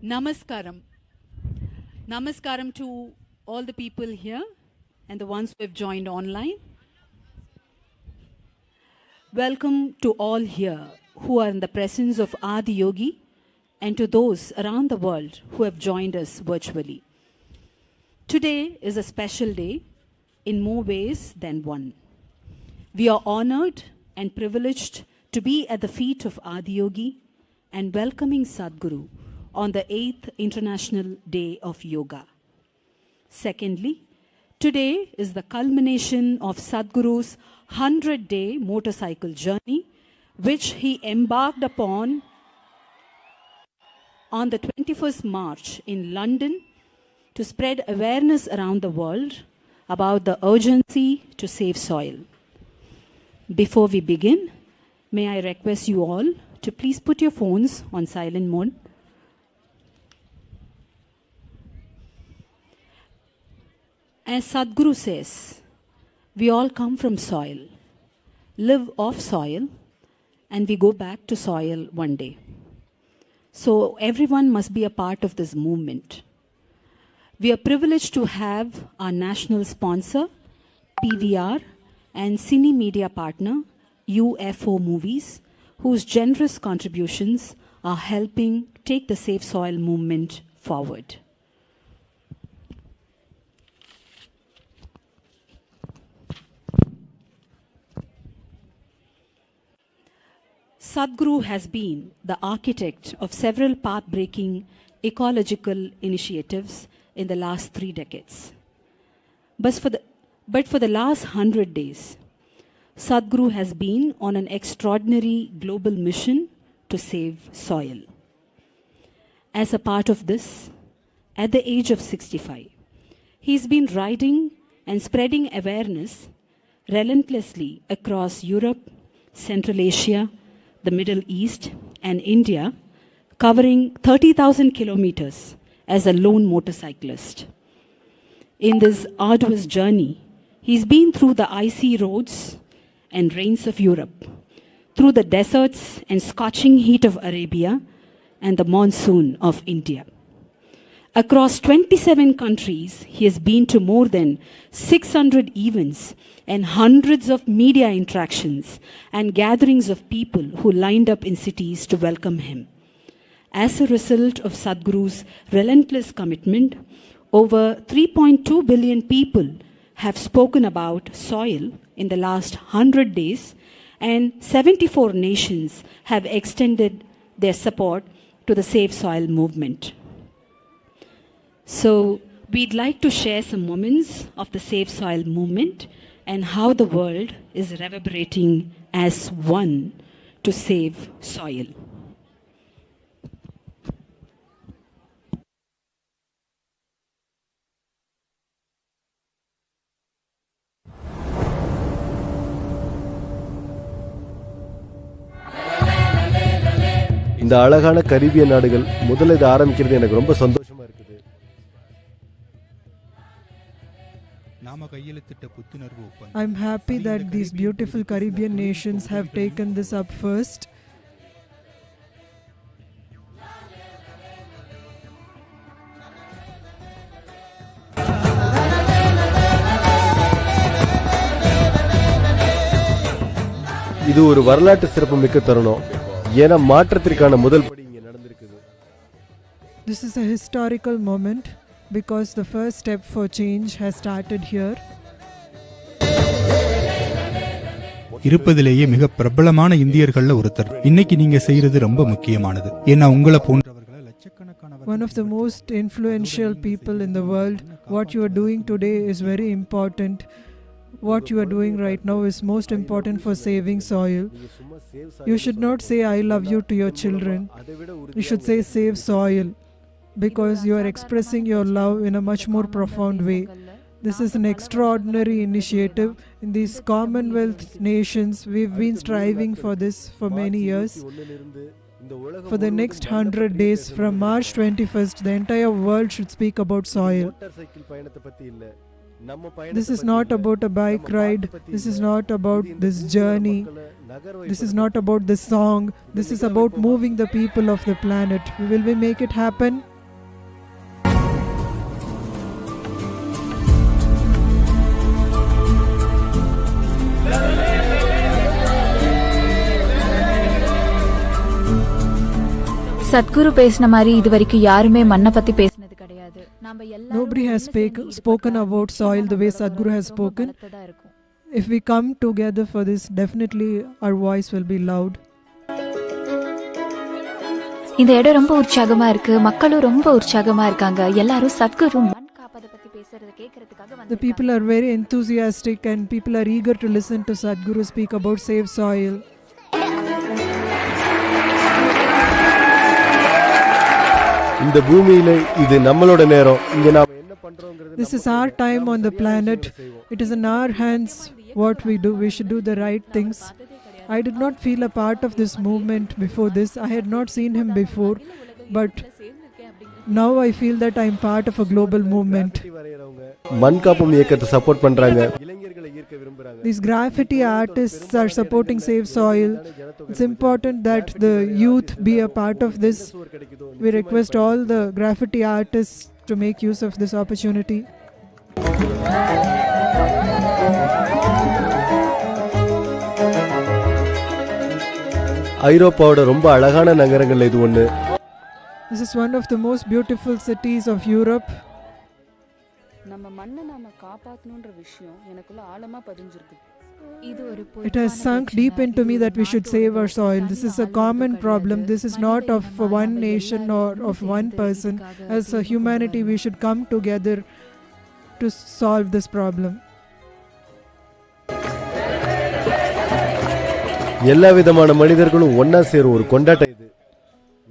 Namaskaram. Namaskaram to all the people here and the ones who have joined online. Welcome to all here who are in the presence of Adi Yogi and to those around the world who have joined us virtually. Today is a special day in more ways than one. We are honored and privileged to be at the feet of Adi Yogi and welcoming Sadhguru on the 8th International Day of Yoga. Secondly, today is the culmination of Sadhguru's 100-day motorcycle journey, which he embarked upon on the 21st March in London to spread awareness around the world about the urgency to save soil. Before we begin, may I request you all to please put your phones on silent mode. As Sadhguru says, we all come from soil, live off soil, and we go back to soil one day. So everyone must be a part of this movement. We are privileged to have our national sponsor, PVR, and cine media partner, UFO Movies, whose generous contributions are helping take the Safe Soil movement forward. Sadhguru has been the architect of several path-breaking ecological initiatives in the last 3 decades. But for the last 100 days, Sadhguru has been on an extraordinary global mission to save soil. As a part of this, at the age of 65, he's been riding and spreading awareness relentlessly across Europe, Central Asia, the Middle East, and India, covering 30,000 kilometers as a lone motorcyclist. In this arduous journey, he's been through the icy roads and rains of Europe, through the deserts and scorching heat of Arabia, and the monsoon of India. Across 27 countries, he has been to more than 600 events and hundreds of media interactions and gatherings of people who lined up in cities to welcome him. As a result of Sadhguru's relentless commitment, over 3.2 billion people have spoken about soil in the last 100 days, and 74 nations have extended their support to the Save Soil movement. So we'd like to share some moments of the Save Soil movement and how the world is reverberating as one to save soil. இந்த அழகான Caribbean நாடுகள் முதல்ல இது ஆரம்பிக்கிறது எனக்கு ரொம்ப சந்தோஷமா இருக்குது. I'm happy that these beautiful Caribbean nations have taken this up first. இது ஒரு வரலாற்று சிறப்புமிக்க தருணம். ஏன்னா மாற்றத்திற்கான முதல் படி இங்க நடந்திருக்குது. This is a historical moment because the first step for change has started here. இருப்பதிலேயே மிக பிரபலமான இந்தியர்கள்ல ஒருத்தர். இன்னைக்கு நீங்க செய்யறது ரொம்ப முக்கியமானது. ஏன்னா உங்களை போன்றவர்களை லட்சக்கணக்கான One of the most influential people in the world. What you are doing today is very important. What you are doing right now is most important for saving soil. You should not say I love you to your children. You should say save soil, because you are expressing your love in a much more profound way. This is an extraordinary initiative. In these Commonwealth nations, we've been striving for this for many years. For the next 100 days, from March 21st, the entire world should speak about soil. This is not about a bike ride. This is not about this journey. This is not about this song. This is about moving the people of the planet. Will we make it happen? Sadhguru பேசின மாதிரி இது வரைக்கும் யாருமே மண்ணை பத்தி பேசினது கிடையாது. Nobody has spoken about soil the way Sadhguru has spoken. If we come together for this, definitely our voice will be loud. இந்த இடம் ரொம்ப உற்சாகமா இருக்கு, மக்களும் ரொம்ப உற்சாகமா இருக்காங்க. எல்லாரும் சத்குரு மண் காப்பத பத்தி பேசுறத கேக்குறதுக்காக வந்து The people are very enthusiastic and people are eager to listen to Sadhguru speak about save soil. இந்த பூமியில இது நம்மளோட நேரம். இங்க நாம என்ன பண்றோம்ங்கிறது This is our time on the planet. It is in our hands what we do. We should do the right things. I did not feel a part of this movement before this. I had not seen him before, but now I feel that I am part of a global movement. மண் காப்பும் இயக்கத்தை support பண்றாங்க. இளைஞர்களை ஈர்க்க விரும்புறாங்க. These graffiti artists are supporting Save Soil. It's important that the youth be a part of this. We request all the graffiti artists to make use of this opportunity. ஐரோப்பாவோட ரொம்ப அழகான நகரங்கள்ல இது ஒன்று. This is one of the most beautiful cities of Europe. நம்ம மண்ணை நாம காப்பாத்தணும்ன்ற விஷயம் எனக்குள்ள ஆழமா பதிஞ்சிருக்கு. It has sunk deep into me that we should save our soil. This is a common problem. This is not of one nation or of one person. As a humanity, we should come together to solve this problem. எல்லா விதமான மனிதர்களும் ஒண்ணா சேரும் ஒரு கொண்டாட்டம் இது.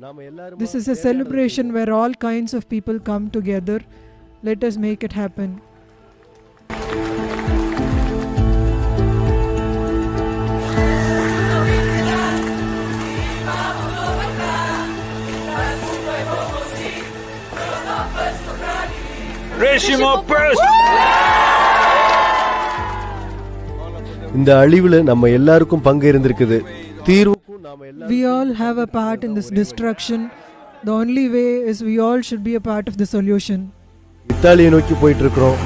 நாம எல்லாரும் This is a celebration where all kinds of people come together. Let us make it happen. இந்த அழிவுல நம்ம எல்லாருக்கும் பங்கு இருந்திருக்குது. தீர்வுக்கும் நாம எல்லாரும் We all have a part in this destruction. The only way is we all should be a part of the solution. இத்தாலியை நோக்கி போயிட்டு இருக்கோம்.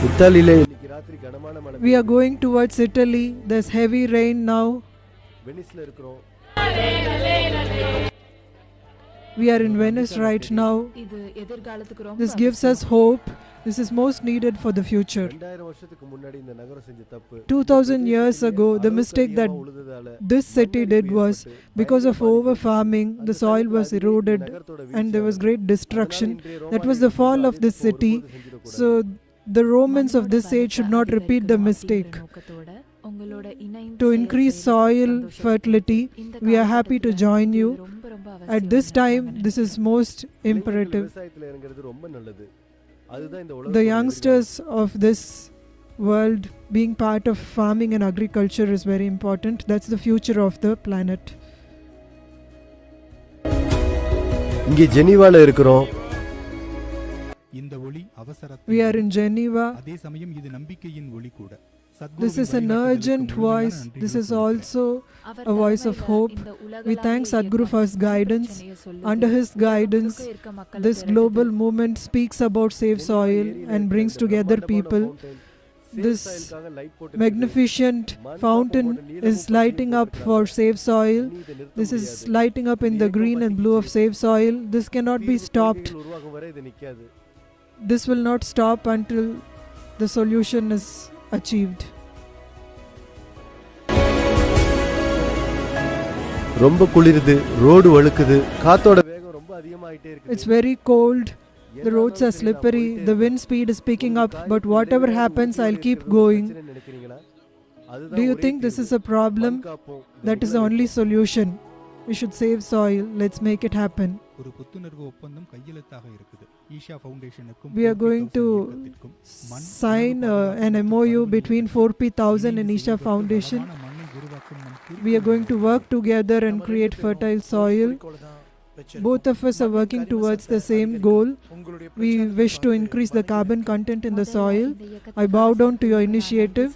இத்தாலியில இன்னைக்கு ராத்திரி கனமான மழை. We are going towards Italy. There's heavy rain now. வெனிஸ்ல இருக்கோம். We are in Venice right now. இது எதிர்காலத்துக்கு ரொம்ப This gives us hope. This is most needed for the future. 2000 வருஷத்துக்கு முன்னாடி இந்த நகரம் செஞ்ச தப்பு. 2000 years ago, the mistake that this city did was because of over farming, the soil was eroded and there was great destruction. That was the fall of this city. So the Romans of this age should not repeat the mistake. To increase soil fertility, we are happy to join you. At this time, this is most imperative. The youngsters of this world being part of farming and agriculture is very important. That's the future of the planet. இங்கே ஜெனீவால இருக்கிறோம். இந்த ஒளி அவசரத்தை We are in Geneva. அதே சமயம் இது நம்பிக்கையின் ஒளி கூட. This is an urgent voice. This is also a voice of hope. We thank Sadhguru for his guidance. Under his guidance, this global movement speaks about save soil and brings together people. This magnificent fountain is lighting up for save soil. This is lighting up in the green and blue of save soil. This cannot be stopped. This will not stop until the solution is achieved. ரொம்ப குளிருது, road வழுக்குது, காத்தோட வேகம் ரொம்ப அதிகமாயிட்டே இருக்கு. It's very cold. The roads are slippery. The wind speed is picking up. But whatever happens, I'll keep going. Do you think this is a problem? That is the only solution. We should save soil. Let's make it happen. ஒரு புத்துணர்வு ஒப்பந்தம் கையெழுத்தாக இருக்குது. ஈஷா ஃபவுண்டேஷனுக்கும் We are going to sign an MOU between 4P1000 and Isha Foundation. We are going to work together and create fertile soil. Both of us are working towards the same goal. We wish to increase the carbon content in the soil. I bow down to your initiative.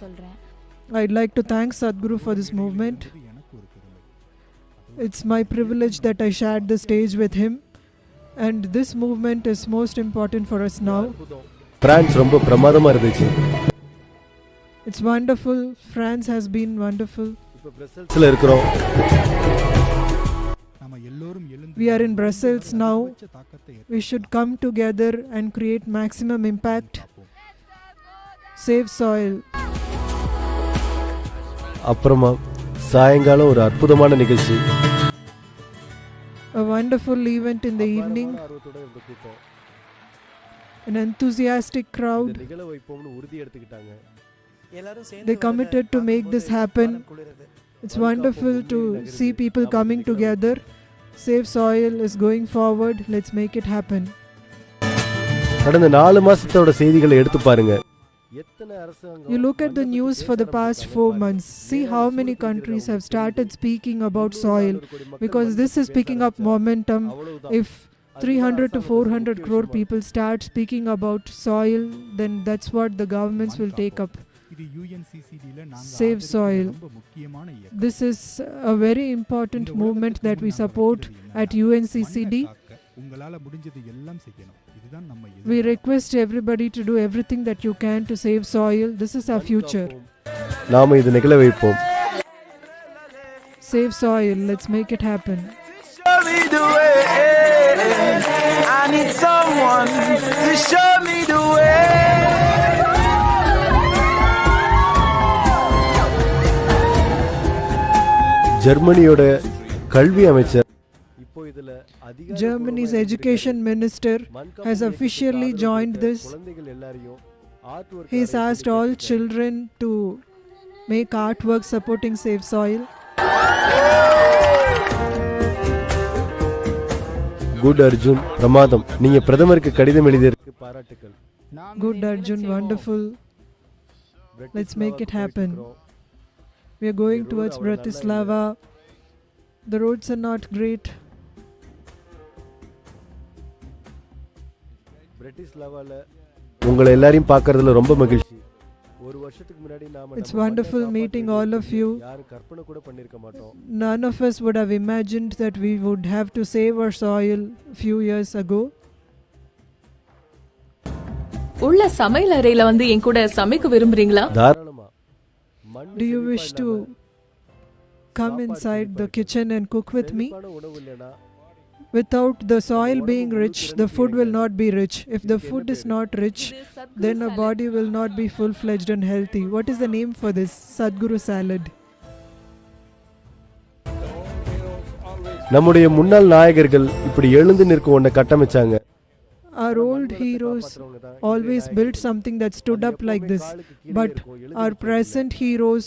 I'd like to thank Sadhguru for this movement. It's my privilege that I shared the stage with him, and this movement is most important for us now. France ரொம்ப பிரமாதமா இருந்துச்சு. It's wonderful. France has been wonderful. இப்ப பிரசல்ஸ்ல இருக்கிறோம். We are in Brussels now. We should come together and create maximum impact. Save soil. அப்புறமா சாயங்காலம் ஒரு அற்புதமான நிகழ்ச்சி. A wonderful event in the evening. An enthusiastic crowd. They committed to make this happen. It's wonderful to see people coming together. Save soil is going forward. Let's make it happen. கடந்த 4 மாசத்தோட செய்திகளை எடுத்து பாருங்க. You look at the news for the past 4 months. See how many countries have started speaking about soil, because this is picking up momentum. If 300 to 400 crore people start speaking about soil, then that's what the governments will take up. Save soil. This is a very important movement that we support at UNCCD. We request everybody to do everything that you can to save soil. This is our future. நாம இது நிகழ வைப்போம். Save soil. Let's make it happen. Show me the way. I need someone to show me the way. ஜெர்மனியோட கல்வி அமைச்சர் Germany's education minister has officially joined this. He has asked all children to make artwork supporting Save Soil. Good Arjun, பிரமாதம். நீங்க பிரதமருக்கு கடிதம் எழுதியதற்கு பாராட்டுக்கள். Good Arjun, wonderful. Let's make it happen. We are going towards Bratislava. The roads are not great. பிரட்டிஸ்லாவால உங்களை எல்லாரையும் பார்க்கிறதுல ரொம்ப மகிழ்ச்சி. ஒரு வருஷத்துக்கு முன்னாடி நாம It's wonderful meeting all of you. யாரும் கற்பனை கூட பண்ணிருக்க மாட்டோம். None of us would have imagined that we would have to save our soil few years ago. உள்ள சமையல் அறையில வந்து என் கூட சமைக்க விரும்புறீங்களா? தாராளமா. Do you wish to come inside the kitchen and cook with me? Without the soil being rich, the food will not be rich. If the food is not rich, then our body will not be full-fledged and healthy. What is the name for this? Sadhguru salad. நம்முடைய முன்னாள் நாயகர்கள் இப்படி எழுந்து நிற்க ஒன்றை கட்டமைச்சாங்க. Our old heroes always built something that stood up like this. But our present heroes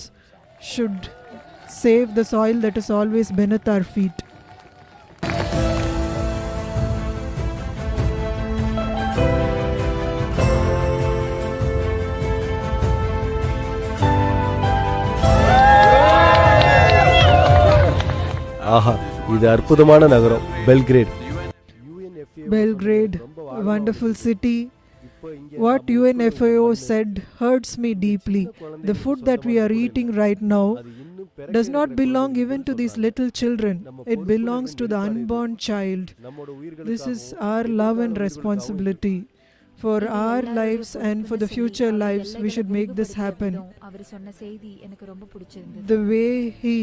should save the soil that is always beneath our feet. ஆஹா, இது அற்புதமான நகரம் Belgrade. Belgrade, a wonderful city. What UNFAO said hurts me deeply. The food that we are eating right now does not belong even to these little children. It belongs to the unborn child. This is our love and responsibility. For our lives and for the future lives, we should make this happen. The way he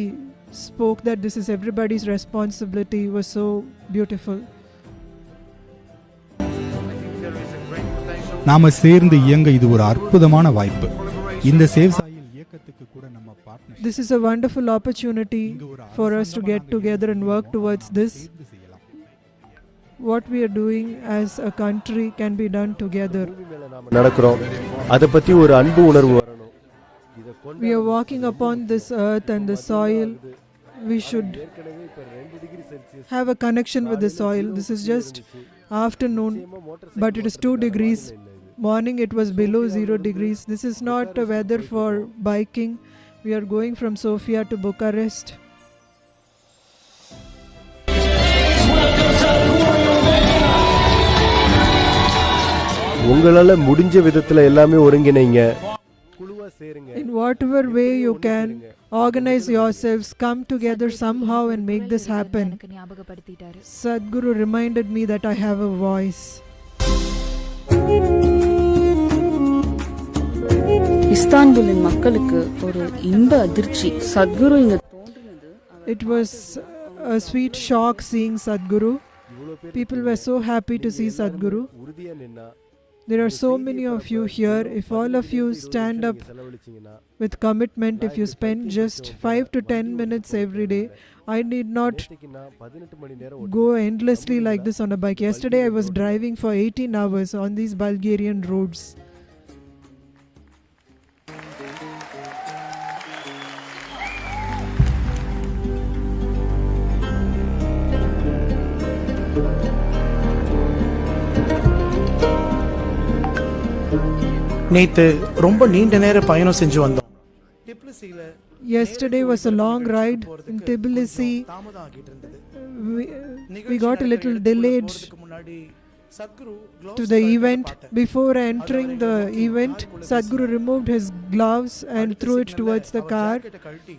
spoke that this is everybody's responsibility was so beautiful. நாம சேர்ந்து இயங்க இது ஒரு அற்புதமான வாய்ப்பு. இந்த save soil இயக்கத்துக்கு கூட நம்ம partner. This is a wonderful opportunity for us to get together and work towards this. What we are doing as a country can be done together. நடக்கிறோம். அத பத்தி ஒரு அன்பு உணர்வு வரணும். We are walking upon this earth and the soil. We should have a connection with the soil. This is just afternoon, but it is 2 degrees. Morning it was below 0 degrees. This is not a weather for biking. We are going from Sofia to Bucharest. உங்களால முடிஞ்ச விதத்துல எல்லாமே ஒருங்கிணைங்க, குழுவா சேருங்க. In whatever way you can, organize yourselves, come together somehow and make this happen. எனக்கு ஞாபகப்படுத்திட்டாரு. Sadhguru reminded me that I have a voice. இஸ்தான்புலின் மக்களுக்கு ஒரு இன்ப அதிர்ச்சி. சத்குரு இங்க தோன்றினது. It was a sweet shock seeing Sadhguru. People were so happy to see Sadhguru. உறுதியா நின்னா There are so many of you here. If all of you stand up with commitment, if you spend just 5 to 10 minutes every day, I need not go endlessly like this on a bike. Yesterday I was driving for 18 hours on these Bulgarian roads. நேத்து ரொம்ப நீண்ட நேர பயணம் செஞ்சு வந்தோம். Yesterday was a long ride in Tbilisi. We got a little delayed to the event. Before entering the event, Sadhguru removed his gloves and threw it towards the car.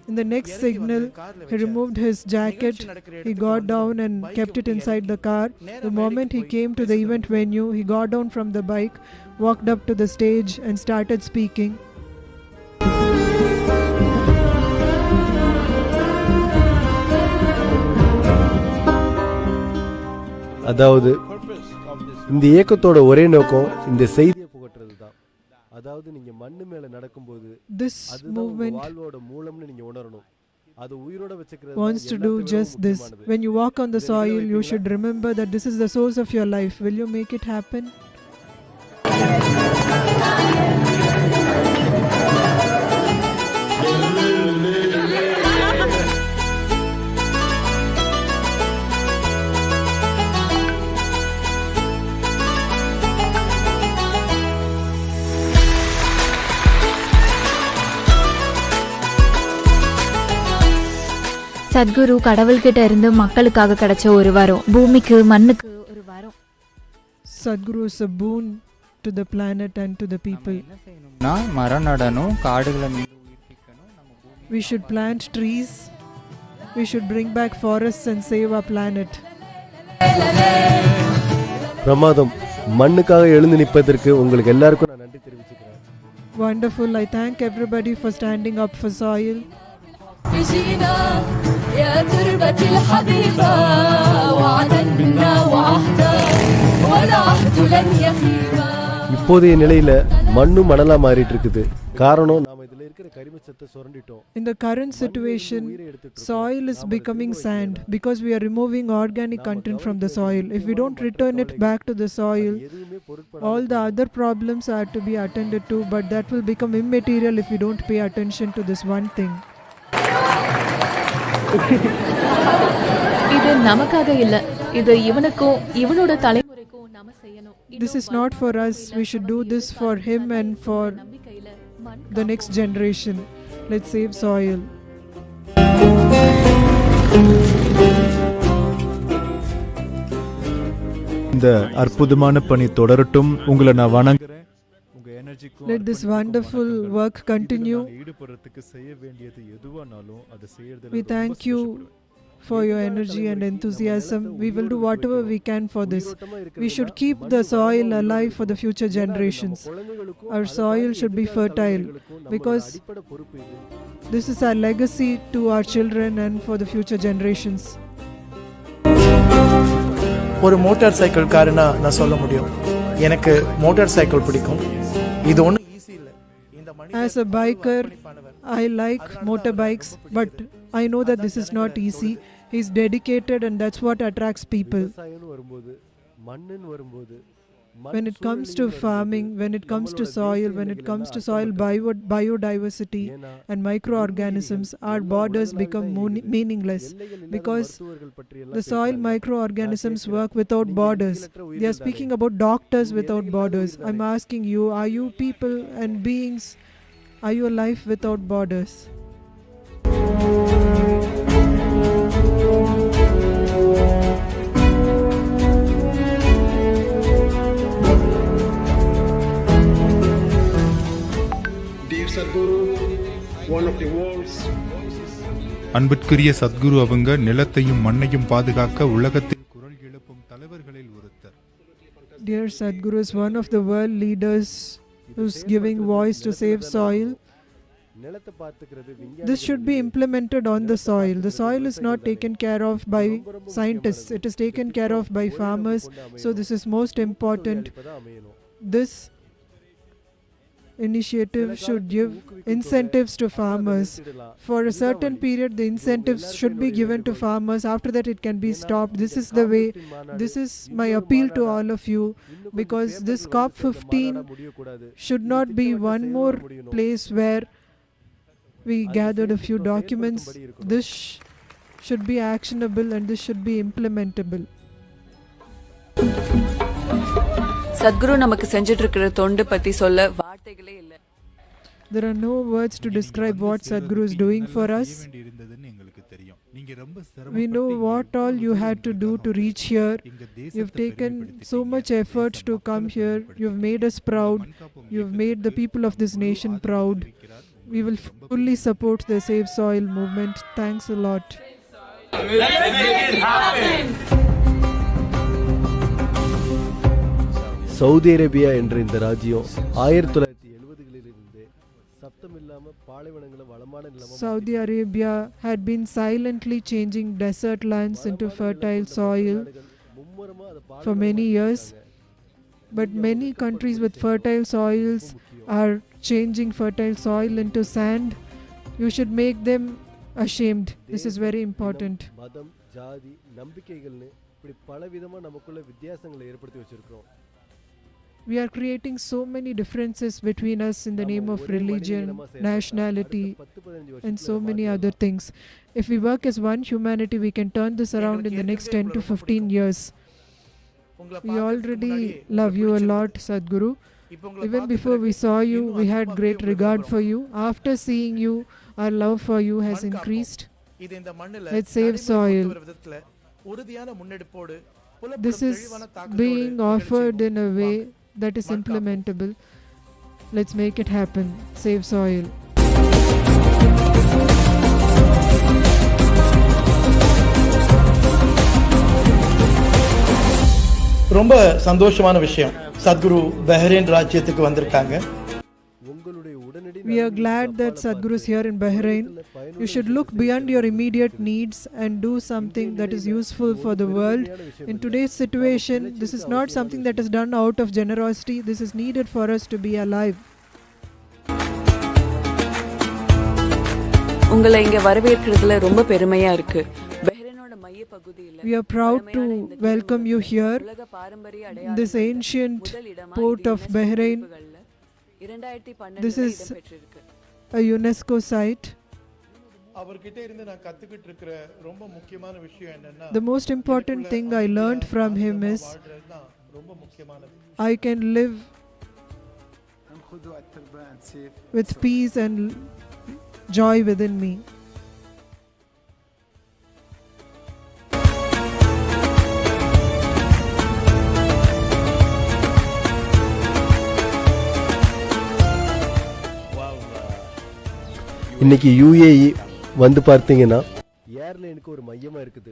In the next signal, he removed his jacket. He got down and kept it inside the car. The moment he came to the event venue, he got down from the bike, walked up to the stage and started speaking. அதாவது இந்த இயக்கத்தோட ஒரே நோக்கம் இந்த செய்தியை புகட்டுறது தான். அதாவது நீங்க மண்ணு மேல நடக்கும்போது This movement வாழ்வோட மூலம்னு நீங்க உணரணும். அது உயிரோட வச்சிக்கிறது wants to do just this. When you walk on the soil, you should remember that this is the source of your life. Will you make it happen? Sadhguru கடவுள்கிட்ட இருந்து மக்களுக்காக கிடைச்ச ஒரு வரம், பூமிக்கு மண்ணுக்கு ஒரு வரம். Sadhguru is a boon to the planet and to the people. மரம் நடணும், காடுகளை மீண்டும் உயிர்ப்பிக்கணும், நம்ம பூமி. We should plant trees. We should bring back forests and save our planet. பிரமாதம். மண்ணுக்காக எழுந்து நிற்பதற்கு உங்களுக்கு எல்லாருக்கும் நான் நன்றி தெரிவிச்சுக்கிறேன். Wonderful. I thank everybody for standing up for soil. يا تربة الحبيبة وعدا منا وعهدا والعهد لن يخيبا. இப்போதைய நிலையில மண்ணு மணலா மாறிட்டு இருக்குது. காரணம் நாம இதுல இருக்கிற கரிமச்சத்தை சுரண்டிட்டோம். In the current situation, soil is becoming sand because we are removing organic content from the soil. If we don't return it back to the soil, all the other problems are to be attended to, but that will become immaterial if we don't pay attention to this one thing. இது நமக்காக இல்ல, இது இவனுக்கும் இவனோட தலைமுறைக்கும் நாம செய்யணும். This is not for us. We should do this for him and for the next generation. Let's save soil. இந்த அற்புதமான பணி தொடரட்டும். உங்களை நான் வணங்குறேன். Let this wonderful work continue. We thank you for your energy and enthusiasm. We will do whatever we can for this. We should keep the soil alive for the future generations. Our soil should be fertile because this is our legacy to our children and for the future generations. ஒரு motor cycle காரனா நான் சொல்ல முடியும், எனக்கு motor cycle பிடிக்கும். இது ஒன்றும் easy இல்லை. As a biker, I like motorbikes, but I know that this is not easy. He's dedicated and that's what attracts people. When it comes to farming, when it comes to soil, when it comes to soil biodiversity and microorganisms, our borders become meaningless because the soil microorganisms work without borders. They are speaking about doctors without borders. I'm asking you, are you people and beings, are you a life without borders? Sadhguru, one of the world's அன்பிற்குரிய சத்குரு அவங்க நிலத்தையும் மண்ணையும் பாதுகாக்க உலகத்தில் குரல் எழுப்பும் தலைவர்களில் ஒருத்தர். Dear Sadhguru is one of the world leaders who's giving voice to save soil. This should be implemented on the soil. The soil is not taken care of by scientists. It is taken care of by farmers. So this is most important. This initiative should give incentives to farmers. For a certain period, the incentives should be given to farmers. After that, it can be stopped. This is the way. This is my appeal to all of you, because this COP15 should not be one more place where we gathered a few documents. This should be actionable and this should be implementable. Sadhguru நமக்கு செஞ்சிட்டு இருக்கிற தொண்டு பத்தி சொல்ல வார்த்தைகளே இல்ல. There are no words to describe what Sadhguru is doing for us. We know what all you had to do to reach here. You've taken so much effort to come here. You've made us proud. You've made the people of this nation proud. We will fully support the Save Soil movement. Thanks a lot. Let's make it happen. Saudi Arabia என்ற இந்த ராஜ்யம் 1970களிலிருந்து சத்தமில்லாம பாலைவனங்களை வளமான நிலமா Saudi Arabia had been silently changing desert lands into fertile soil for many years. But many countries with fertile soils are changing fertile soil into sand. You should make them ashamed. This is very important. மதம் ஜாதி நம்பிக்கைகள்னு இப்படி பலவிதமா நமக்குள்ள வித்தியாசங்களை ஏற்படுத்தி வச்சிருக்கோம். We are creating so many differences between us in the name of religion, nationality, and so many other things. If we work as one humanity, we can turn this around in the next 10 to 15 years. We already love you a lot, Sadhguru. Even before we saw you, we had great regard for you. After seeing you, our love for you has increased. Let's save soil. This is being offered in a way that is implementable. Let's make it happen. Save soil. ரொம்ப சந்தோஷமான விஷயம். Sadhguru Bahrain ராஜ்யத்துக்கு வந்திருக்காங்க. We are glad that Sadhguru is here in Bahrain. You should look beyond your immediate needs and do something that is useful for the world. In today's situation, this is not something that is done out of generosity. This is needed for us to be alive. உங்களை இங்க வரவேற்கிறதுல ரொம்ப பெருமையா இருக்கு. பஹ்ரைனோட மைய பகுதியில We are proud to welcome you here. This ancient port of Bahrain. This is a UNESCO site. The most important thing I learned from him is I can live with peace and joy within me. இன்னைக்கு UAE வந்து பார்த்தீங்கன்னா ஏர்லைனுக்கு ஒரு மையமா இருக்குது.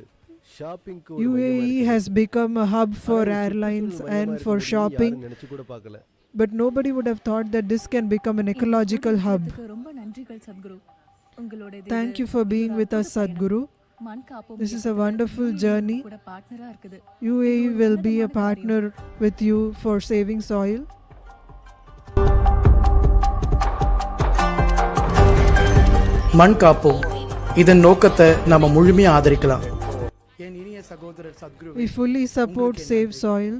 ஷாப்பிங்க்கு ஒரு UAE has become a hub for airlines and for shopping. நினைச்சு கூட பார்க்கல. But nobody would have thought that this can become an ecological hub. Thank you for being with us, Sadhguru. This is a wonderful journey. UAE will be a partner with you for saving soil. மண் காப்போம். இதன் நோக்கத்தை நாம முழுமையா ஆதரிக்கலாம். We fully support Save Soil.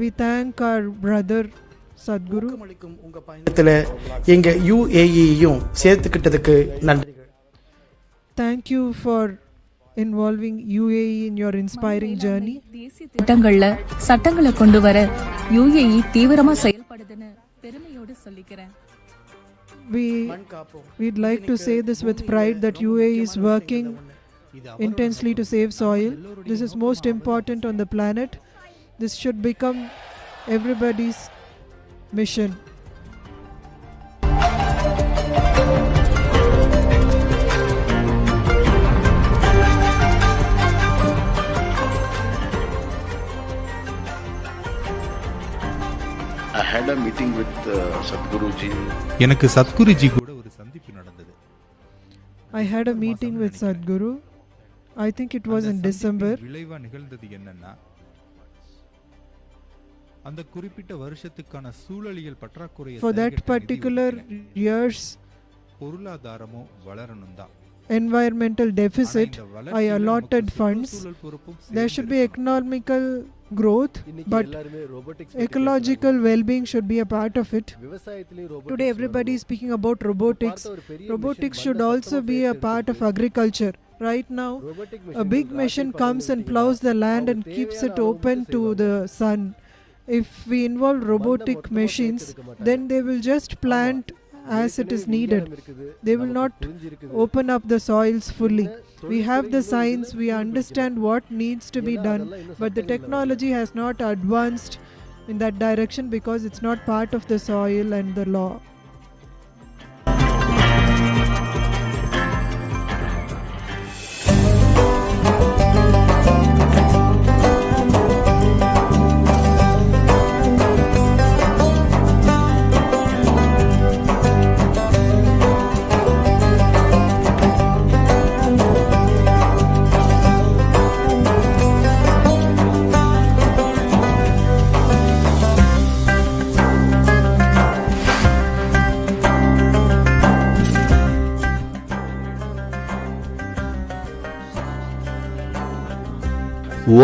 We thank our brother Sadhguru. உங்க பயணத்துல எங்க UAE-யும் சேர்த்துக்கிட்டதுக்கு நன்றிகள். Thank you for involving UAE in your inspiring journey. திட்டங்கள்ல சட்டங்களை கொண்டு வர UAE தீவிரமா செயல்படுதுன்னு பெருமையோடு சொல்லிக்கிறேன். We'd like to say this with pride that UAE is working intensely to save soil. This is most important on the planet. This should become everybody's mission. I had a meeting with Sadhguru ji. எனக்கு சத்குருஜி கூட ஒரு சந்திப்பு நடந்தது. I had a meeting with Sadhguru. I think it was in December. விளைவா நிகழ்ந்தது என்னன்னா, அந்த குறிப்பிட்ட வருஷத்துக்கான சூழலியல் பற்றாக்குறையை For that particular year's பொருளாதாரமும் வளரணும் தான். Environmental deficit, I allotted funds. There should be economical growth, but ecological well-being should be a part of it. Today everybody is speaking about robotics. Robotics should also be a part of agriculture. Right now, a big machine comes and plows the land and keeps it open to the sun. If we involve robotic machines, then they will just plant as it is needed. They will not open up the soils fully. We have the science, we understand what needs to be done, but the technology has not advanced in that direction because it's not part of the soil and the law.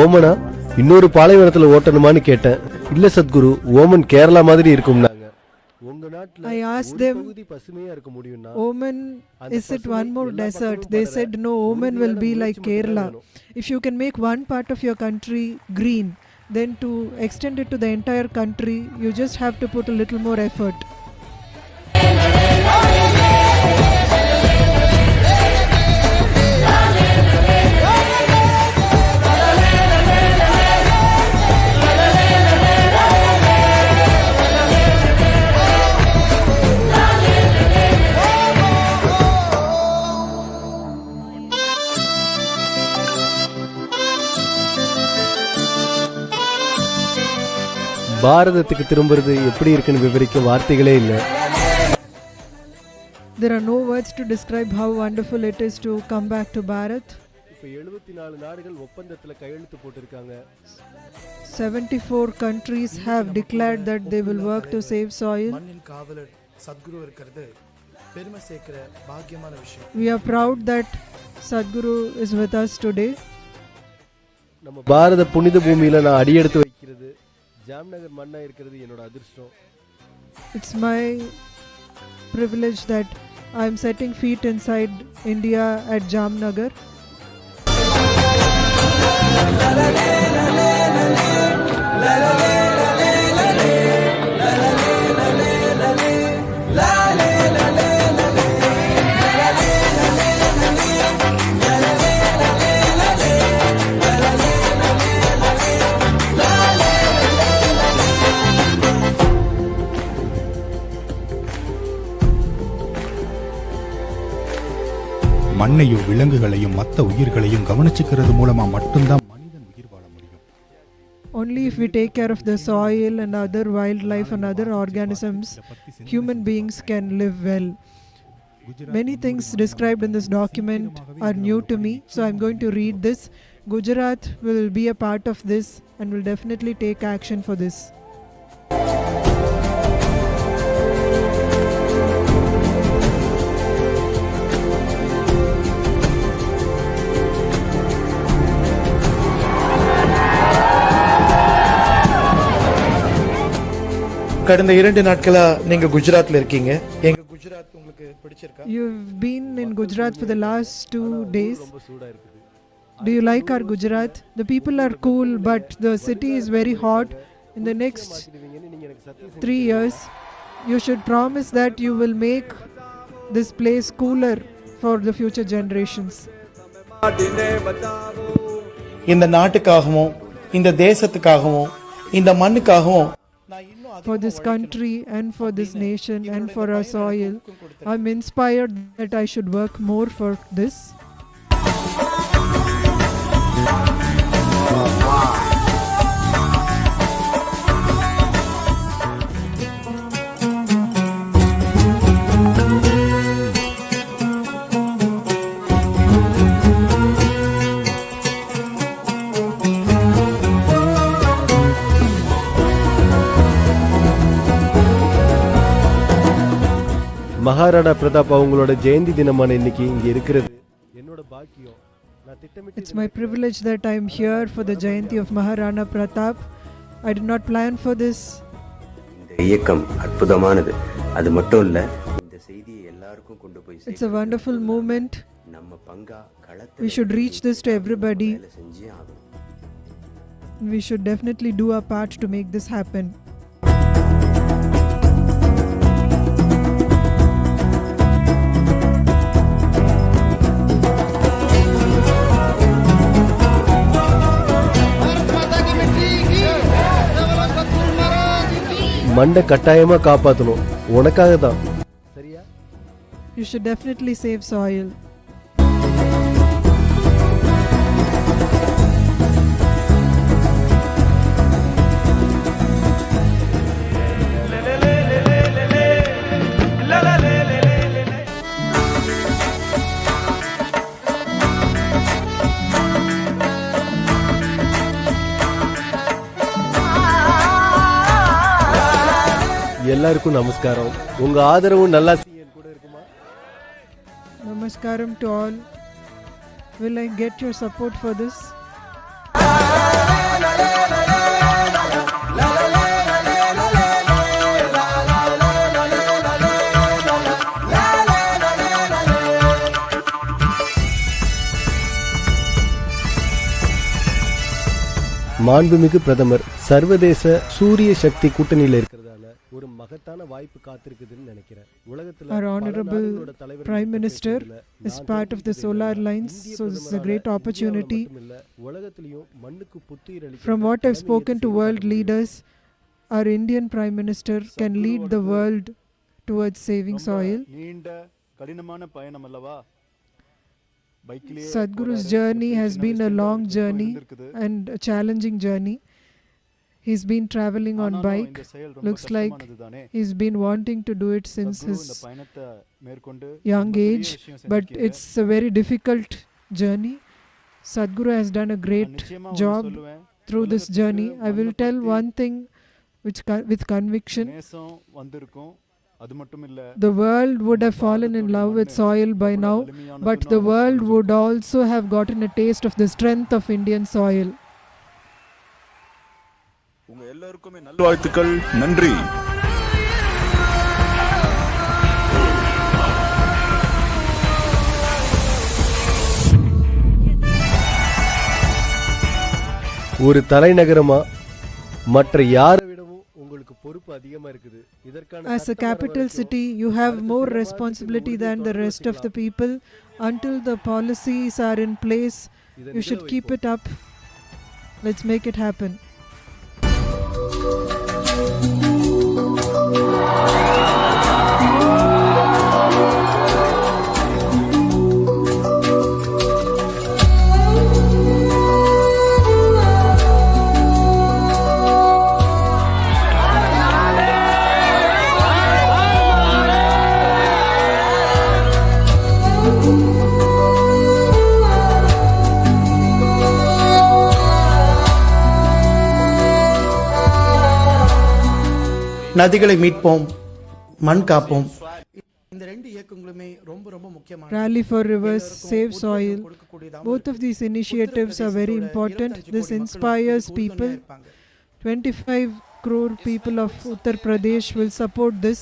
ஓமனா இன்னொரு பாலைவனத்துல ஓட்டணுமான்னு கேட்டேன். இல்ல Sadhguru, Oman Kerala மாதிரி இருக்கும்னாங்க. உங்க நாட்டுல I asked them, பசுமையா இருக்க முடியும்னா Oman, is it one more desert? They said no, Oman will be like Kerala. If you can make one part of your country green, then to extend it to the entire country, you just have to put a little more effort. பாரதத்துக்கு திரும்புறது எப்படி இருக்குன்னு விவரிக்க வார்த்தைகளே இல்லை. There are no words to describe how wonderful it is to come back to Bharat. இப்போ 74 நாடுகள் ஒப்பந்தத்துல கையெழுத்து போட்டுருக்காங்க. 74 countries have declared that they will work to save soil. மண்ணின் காவலர் சத்குரு இருக்கிறது பெருமை சேர்க்கிற பாக்கியமான விஷயம். We are proud that Sadhguru is with us today. நம்ம பாரத புனித பூமியில நான் அடியெடுத்து வைக்கிறது, ஜாம்நகர் மண்ணா இருக்கிறது என்னோட அதிர்ஷ்டம். It's my privilege that I am setting feet inside India at Jamnagar. மண்ணையும் விலங்குகளையும் மற்ற உயிர்களையும் கவனிச்சுக்கிறது மூலமா மட்டும்தான் மனிதன் உயிர் வாழ முடியும். Only if we take care of the soil and other wildlife and other organisms, human beings can live well. Many things described in this document are new to me, so I'm going to read this. Gujarat will be a part of this and will definitely take action for this. கடந்த 2 நாட்களா நீங்க குஜராத்ல இருக்கீங்க. எங்க குஜராத் உங்களுக்கு பிடிச்சிருக்கா? You've been in Gujarat for the last 2 days. Do you like our Gujarat? The people are cool, but the city is very hot. In the next 3 years, you should promise that you will make this place cooler for the future generations. இந்த நாட்டுக்காகவும் இந்த தேசத்துக்காகவும் இந்த மண்ணுக்காகவும் for this country and for this nation and for our soil, I'm inspired that I should work more for this. Maharana Pratap அவங்களோட ஜெயந்தி தினமான இன்னைக்கு இங்க இருக்கிறது என்னோட பாக்கியம். நான் திட்டமிட்டு It's my privilege that I am here for the Jayanti of Maharana Pratap. I did not plan for this. இந்த இயக்கம் அற்புதமானது. அது மட்டும் இல்ல, இந்த செய்தியை எல்லாருக்கும் கொண்டு போய் It's a wonderful movement. நம்ம பங்கா களத்துல We should reach this to everybody. செஞ்சே ஆகணும். We should definitely do our part to make this happen. மண்ணை கட்டாயமா காப்பாற்றணும், உனக்காக தான். சரியா? You should definitely save soil. எல்லாருக்கும் நமஸ்காரம். உங்க ஆதரவும் நல்லா கூட இருக்குமா? Namaskaram to all. Will I get your support for this? மாண்புமிகு பிரதமர் சர்வதேச சூரிய சக்தி கூட்டணியில இருக்கிறதால ஒரு மகத்தான வாய்ப்பு காத்திருக்குதுன்னு நினைக்கிறேன். உலகத்துல Our Honorable Prime Minister is part of the Solar Alliance, so this is a great opportunity. From what I've spoken to world leaders, our Indian Prime Minister can lead the world towards saving soil. Sadhguru's journey has been a long journey and a challenging journey. He's been traveling on bike. Looks like he's been wanting to do it since his young age, but it's a very difficult journey. Sadhguru has done a great job through this journey. I will tell one thing with conviction. The world would have fallen in love with soil by now, but the world would also have gotten a taste of the strength of Indian soil. உங்க எல்லாருக்குமே நல்வாழ்த்துக்கள். நன்றி. ஒரு தலைநகரமா மற்ற யாரை விடவும் உங்களுக்கு பொறுப்பு அதிகமா இருக்குது. இதற்கான As a capital city, you have more responsibility than the rest of the people. Until the policies are in place, you should keep it up. Let's make it happen. நதிகளை மீட்போம், மண் காப்போம். இந்த ரெண்டு இயக்கங்களுமே ரொம்ப ரொம்ப முக்கியமான. Rally for rivers, save soil. Both of these initiatives are very important. This inspires people. 25 crore people of Uttar Pradesh will support this.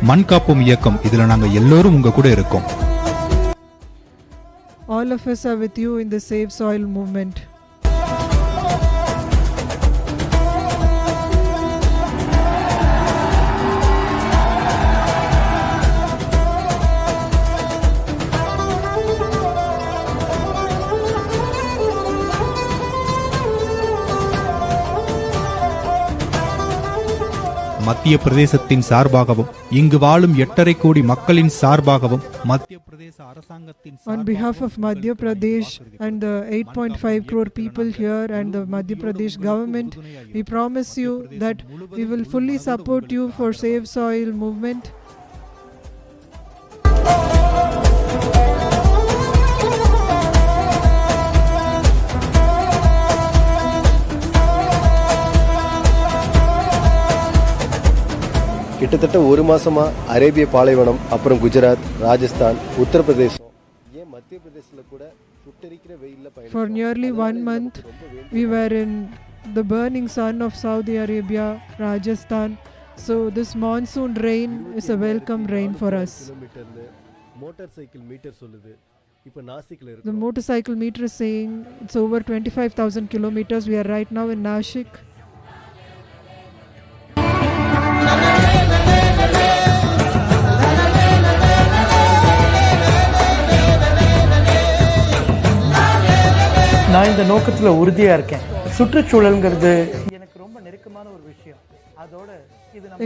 மண் காப்போம் இயக்கம், இதுல நாங்க எல்லோரும் உங்க கூட இருக்கோம். All of us are with you in the Save Soil movement. மத்திய பிரதேசத்தின் சார்பாகவும் இங்கு வாழும் 8.5 கோடி மக்களின் சார்பாகவும் மத்திய பிரதேச அரசாங்கத்தின் On behalf of Madhya Pradesh and the 8.5 crore people here and the Madhya Pradesh government, we promise you that we will fully support you for Save Soil movement. கிட்டத்தட்ட ஒரு மாசமா அரேபிய பாலைவனம், அப்புறம் குஜராத், ராஜஸ்தான், உத்தரப்பிரதேசம், ஏன் மத்திய பிரதேசத்துல கூட சுட்டெரிக்கிற வெயில்ல பயணிச்சோம். For nearly 1 month, we were in the burning sun of Saudi Arabia, Rajasthan. So this monsoon rain is a welcome rain for us. Motor meter சொல்லுது. இப்போ நாசிக்ல இருக்கு. The motorcycle meter is saying it's over 25,000 kilometers. We are right now in Nashik. நான் இந்த நோக்கத்தில் உறுதியாக இருக்கேன். சுற்றுச்சூழல்ங்கிறது எனக்கு ரொம்ப நெருக்கமான ஒரு விஷயம். அதோட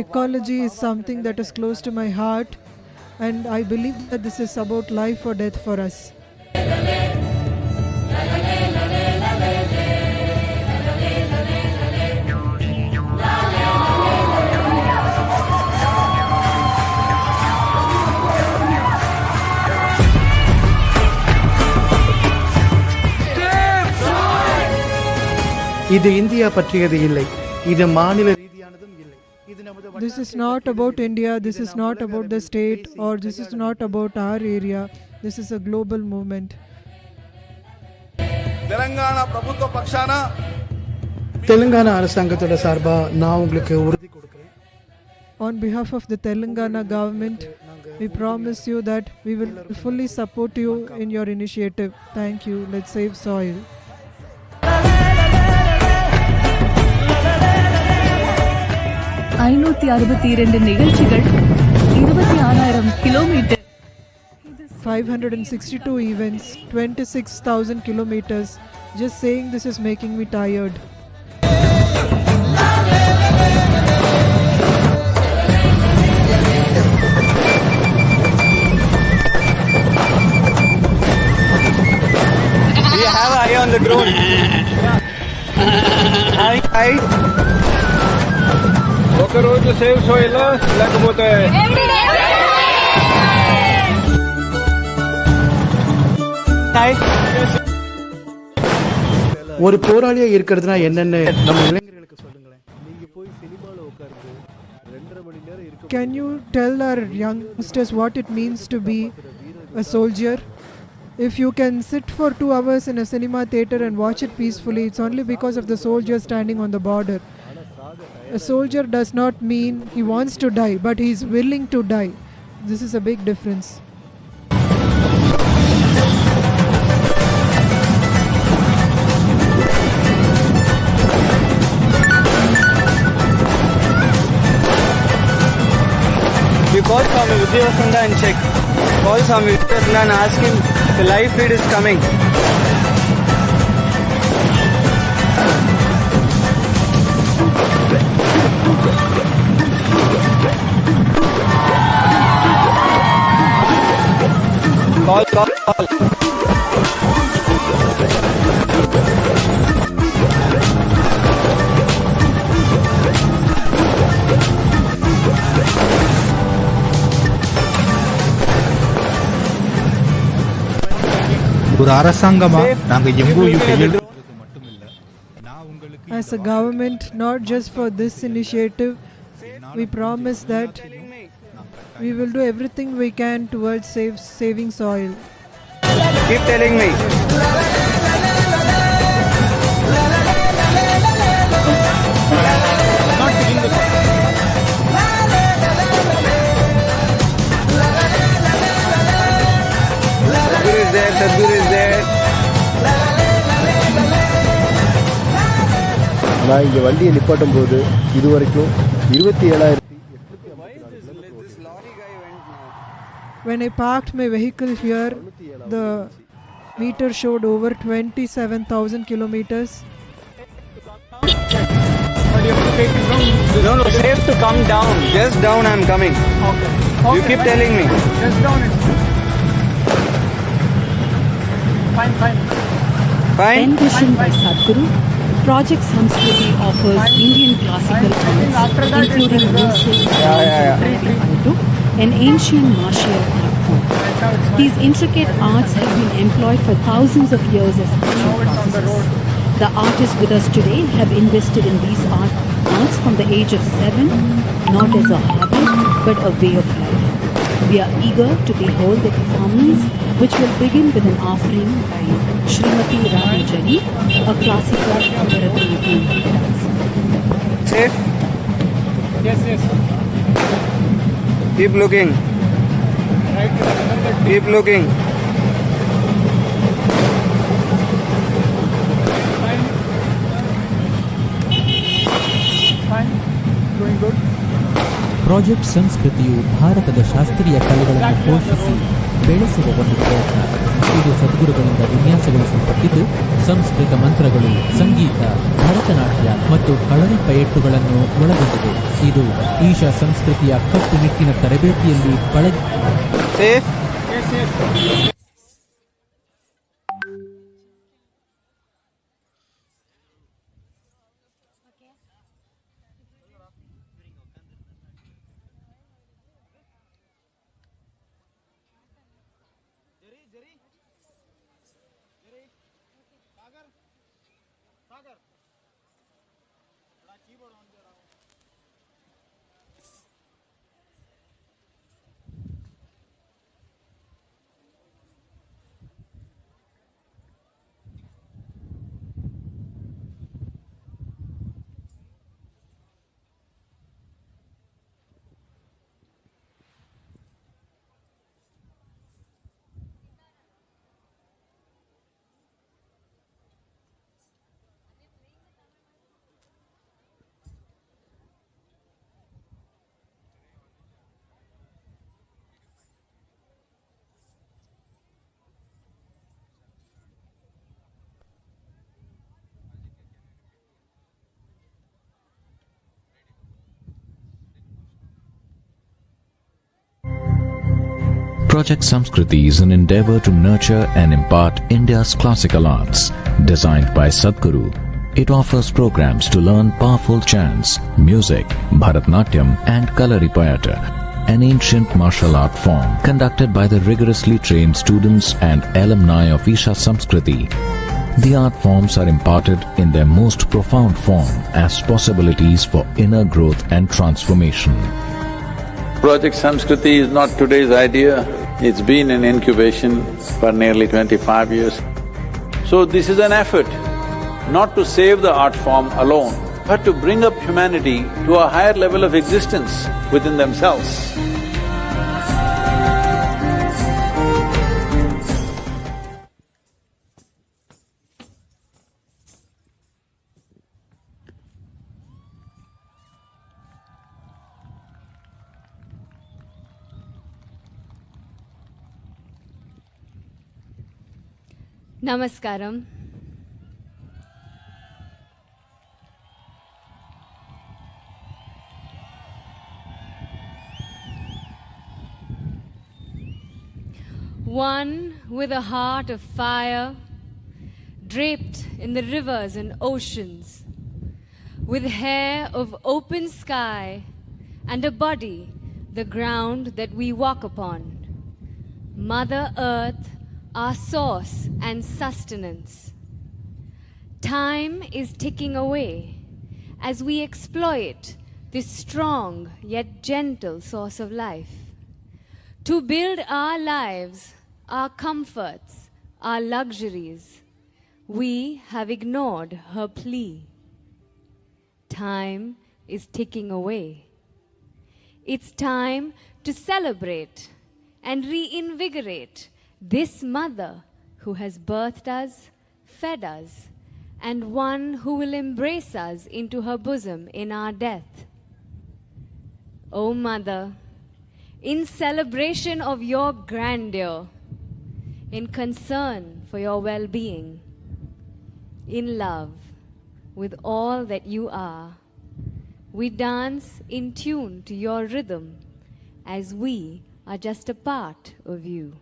Ecology is something that is close to my heart, and I believe that this is about life or death for us. இது இந்தியா பற்றியது இல்லை, இது மாநில ரீதியானதும் இல்லை. This is not about India, this is not about the state, or this is not about our area. This is a global movement. Telangana அரசாங்கத்தோட சார்பா நான் உங்களுக்கு உறுதி கொடுக்கிறேன். On behalf of the Telangana government, we promise you that we will fully support you in your initiative. Thank you. Let's save soil. ஐநூத்தி 62 நிகழ்ச்சிகள், 26,000 kilometre, 562 events, 26,000 kilometers. Just saying this is making me tired. We have eye on the drone. Hi. ఒక రోజు save soil లేకపోతే ஒரு போராளியா இருக்கிறதுனா என்னன்னு நம்ம இளைஞர்களுக்கு சொல்லுங்களேன். நீங்க போய் சினிமால உட்கார்ந்து 2.5 மணி நேரம் இருக்க. Can you tell our youngsters what it means to be a soldier? If you can sit for 2 hours in a cinema theater and watch it peacefully, it's only because of the soldier standing on the border. A soldier does not mean he wants to die, but he is willing to die. This is a big difference. you call Swami Vidyavasanta and check. Call Swami Vidyavasanta and ask him the live feed is coming. Call. ஒரு அரசாங்கமா நாங்க MOU கையெழுத்துறது மட்டுமில்ல, நான் உங்களுக்கு As a government, not just for this initiative, we promise that we will do everything we can towards saving soil. Keep telling me. Sadhguru is there. நான் இங்க வண்டியை நிப்பாட்டும் போது இதுவரைக்கும் 27,000. When I parked my vehicle here, the meter showed over 27,000 kilometers. taking from... No, safe to come down. Just down I'm coming. Okay. You keep telling me. Just down it. Fine. Rendition by Sadhguru, Project Samskriti offers Indian classical arts, including music, an ancient martial art form. These intricate arts have been employed for thousands of years as spiritual processes. The artists with us today have invested in these arts from the age of 7, not as a hobby, but a way of life. We are eager to behold the performance, which will begin with an offering by Srimati Radhi Jari, a classical Bharatanatyam dancer. Safe? Yes. Keep looking. Keep looking. Fine. Going good. Project ಸಂಸ್ಕೃತಿಯು ಭಾರತದ ಶಾಸ್ತ್ರೀಯ ಕಲೆಗಳನ್ನು ಪೋಷಿಸಿ ಬೆಳೆಸುವ ಒಂದು ಪ್ರಯತ್ನ. ಇದು ಸದ್ಗುರುಗಳಿಂದ ವಿನ್ಯಾಸಗೊಳಿಸಲ್ಪಟ್ಟಿದ್ದು ಸಂಸ್ಕೃತ ಮಂತ್ರಗಳು, ಸಂಗೀತ, ಭರತನಾಟ್ಯ ಮತ್ತು ಕಳರಿ ಪಯಟ್ಟುಗಳನ್ನು ಒಳಗೊಂಡಿದೆ. ಇದು ಈಶಾ ಸಂಸ್ಕೃತಿಯ ಕಟ್ಟುನಿಟ್ಟಿನ ತರಬೇತಿಯಲ್ಲಿ Project Samskriti is an endeavor to nurture and impart India's classical arts. Designed by Sadhguru, it offers programs to learn powerful chants, music, Bharatanatyam and Kalaripayata, an ancient martial art form conducted by the rigorously trained students and alumni of Isha Samskriti. The art forms are imparted in their most profound form as possibilities for inner growth and transformation. Project Samskriti is not today's idea, it's been in incubation for nearly 25 years. So this is an effort not to save the art form alone, but to bring up humanity to a higher level of existence within themselves. Namaskaram. One with a heart of fire, draped in the rivers and oceans, with hair of open sky and a body, the ground that we walk upon. Mother Earth, our source and sustenance. Time is ticking away as we exploit this strong yet gentle source of life. To build our lives, our comforts, our luxuries, we have ignored her plea. Time is ticking away. It's time to celebrate and reinvigorate this mother who has birthed us, fed us, and one who will embrace us into her bosom in our death. O Mother, in celebration of your grandeur, in concern for your well-being, in love with all that you are, We dance in tune to your rhythm, as we are just a part of you.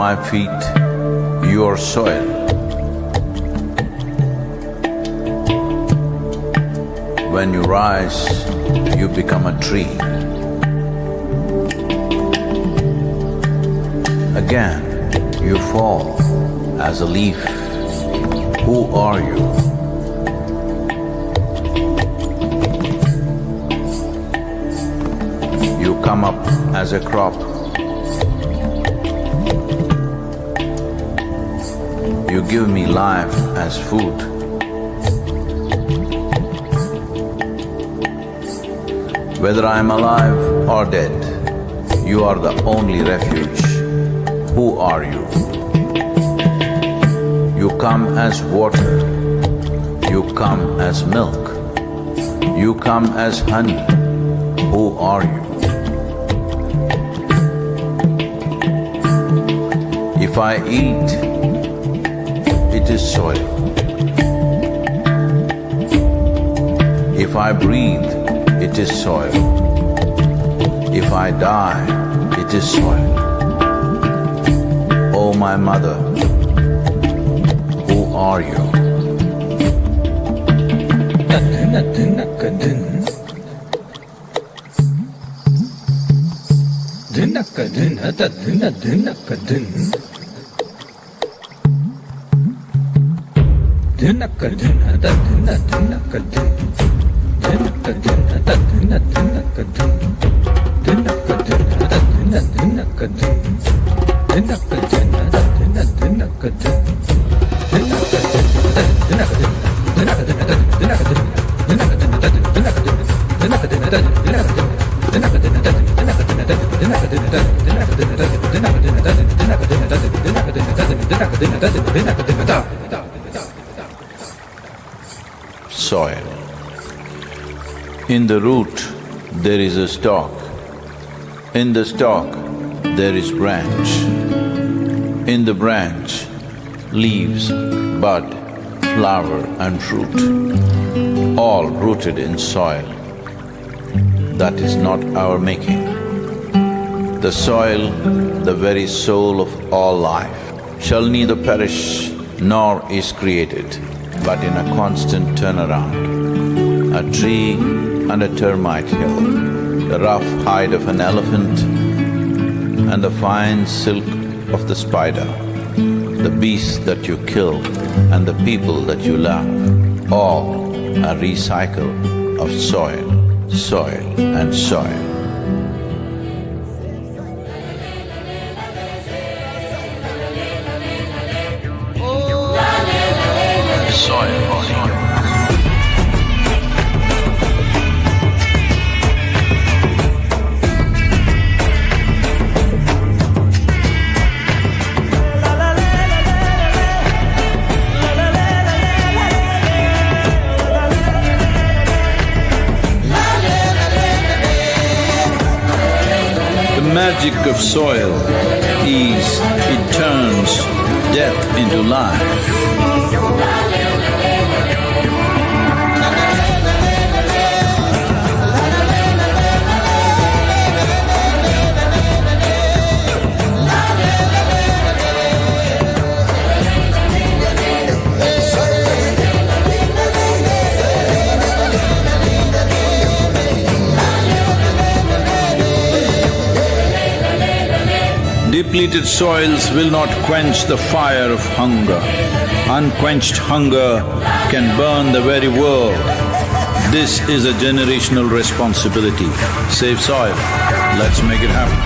my feet, your soil. When you rise, you become a tree. Again, you fall as a leaf. Who are you? You come up as a crop. You give me life as food. Whether I am alive or dead, you are the only refuge. Who are you? You come as water. You come as milk. You come as honey. Who are you? If I eat, it is soil. If I breathe, it is soil. If I die, it is soil. Oh, my mother, who are you? Soil. In the root, there is a stalk. In the stalk, there is branch. In the branch, leaves, bud, flower and fruit, all rooted in soil. That is not our making. The soil, the very soul of all life, shall neither perish nor is created, but in a constant turnaround. A tree and a termite hill, the rough hide of an elephant and the fine silk of the spider, the beasts that you kill and the people that you love, all a recycle of soil, soil and soil. The magic of soil is it turns death into life. Depleted soils will not quench the fire of hunger. Unquenched hunger can burn the very world. This is a generational responsibility. Save soil. Let's make it happen.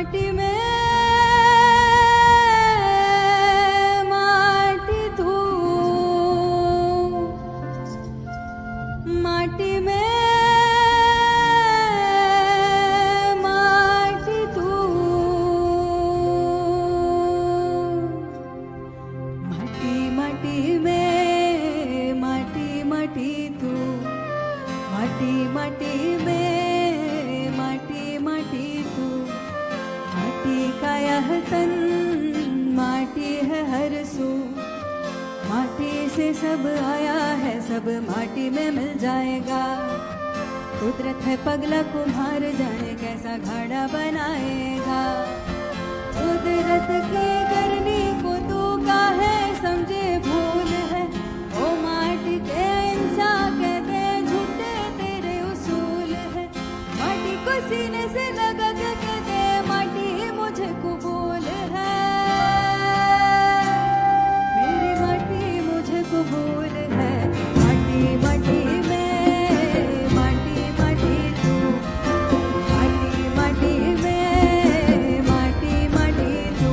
माटी में माटी तू, माटी में माटी तू, माटी माटी में माटी माटी तू, माटी माटी में माटी माटी तू, माटी का यह तन माटी है हर सू, माटी से सब आया है सब माटी में मिल जाएगा। कुदरत है पगला कुम्हार जाने कैसा घड़ा बनाएगा। कुदरत की करनी को तू काहे समझे भूल है, ओ माटी के इंसान कहते झूठे तेरे उसूल है। माटी को सीने से लगा के कहते माटी मुझे कबूल है, मेरी माटी मुझे कबूल है। माटी माटी में माटी माटी तू, माटी माटी में माटी माटी तू,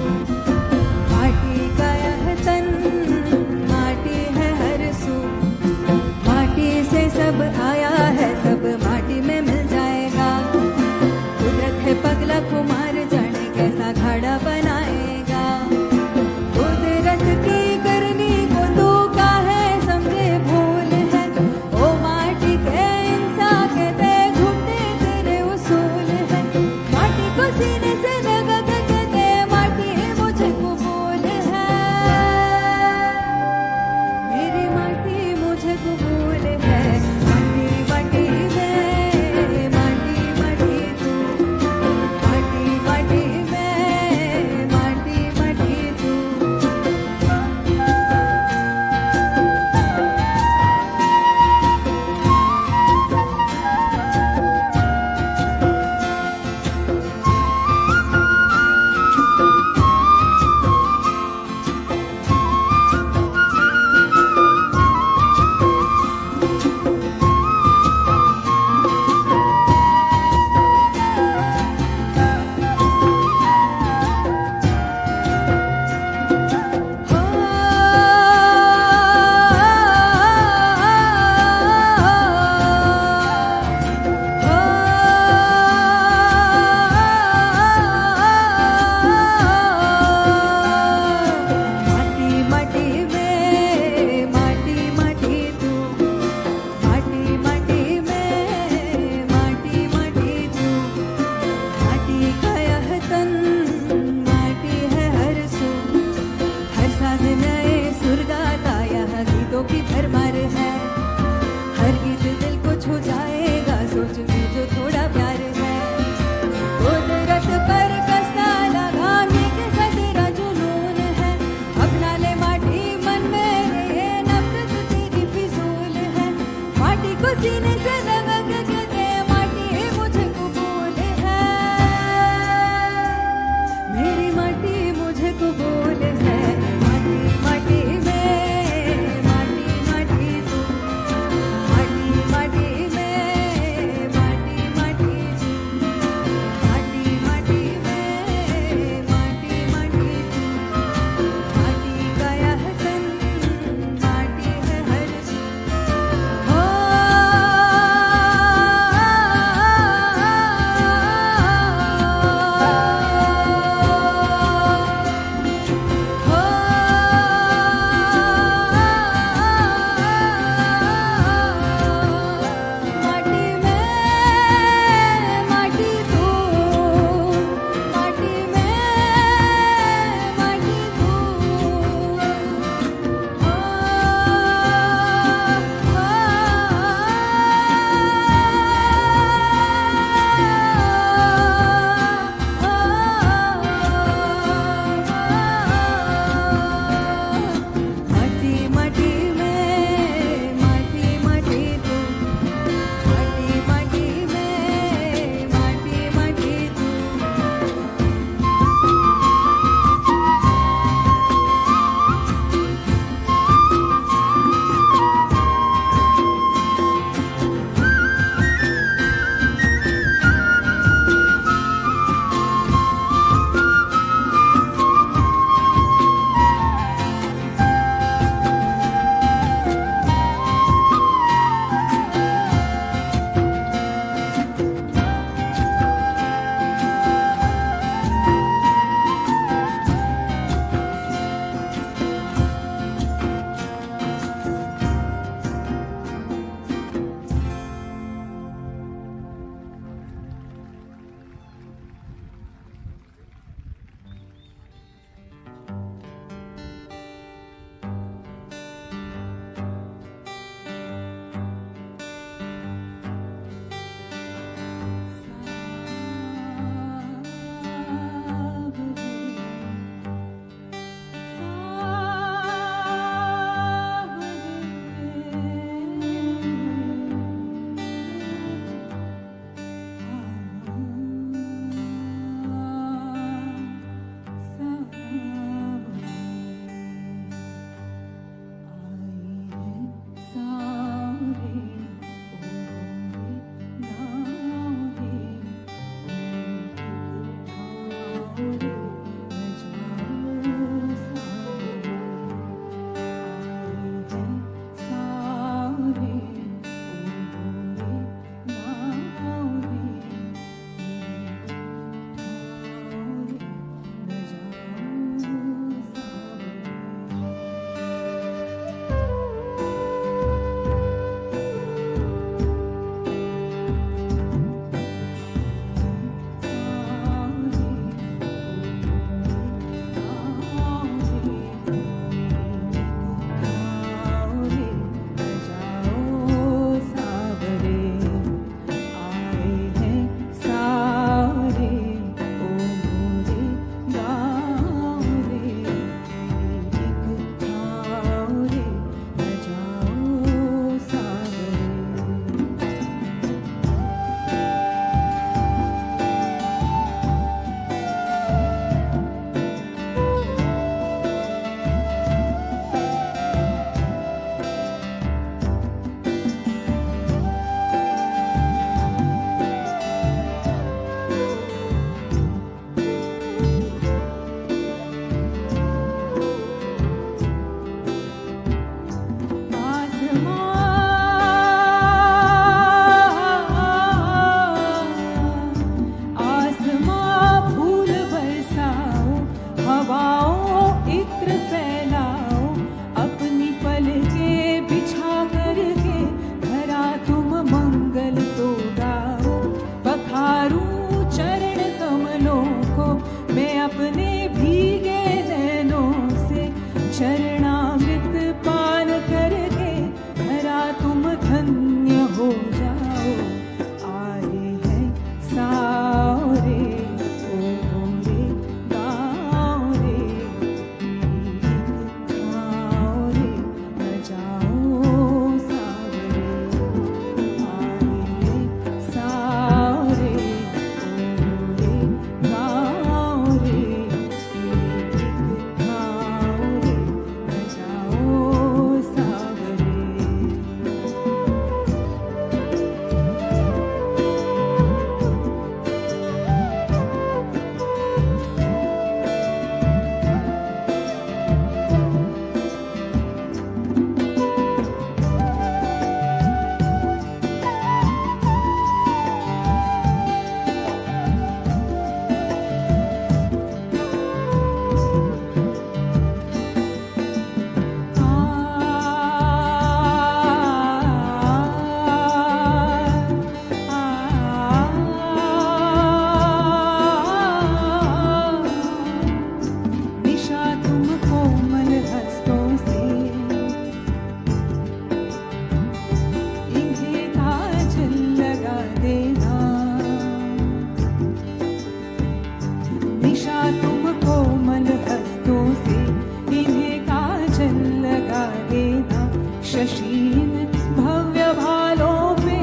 शशीन भव्य भालों पे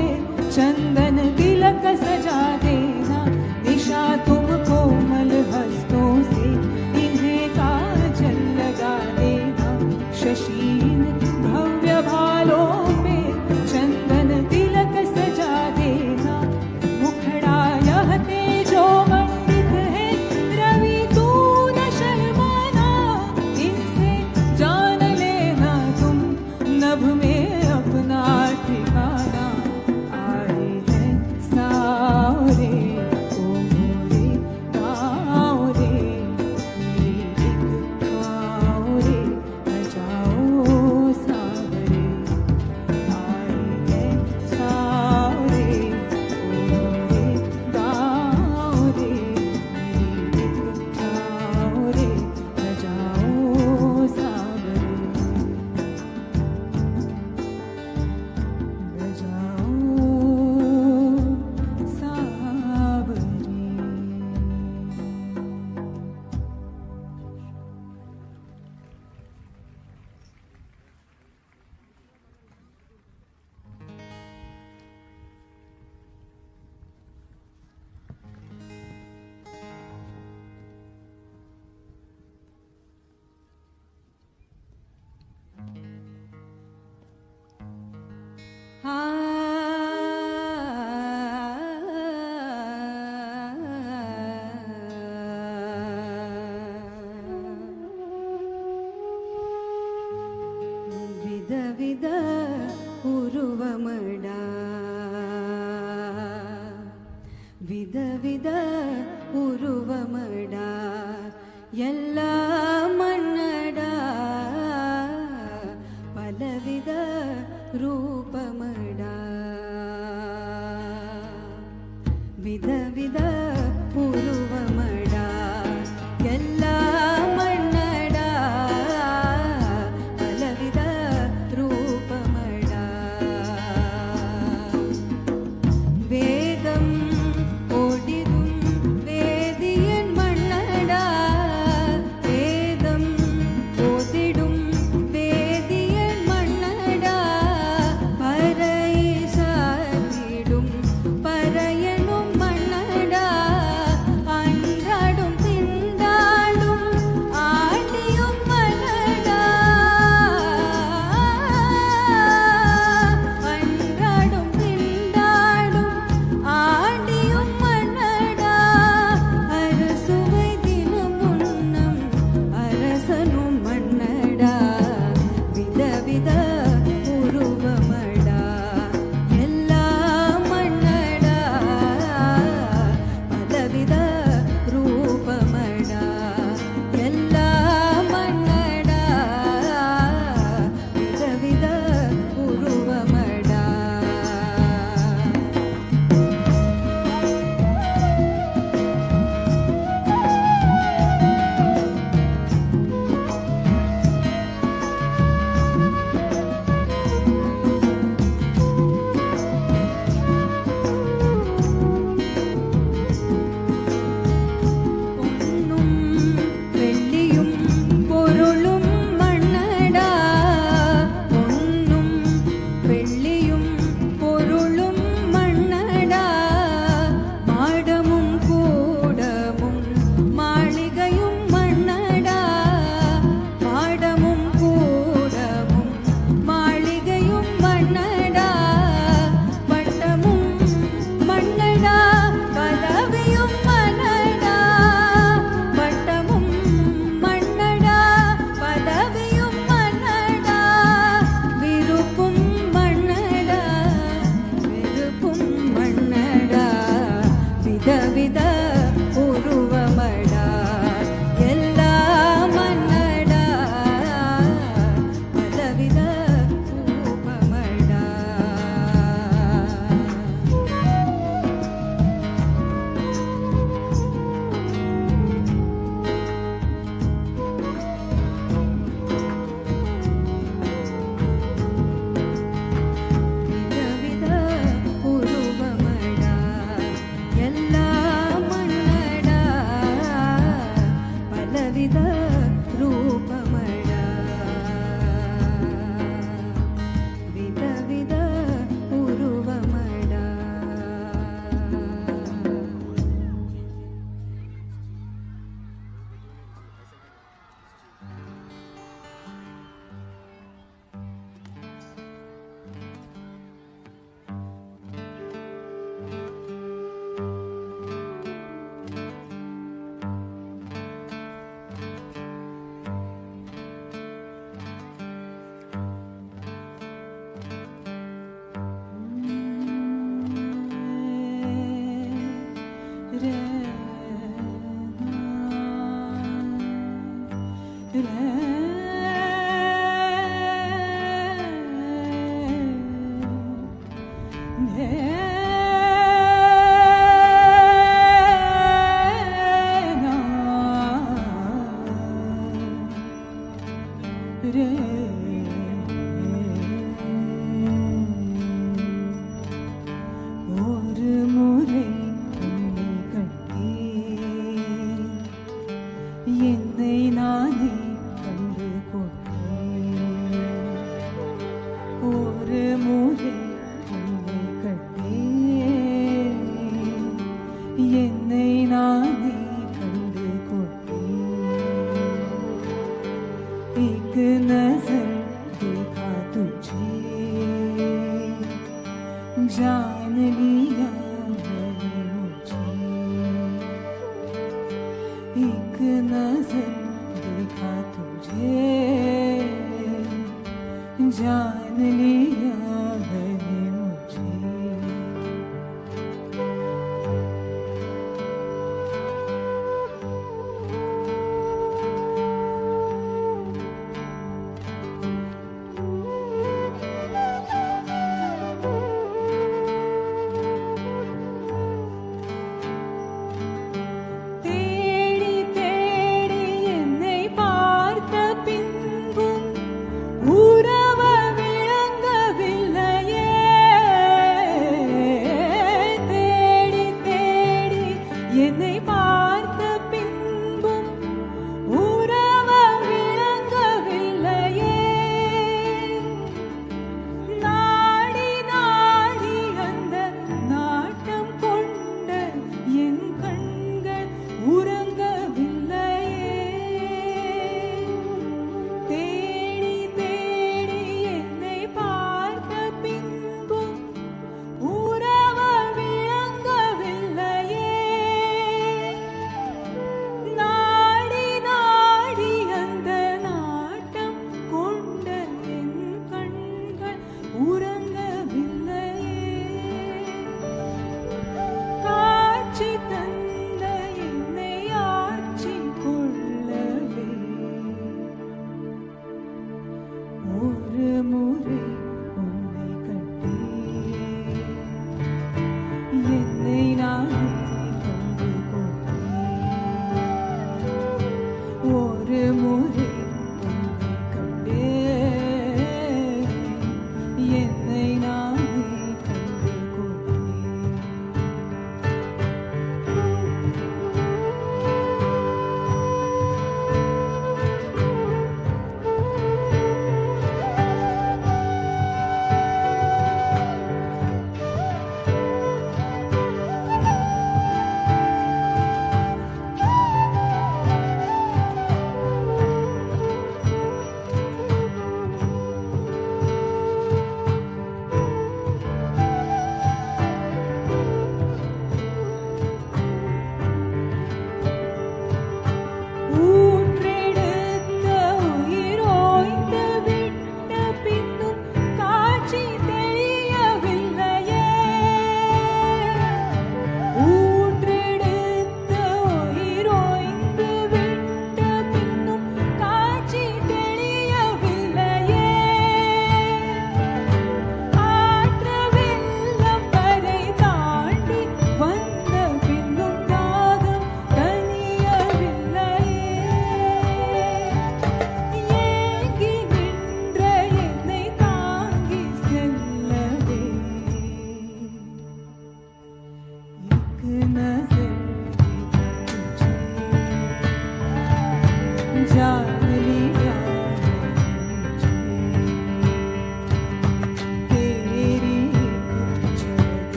चंदन तिलक सजा देना, निशा तुम कोमल हस्तों से इन्हें काजल लगा देना। शशीन भव्य भालों पे चंदन तिलक सजा देना, मुखड़ा यह तेजो मंडित है, रवि तू न शर्माना, इनसे जान लेना तुम नभ में अपना ठिकाना। आए हैं सावरे ओ मोरे गाँव रे, मेरी एक खाओ रे न जाओ सावरे। आए हैं सावरे ओ मोरे गाँव रे, मेरी एक खाओ रे न जाओ सावरे। வித வித உருவமடா, வித வித உருவமடா, எல்லாம் மன்னடா, பலவித ரூபமடா. வித வித உருவமடா, எல்லாம் மன்னடா, பலவித ரூபமடா. வேகம் ஓடிடும் வேதியன் மன்னடா,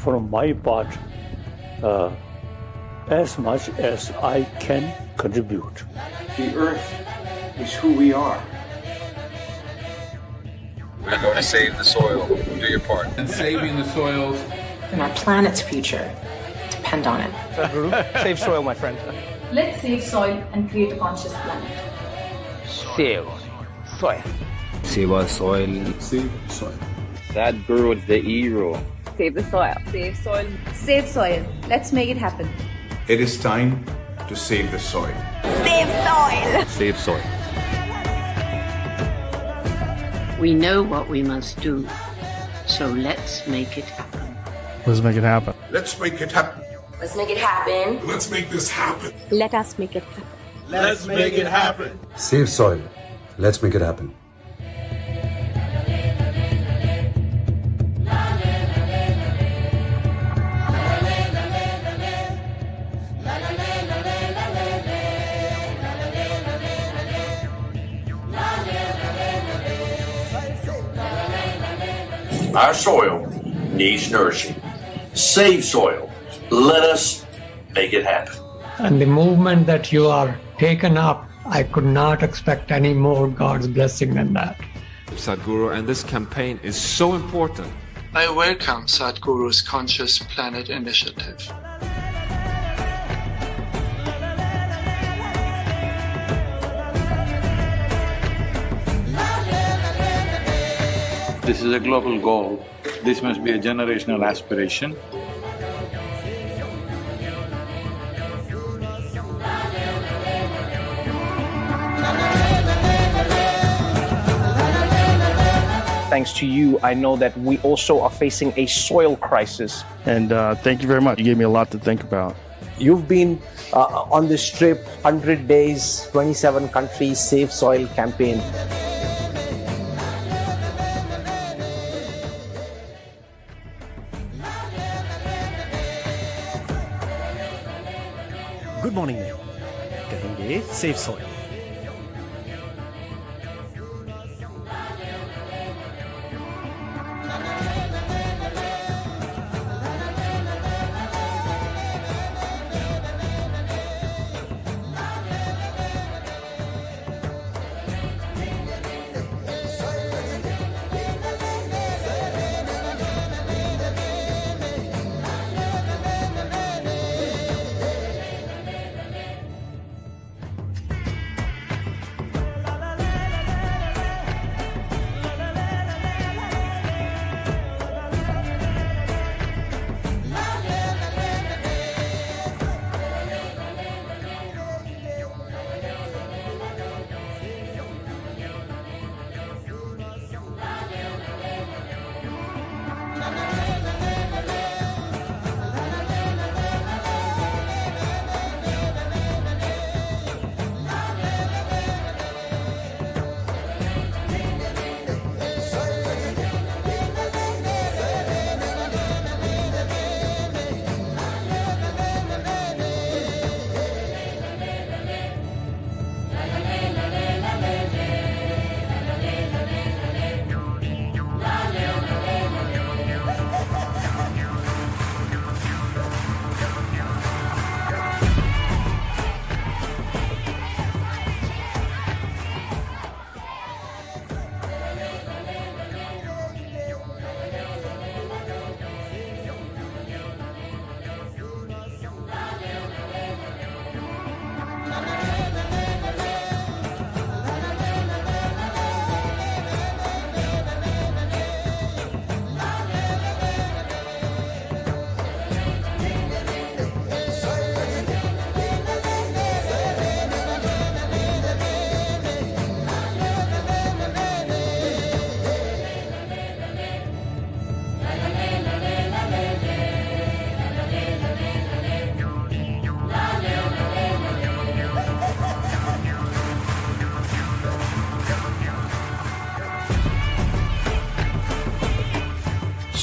from my part as much as I can contribute. The earth is who we are. We're going to save the soil. Do your part. And saving the soils. And our planet's future depend on it. Sadhguru, save soil, my friend. Let's save soil and create a conscious planet. Save soil. Save our soil. Save soil. Sadhguru is the hero. Save the soil. Save soil. Save soil. Let's make it happen. It is time to save the soil. Save soil. Save soil. We know what we must do, so let's make it happen. Let's make it happen. Let's make it happen. Let's make it happen. Let's make this happen. Let us make it happen. Let's make it happen. Save soil. Let's make it happen. Our soil needs nourishing. Save soil. Let us make it happen. And the movement that you are taken up, I could not expect any more God's blessing than that. Sadhguru, and this campaign is so important. I welcome Sadhguru's Conscious Planet Initiative. This is a global goal. This must be a generational aspiration. Thanks to you, I know that we also are facing a soil crisis. And thank you very much. You gave me a lot to think about. You've been on this trip, 100 days, 27 countries, Save Soil campaign. Good morning में कहेंगे save soil.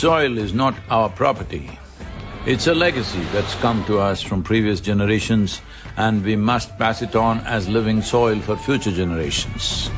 Soil is not our property. It's a legacy that's come to us from previous generations, and we must pass it on as living soil for future generations.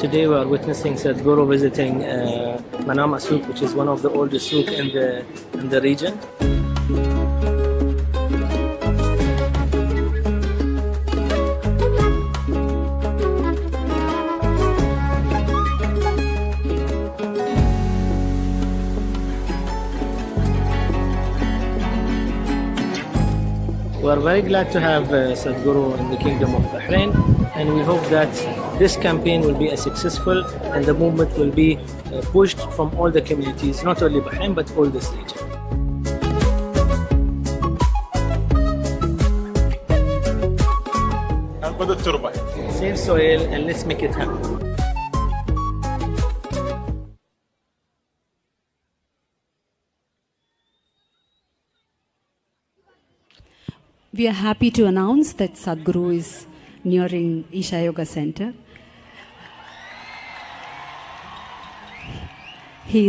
Today we are witnessing Sadhguru visiting Manama Souk, which is one of the oldest souk in the region. We are very glad to have Sadhguru in the Kingdom of Bahrain, and we hope that this campaign will be successful and the movement will be pushed from all the communities, not only Bahrain but all this region. Save soil and let's make it happen. We are happy to announce that Sadhguru is nearing Isha Yoga Center. He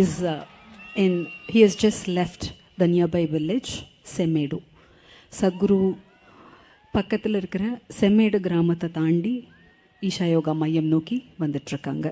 has just left the nearby village, Semmedu. Sadhguru பக்கத்தில் இருக்கிற செம்மேடு கிராமத்தை தாண்டி ஈஷா யோகா மையம் நோக்கி வந்துட்டுருக்காங்க.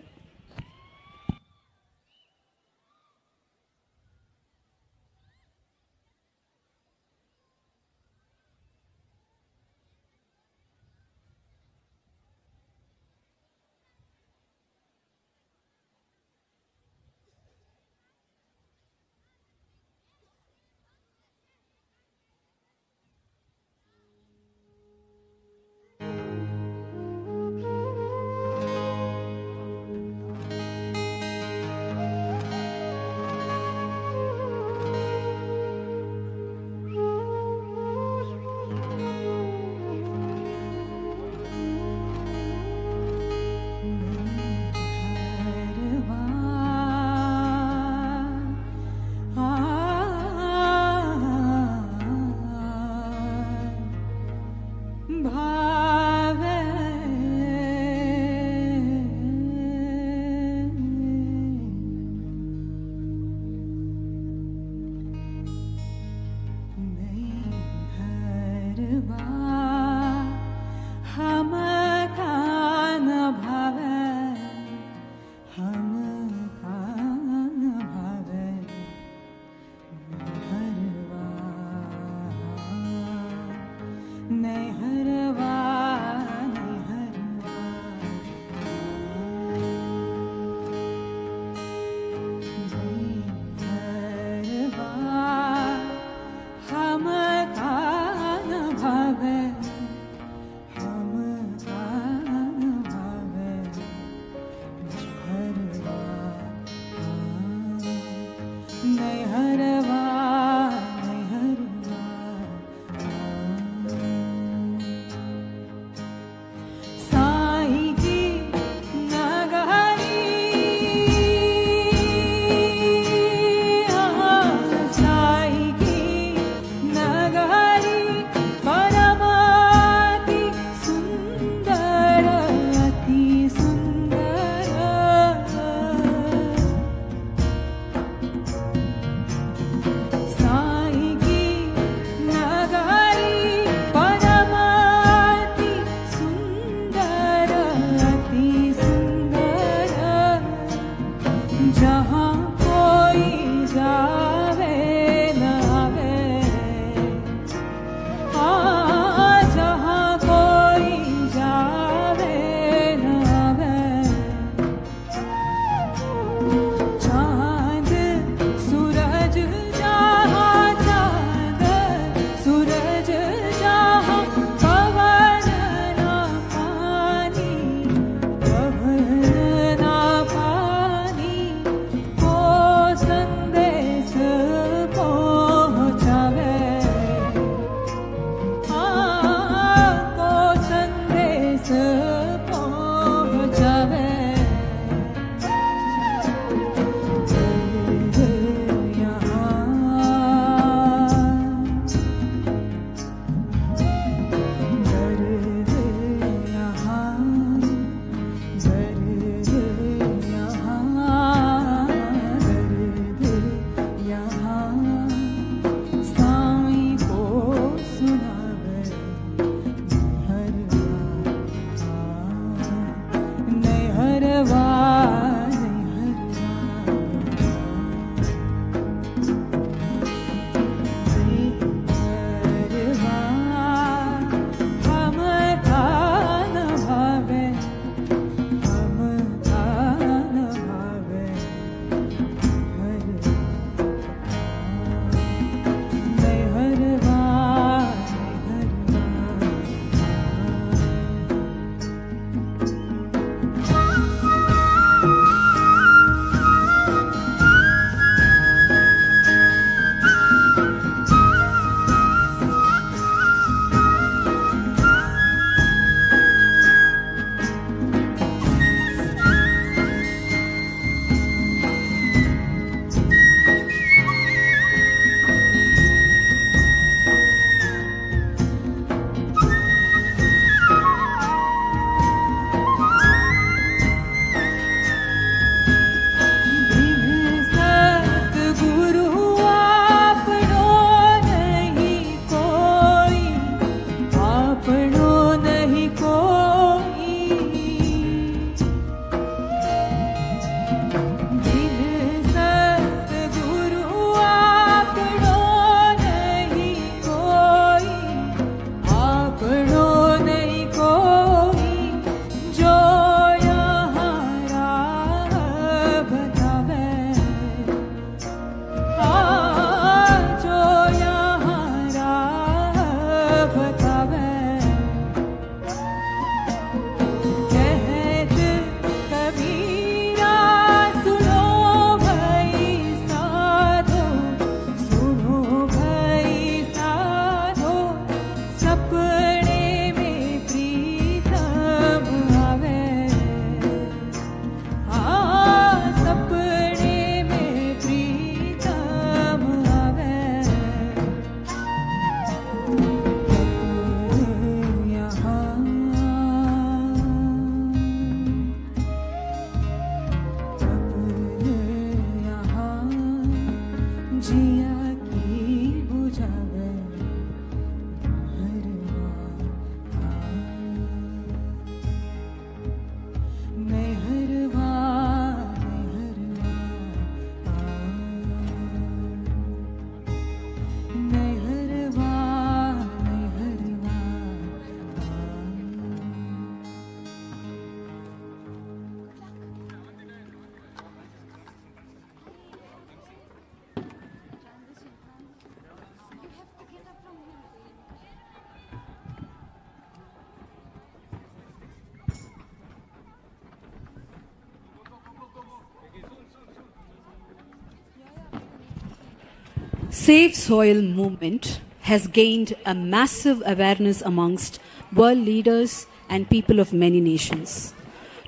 Save Soil movement has gained a massive awareness amongst world leaders and people of many nations.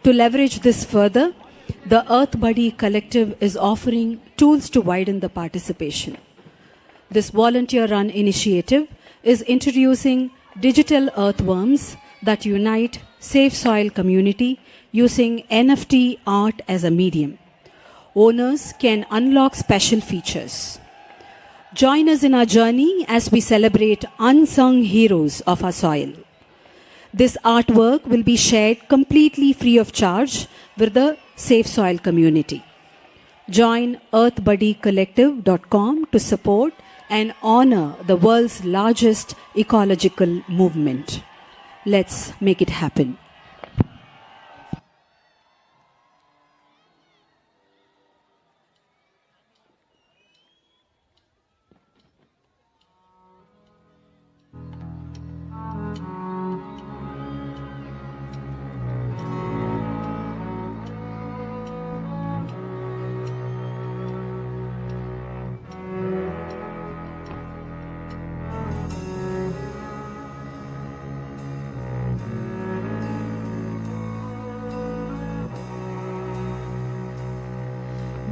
To leverage this further, the Earth Buddy Collective is offering tools to widen the participation. This volunteer-run initiative is introducing digital earthworms that unite Save Soil community using NFT art as a medium. Owners can unlock special features. Join us in our journey as we celebrate unsung heroes of our soil. This artwork will be shared completely free of charge with the Safe Soil community. Join earthbuddycollective.com to support and honor the world's largest ecological movement. Let's make it happen.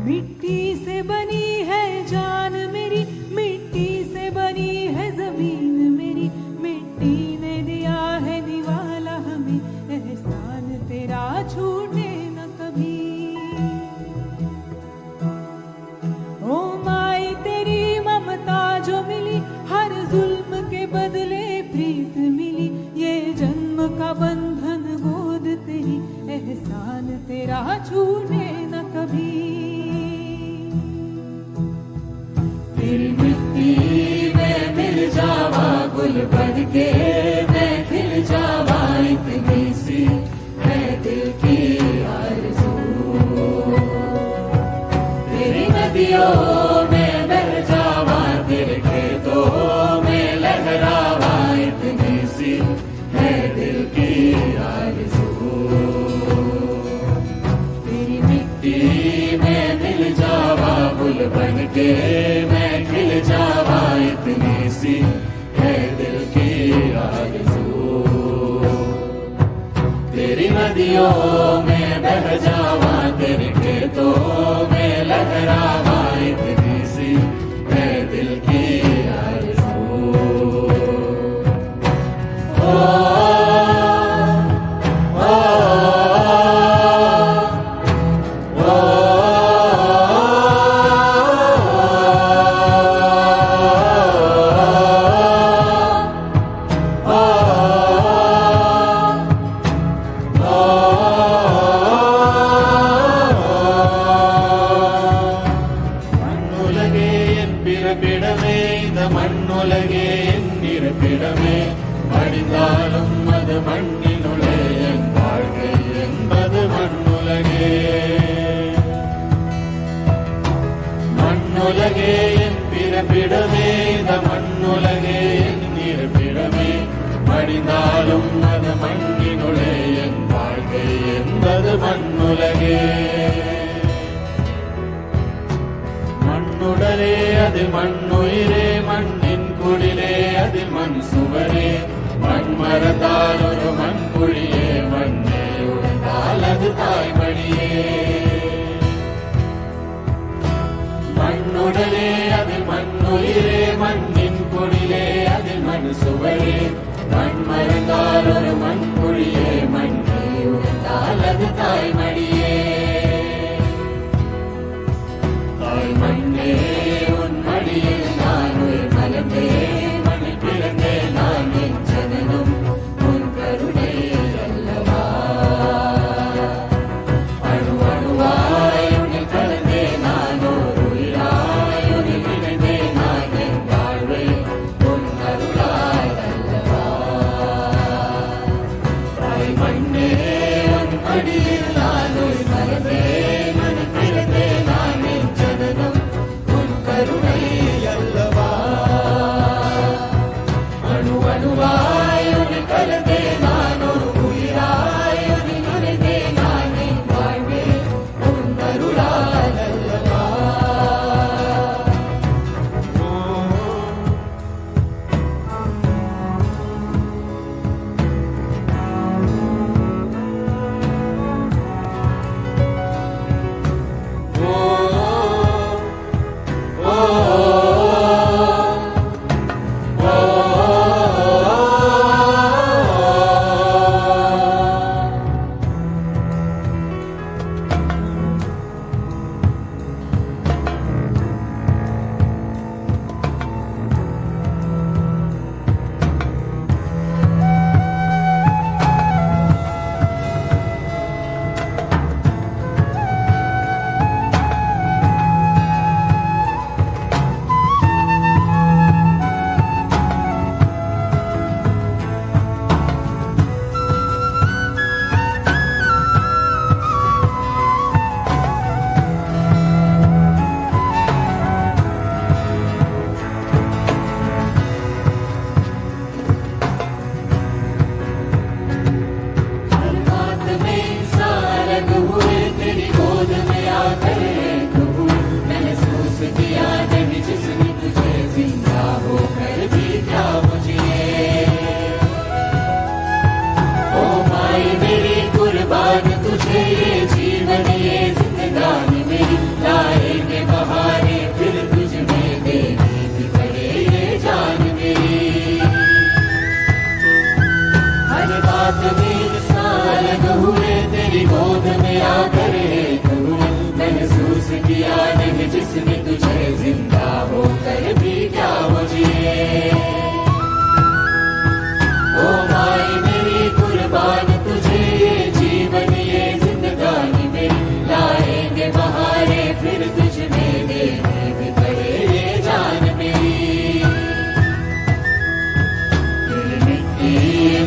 मिट्टी से बनी है जान मेरी, मिट्टी से बनी है जमीन मेरी, मिट्टी ने दिया है निवाला हमें, एहसान तेरा छूटे न कभी। ओ माई तेरी ममता जो मिली, हर जुल्म के बदले प्रीत मिली, ये जन्म का बंधन गोद तेरी, एहसान तेरा छूटे न कभी। तेरी मिट्टी में मिल जावा गुल बन के, मैं खिल जावा इतनी सी है दिल की आरज़ू। तेरी नदियों में बह जावा, तेरे खेतों में लहरावा इतनी सी है दिल की आरज़ू। तेरी मिट्टी में मिल जावा गुल बन के, खिल जावा इतनी सी है दिल की आरज़ू। तेरी नदियों में बह जावा, तेरे खेतों में लहरावा इतनी सी है दिल की आरज़ू। மண்ணுடலே அதில் மண்ணுயிரே, மண்ணின் குடிலே அதில் மண் சுவரே, மண் மரத்தால் ஒரு மண் குழியே, மண்ணே உடைந்தால் அது தாய்மடியே। மண்ணுடலே அதில் மண்ணுயிரே, மண்ணின் குடிலே அதில் மண் சுவரே, மண் மரத்தால் ஒரு மண் குழியே, மண்ணே உடைந்தால் அது தாய்மடியே। தாய் மண்ணே உன் மடியில் நான் உயிர் மலர்ந்தேன், மண்ணில் பிறந்தேன் நான் என் ஜனனம் உன் கருணை அல்லவா। அணு அணுவாய் உன்னில் கலந்தேன் நான் ஓர் உயிராய், உன்னில் இணைந்தேன் நான் என் வாழ்வை உன் அருளாய் அல்லவா। தாய் மண்ணே உன் மடியில் நான் जीवन ये जिंदगानी मेरी लाएंगे बहारे फिर तुझ में देनी भी पड़े ये जान मेरी। हर बात मेरे सालन हुए तेरी गोद में आकर महसूस किया नहीं जिसने तुझे जिंदा होकर भी क्या मुझे। ओ माई मेरी कुर्बान तुझे ये जीवन ये जिंदगानी मेरी लाएंगे बहारे फिर तुझ में देने भी पड़े ये जान मेरी। तेरी मिट्टी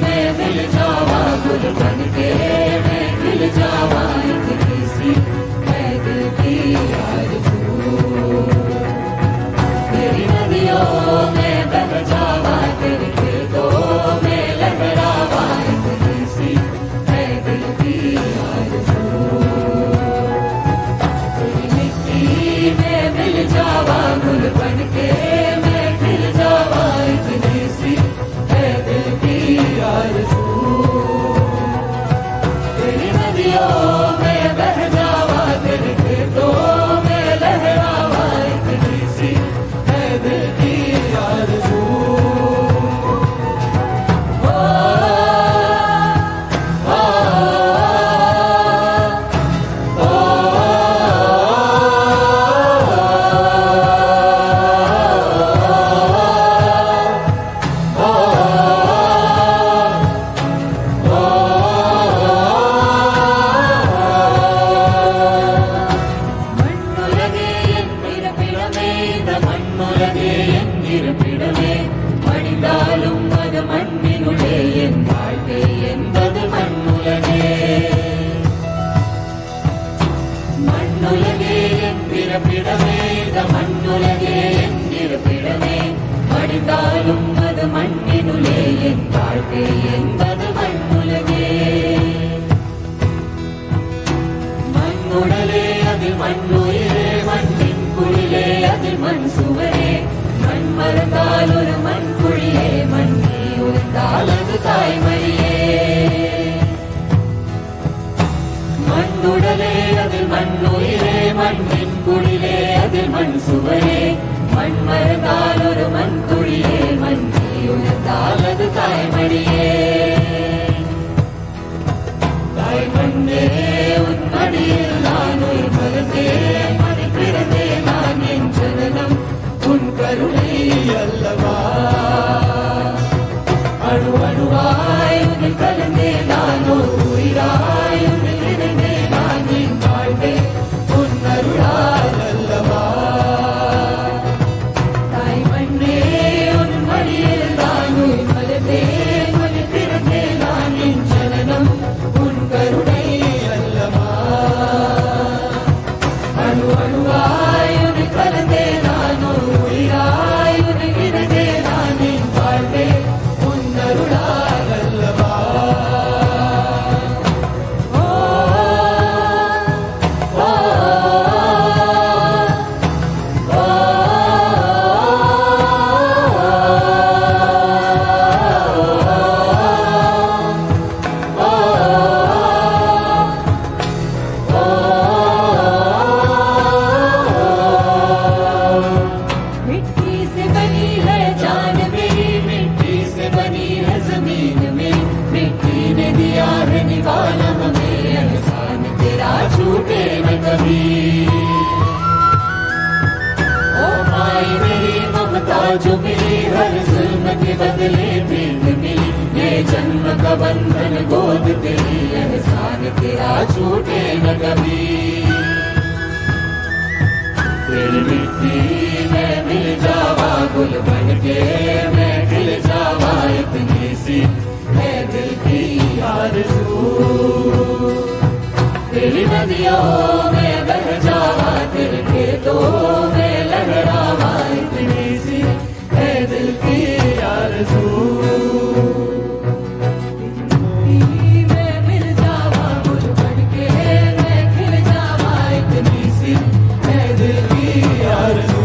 में मिल जावा गुल बन के मैं मिल जावा इतनी सी मैं दिल की आरज़ू। तेरी नदियों में बह जावा तेरे खेतों में लहरावा इतनी सी मैं दिल की आरज़ू। तेरी मिट्टी में मिल जावा गुल बन के मैं खिल जावा इतनी सी मैं दिल की आरज़ू। तेरी नदियों में बह जावा तेरे खेतों में लहरावा इतनी सी है दिल की आरज़ू। जो मिली हर जुल्म के बदले प्रीत मिली ये जन्म का बंधन गोद तेरी एहसान तेरा छूटे न कभी। तेरी मिट्टी में मिल जावा गुल बन के मैं खिल जावा इतनी सी है दिल की आरज़ू। तेरी नदियों में बह जावा तेरे खेतों में लहरावा इतनी सी है दिल की आरज़ू। में मिल जावा गुल बन के मैं खिल जावा इतनी सी है दिल की आरज़ू।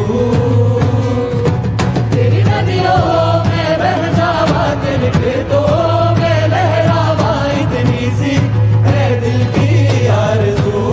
तेरी नदियों में बह जावा तेरे खेतों में लहरावा इतनी सी है दिल की आरज़ू।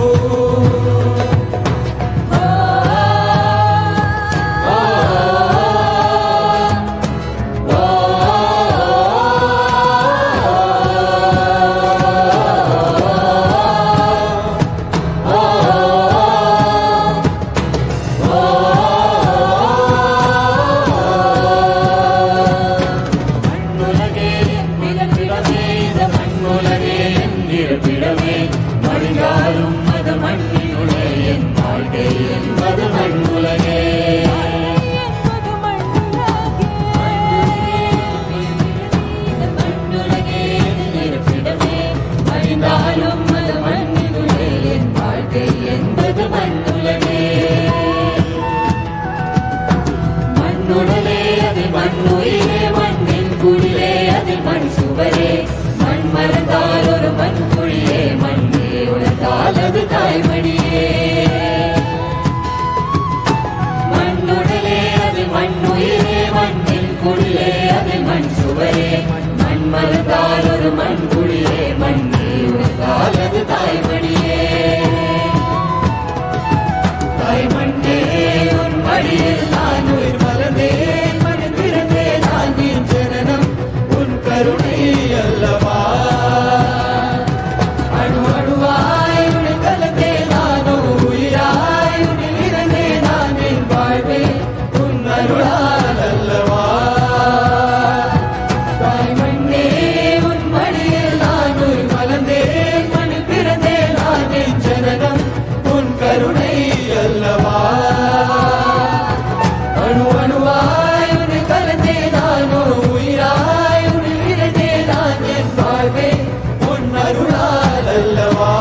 மனது தாய்மடியே மண்ணுடலே அது மண்ணுயிரே மண்ணின் குடியே அது மண் சுவரே மண் மறந்தால் ஒரு மண் குடியே மண்ணே உழைத்தால் அது தாய்மடியே தாய்மண்ணே உன் மடியில் நான் உயிர் மலர்ந்தேன் மண் பிறந்தே நான் நின் ஜனனம் உன் கருணை அல்லவா அணு அணுவாய் உன்னை கலந்தே நானோ உயிராய் உன்னில் இறந்தே நான் என் வாழ்வே உன் அருளால் அல்லவா தாய்மண்ணே உன் மடியில் நான் உயிர் மலர்ந்தேன் மண்ணில் பிறந்தே நான் என் ஜனனம் உன் கருணை அல்லவா அணு அணுவாய் உன்னை கலந்தே நானோ உயிராய் உன்னில் இறந்தே நான் என் வாழ்வே உன் அருளால் அல்லவா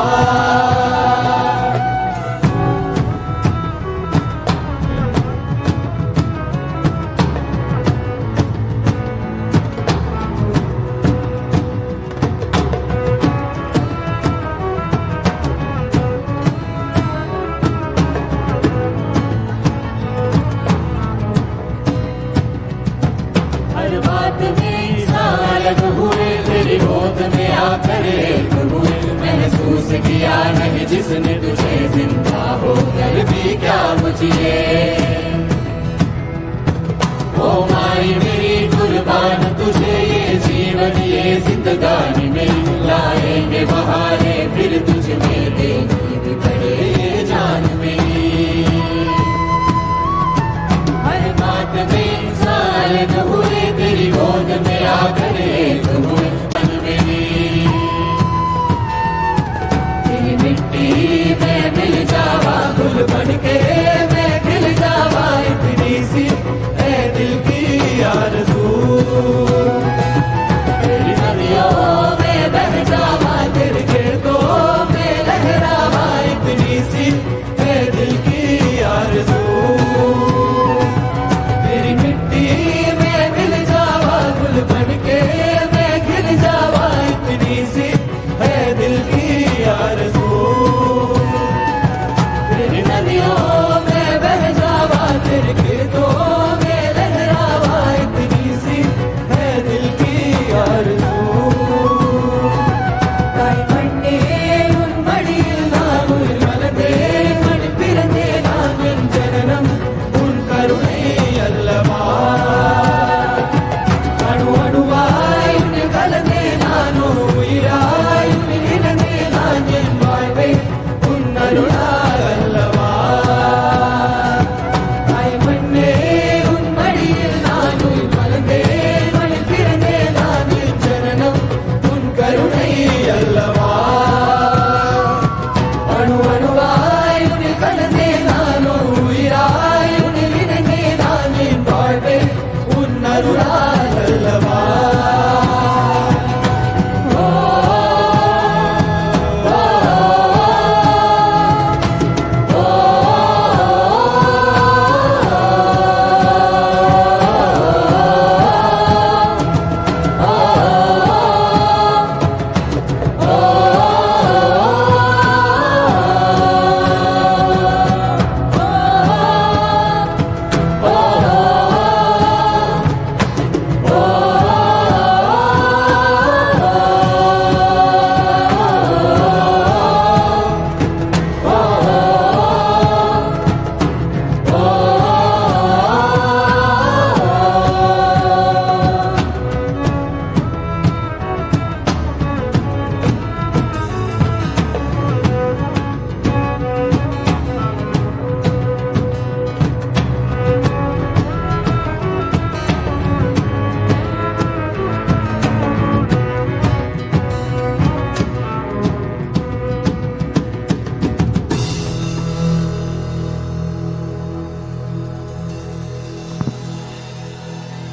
हर बात में इंसान अलग हुए तेरी गोद में आकर एक हुए महसूस किया नहीं जिसने तुझे जिंदा होकर भी क्या मुझे ओ माई मेरी कुर्बान तुझे ये जीवन ये जिंदगानी में लाएंगे बहारे फिर तुझ में देनी भी पड़े ये जान मेरी हर बात में इंसान हुए तेरी गोद में आकर एक हुए मन मेरी तेरी मिट्टी में मिल जावा गुल बन के मैं खिल जावा इतनी सी है दिल की आरज़ू तेरी नदियों में बह जावा तेरे खेतों में लहरावा इतनी सी है दिल की आरज़ू तेरी मिट्टी में मिल जावा गुल बन के मैं खिल जावा इतनी सी है दिल की आरज़ू तेरी नदियों में बह जावा तेरे खेतों में लहरावा इतनी सी है दिल की आरज़ू தாய்மண்ணே உன் மடியில் நான் உயிர் மலர்ந்தேன் மண் பிறந்தே நான் என் ஜனனம் உன் கருணை அல்லவா அணு அணுவாய் உன்னை கலந்தே நானோ உயிராய் உன்னில் இறந்தே நான் என் வாழ்வே உன் அருளால் அல்லவா தாய்மண்ணே உன் மடியில் நான் உயிர் மலர்ந்தேன் மண் பிறந்தே நான் என் ஜனனம் உன் கருணை அல்லவா அணு அணுவாய் உன்னில் கலந்தே நானோ உயிராய் உன்னில் இணைந்தே நான் என் வாழ்வே உன் அருளால் அல்லவா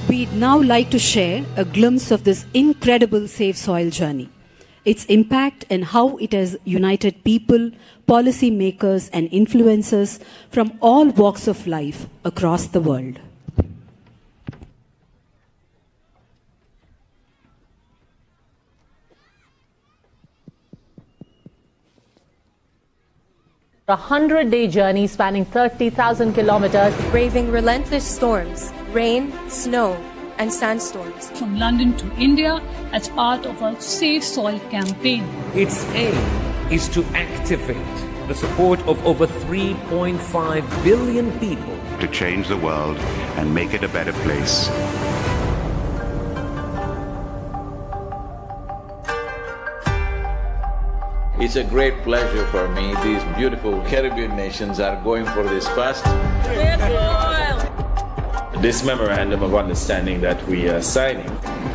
We'd now like to share a glimpse of this incredible Save Soil journey, its impact and how it has united people, policy makers and influencers from all walks of life across the world. A 100-day journey spanning 30,000 kilometers. Braving relentless storms, rain, snow, and sandstorms. From London to India as part of a Safe Soil campaign. Its aim is to activate the support of over 3.5 billion people. To change the world and make it a better place. It's a great pleasure for me. These beautiful Caribbean nations are going for this first. This memorandum of understanding that we are signing,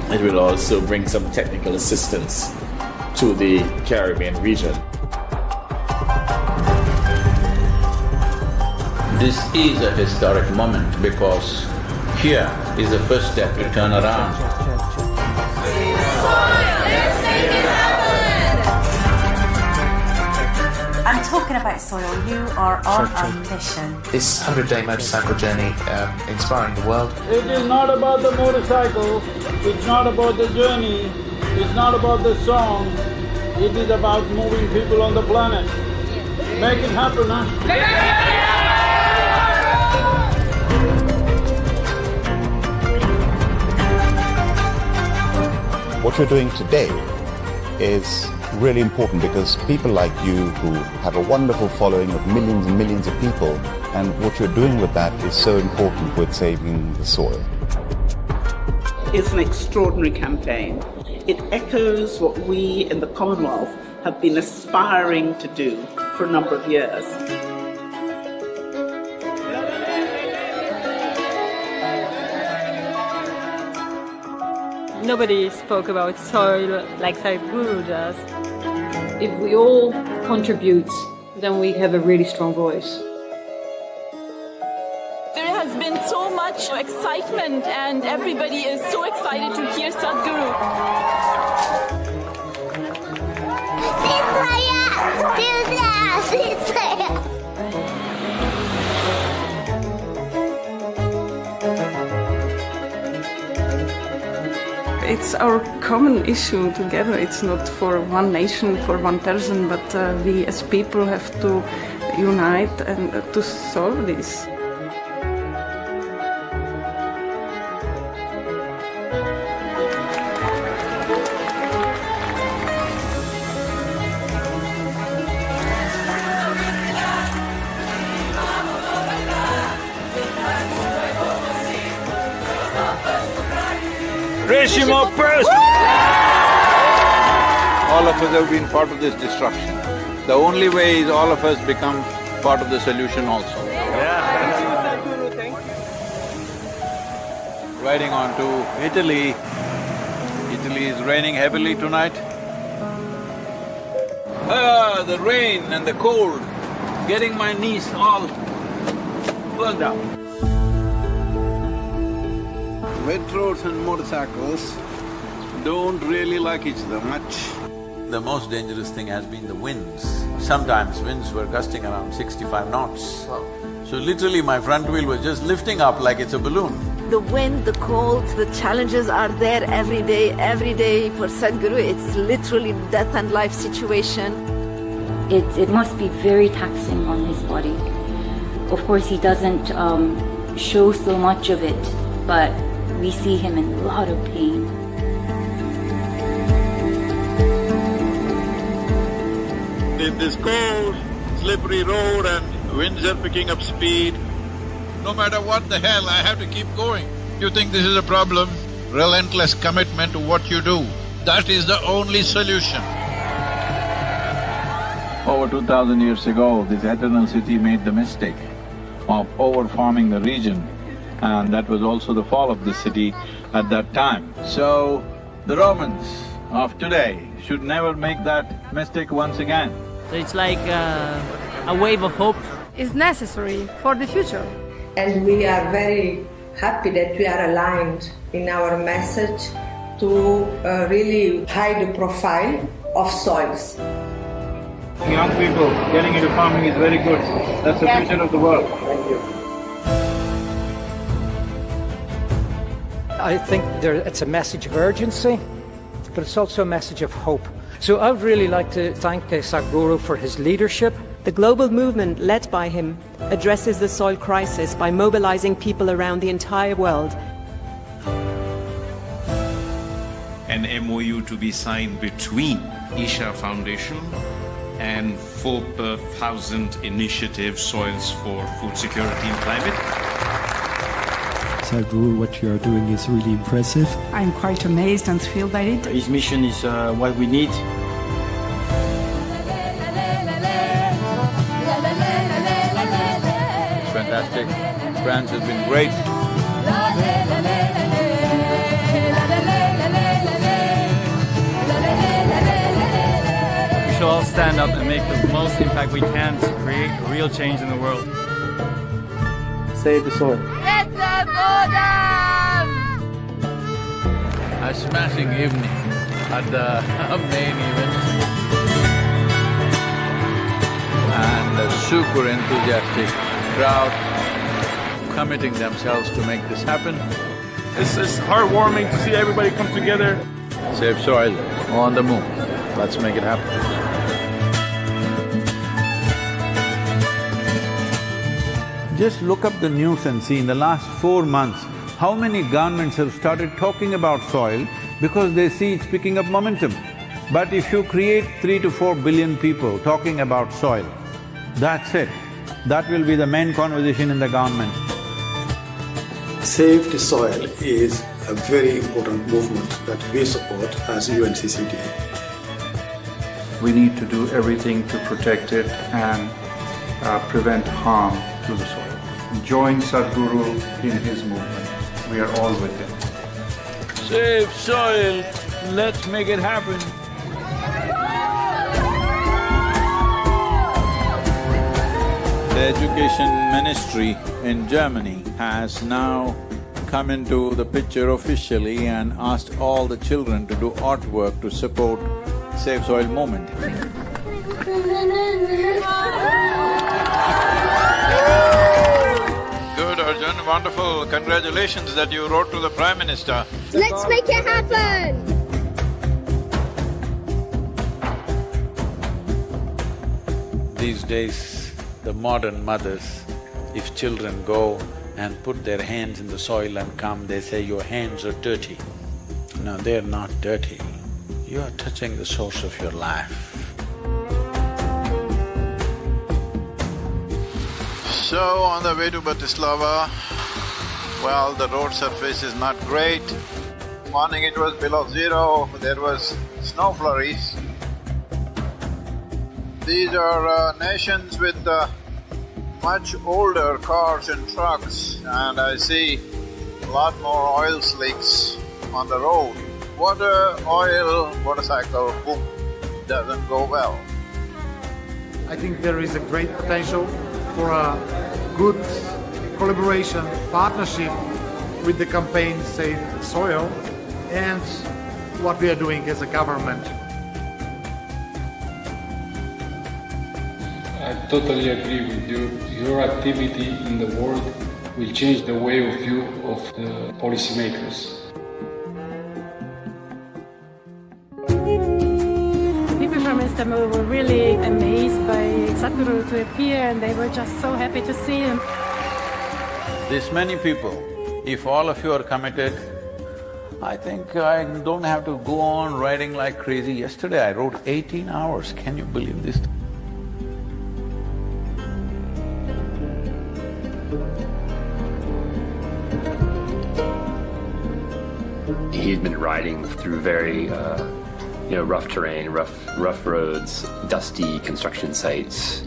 it will also bring some technical assistance to the Caribbean region. This is a historic moment because here is the first step to turn around. I'm talking about soil. You are on a mission. This 100-day motorcycle journey, inspiring the world. It is not about the motorcycle, it's not about the journey, it's not about the song, it is about moving people on the planet. Make it happen, huh? What you're doing today is really important because people like you who have a wonderful following of millions and millions of people, and what you're doing with that is so important with saving the soil. It's an extraordinary campaign. It echoes what we in the Commonwealth have been aspiring to do for a number of years. Nobody spoke about soil like Sadhguru does. If we all contribute, then we have a really strong voice. There has been so much excitement and everybody is so excited to hear Sadhguru. It's our common issue together. It's not for one nation, for one person, but we as people have to unite and to solve this. All of us have been part of this destruction. The only way is all of us become part of the solution also. Riding on to Italy. Italy is raining heavily tonight. The rain and the cold, getting my knees all burned out. Wet roads and motorcycles don't really like each other much. The most dangerous thing has been the winds. Sometimes winds were gusting around 65 knots. So literally my front wheel was just lifting up like it's a balloon. The wind, the cold, the challenges are there every day. Every day for Sadhguru, it's literally death and life situation. It must be very taxing on his body. Of course, he doesn't show so much of it, but we see him in a lot of pain. In this cold, slippery road and winds are picking up speed, no matter what the hell, I have to keep going. You think this is a problem? Relentless commitment to what you do. That is the only solution. Over 2,000 years ago, this eternal city made the mistake of overfarming the region, and that was also the fall of the city at that time. So, the Romans of today should never make that mistake once again. So it's like a wave of hope. Is necessary for the future. And we are very happy that we are aligned in our message to really high the profile of soils. Young people getting into farming is very good. That's the future of the world. Thank you. I think it's a message of urgency, but it's also a message of hope. So I would really like to thank Sadhguru for his leadership, The global movement led by him addresses the soil crisis by mobilizing people around the entire world. An MOU to be signed between Isha Foundation and 4,000 Initiative Soils for Food Security and Climate. Sadhguru, what you are doing is really impressive. I'm quite amazed and thrilled by it. His mission is what we need. It's fantastic. France has been great. We should all stand up and make the most impact we can to create a real change in the world. Save the soil. A smashing evening at the main event. And a super enthusiastic crowd committing themselves to make this happen. It's heartwarming to see everybody come together. Save soil on the move. Let's make it happen. Just look up the news and see in the last 4 months, how many governments have started talking about soil because they see it's picking up momentum. But if you create 3 to 4 billion people talking about soil, that's it. That will be the main conversation in the government. Save the Soil is a very important movement that we support as UNCCD. We need to do everything to protect it and prevent harm to the soil. Join Sadhguru in his movement. We are all with him. Save soil, let's make it happen. The Education Ministry in Germany has now come into the picture officially and asked all the children to do artwork to support Save Soil movement. Good, Arjun, wonderful. Congratulations that you wrote to the Prime Minister. Let's make it happen! These days, the modern mothers, if children go and put their hands in the soil and come, they say, your hands are dirty. No, they're not dirty. You are touching the source of your life. So, on the way to Bratislava, well, the road surface is not great. Morning it was below zero, there was snow flurries. These are nations with much older cars and trucks, and I see a lot more oil slicks on the road. Water, oil, motorcycle, boom, doesn't go well. I think there is a great potential for a good collaboration, partnership with the campaign Save Soil and what we are doing as a government. I totally agree with you. Your activity in the world will change the way of view of the policymakers. People from Istanbul were really amazed by Sadhguru to appear, and they were just so happy to see him. This many people, if all of you are committed, I think I don't have to go on writing like crazy. Yesterday I wrote 18 hours, can you believe this? He'd been riding through very rough terrain, rough roads, dusty construction sites.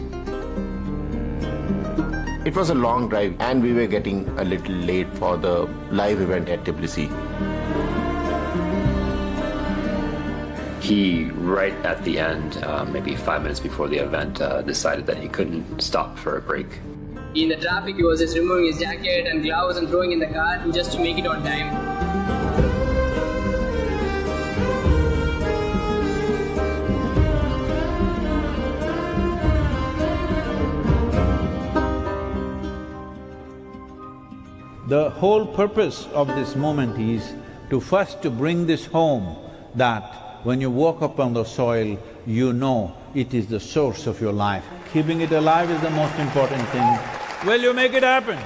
It was a long drive and we were getting a little late for the live event at Tbilisi. He, right at the end, maybe 5 minutes before the event, decided that he couldn't stop for a break. In the traffic, he was just removing his jacket and gloves and throwing in the car just to make it on time. The whole purpose of this moment is to first to bring this home that When you walk upon the soil, you know it is the source of your life. Keeping it alive is the most important thing. Will you make it happen?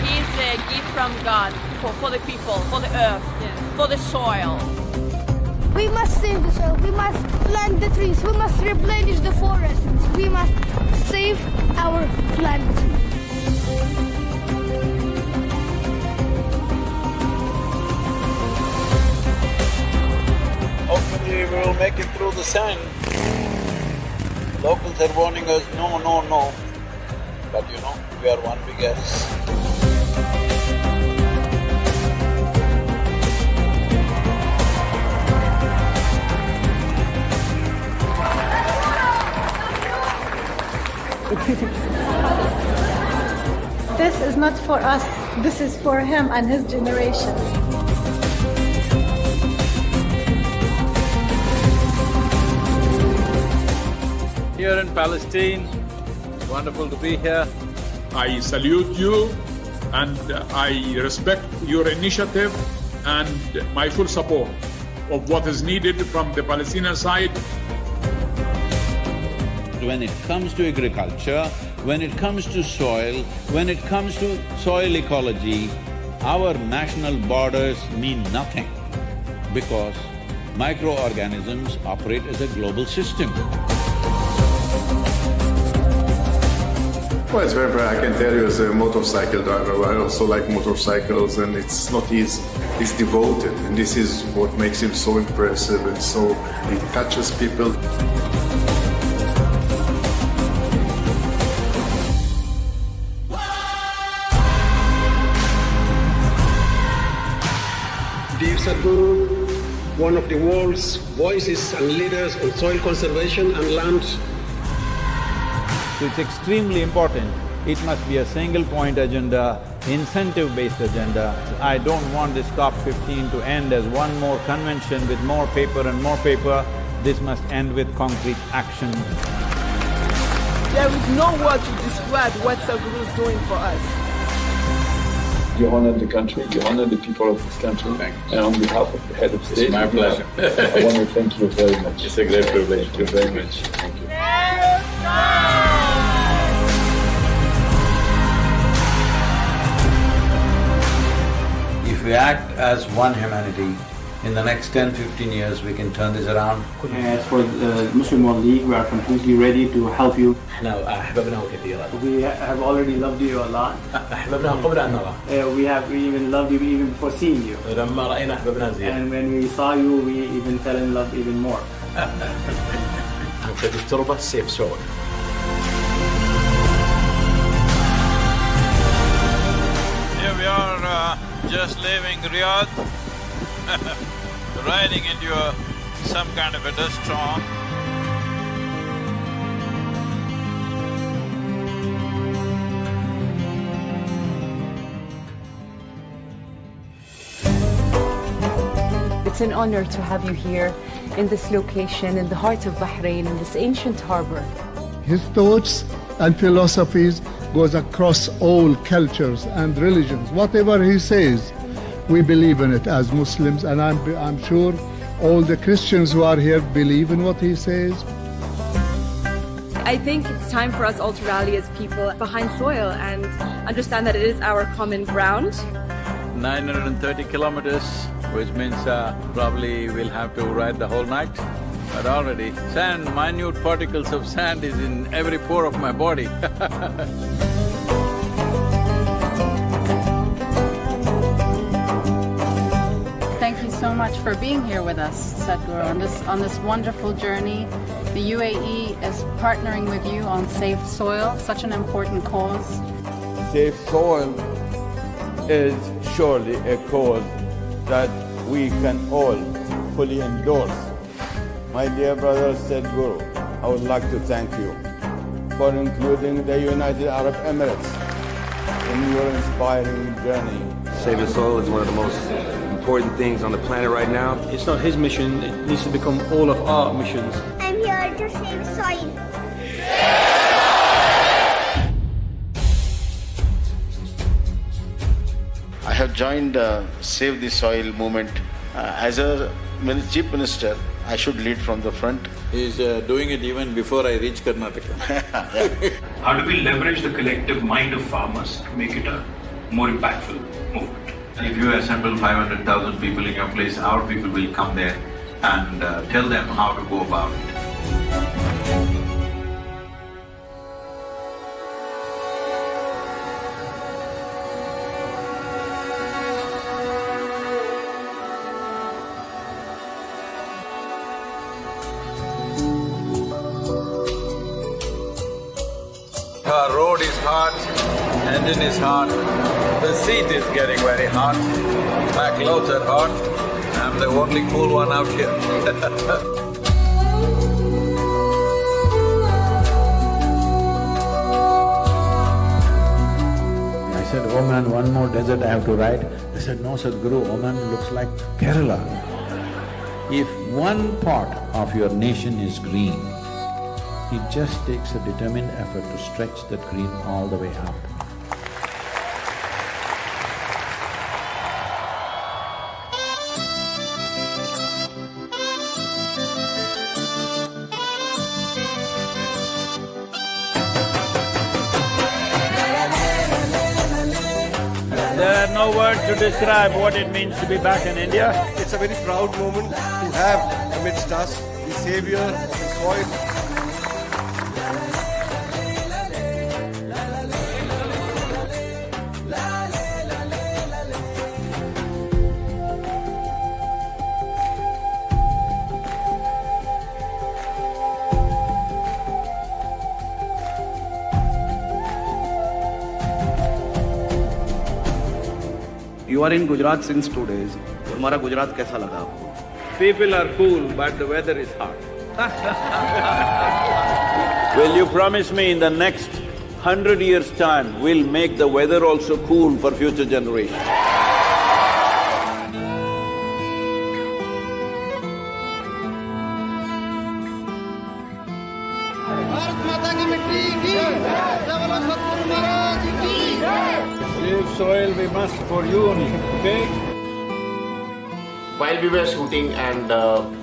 He's a gift from God for the people, for the earth, for the soil. We must save the soil, we must plant the trees, we must replenish the forests, we must save our planet. Hopefully we will make it through the sand. Locals are warning us, no, no, no. But you know, we are one big S. This is not for us, this is for him and his generation. Here in Palestine, wonderful to be here. I salute you and I respect your initiative and my full support of what is needed from the Palestinian side. When it comes to agriculture, when it comes to soil, when it comes to soil ecology, our national borders mean nothing because microorganisms operate as a global system. Well, it's very bright. I can tell you as a motorcycle driver, I also like motorcycles and it's not easy. He's devoted and this is what makes him so impressive and so… he touches people. Dear Sadhguru, one of the world's voices and leaders on soil conservation and land. So it's extremely important. It must be a single-point agenda, incentive-based agenda. I don't want this COP15 to end as one more convention with more paper and more paper. This must end with concrete action. There is no word to describe what Sadhguru is doing for us. You honor the country, you honor the people of this country. And on behalf of the head of state… It's my pleasure. I want to thank you very much. It's a great privilege. Thank you very much. Thank you. If we act as one humanity, in the next 10-15 years we can turn this around. As for the Muslim World League, we are completely ready to help you. We have already loved you a lot. We have even loved you even before seeing you. And when we saw you, we even fell in love even more. Here we are just leaving Riyadh, riding into some kind of a dust storm. It's an honor to have you here in this location, in the heart of Bahrain, in this ancient harbor. His thoughts and philosophies goes across all cultures and religions. Whatever he says, we believe in it as Muslims, and I'm sure all the Christians who are here believe in what he says. I think it's time for us all to rally as people behind soil and understand that it is our common ground. 930 kilometers, which means probably we'll have to ride the whole night. But already sand, minute particles of sand is in every pore of my body. Thank you so much for being here with us, Sadhguru, on this wonderful journey. The UAE is partnering with you on Safe Soil, such an important cause. Safe soil is surely a cause that we can all fully endorse. My dear brother Sadhguru, I would like to thank you for including the United Arab Emirates in your inspiring journey. Saving soil is one of the most important things on the planet right now. It's not his mission, it needs to become all of our missions. I'm here to save soil. joined Save the Soil movement. As a chief minister, I should lead from the front. He's doing it even before I reach Karnataka. How do we leverage the collective mind of farmers to make it a more impactful movement? If you assemble 500,000 people in your place, our people will come there and tell them how to go about it. Our road is hot, engine is hot, the seat is getting very hot, my clothes are hot, I'm the only cool one out here. I said, oh man, one more desert I have to ride. They said, no Sadhguru, Oman looks like Kerala. If one part of your nation is green, it just takes a determined effort to stretch that green all the way up. There are no words to describe what it means to be back in India. It's a very proud moment to have amidst us the savior of the soil. You are in Gujarat since 2 days. हमारा गुजरात कैसा लगा आपको? People are cool, but the weather is hot. Will you promise me in the next 100 years' time, we'll make the weather also cool for future generations? Save soil we must for you only, okay? While we were shooting and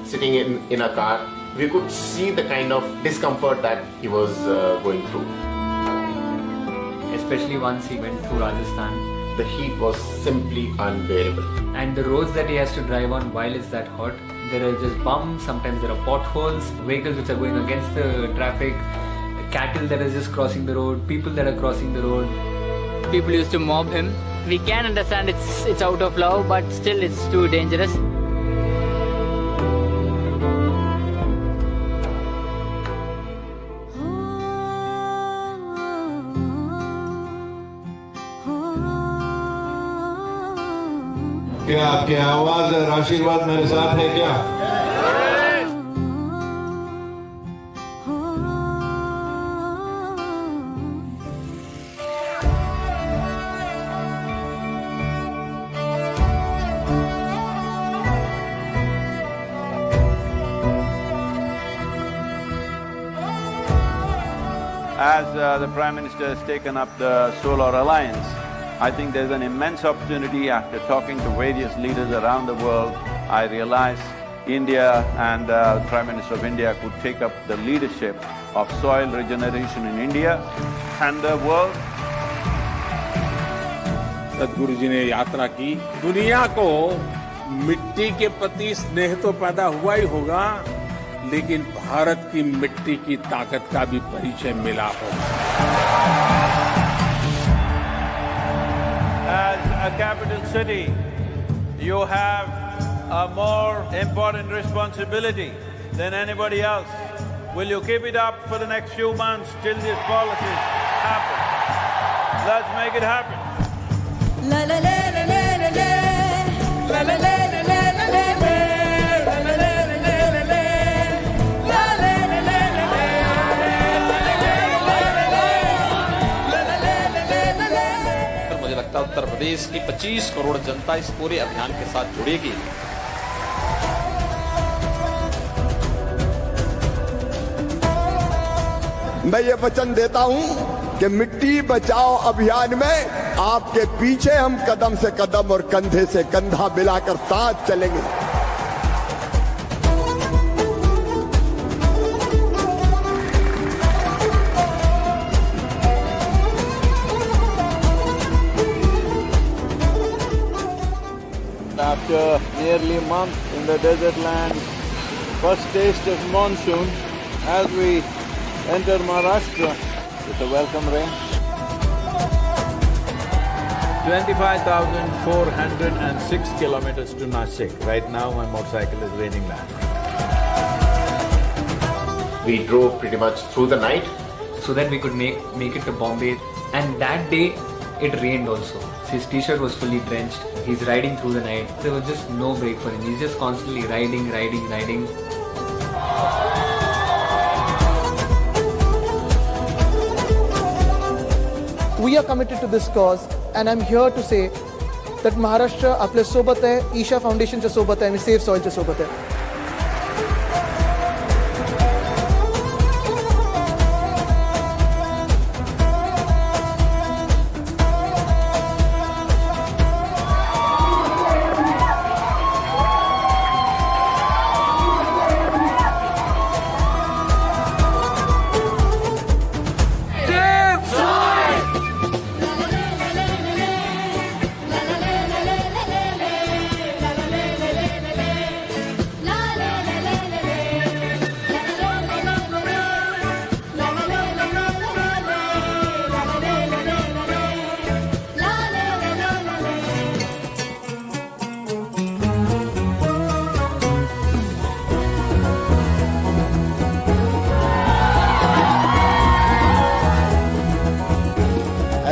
sitting in a car, we could see the kind of discomfort that he was going through. Especially once he went through Rajasthan. The heat was simply unbearable. And the roads that he has to drive on while it's that hot, there are just bumps, sometimes there are potholes, vehicles which are going against the traffic, cattle that are just crossing the road, people that are crossing the road. People used to mob him. We can understand it's out of love, but still it's too dangerous. क्या आपकी आवाज और आशीर्वाद मेरे साथ है क्या? As the Prime Minister has taken up the Solar Alliance, I think there's an immense opportunity. After talking to various leaders around the world, I realized India and the Prime Minister of India could take up the leadership of soil regeneration in India and the world. सदगुरु जी ने यात्रा की, दुनिया को मिट्टी के प्रति स्नेह तो पैदा हुआ ही होगा, लेकिन भारत की मिट्टी की ताकत का भी परिचय मिला होगा। As a capital city, you have a more important responsibility than anybody else. Will you keep it up for the next few months till these policies happen? Let's make it happen. La la la la la la la la la la la la Uttar Pradesh की 25 करोड़ जनता इस पूरे अभियान के साथ जुड़ेगी। मैं ये वचन देता हूं कि मिट्टी बचाओ अभियान में आपके पीछे हम कदम से कदम और कंधे से कंधा मिलाकर साथ चलेंगे। After nearly a month in the desert land, first taste of monsoon as we enter Maharashtra with a welcome rain. 25,406 kilometers to Nashik. Right now my motorcycle is raining that. We drove pretty much through the night so that we could make it to Bombay. And that day it rained also. His t-shirt was fully drenched. He's riding through the night. There was just no break for him. He's just constantly riding. We are committed to this cause, and I'm here to say that Maharashtra आपल्या सोबत आहे, ईशा फाउंडेशनच्या सोबत आहे आणि safe सॉइलच्या सोबत आहे.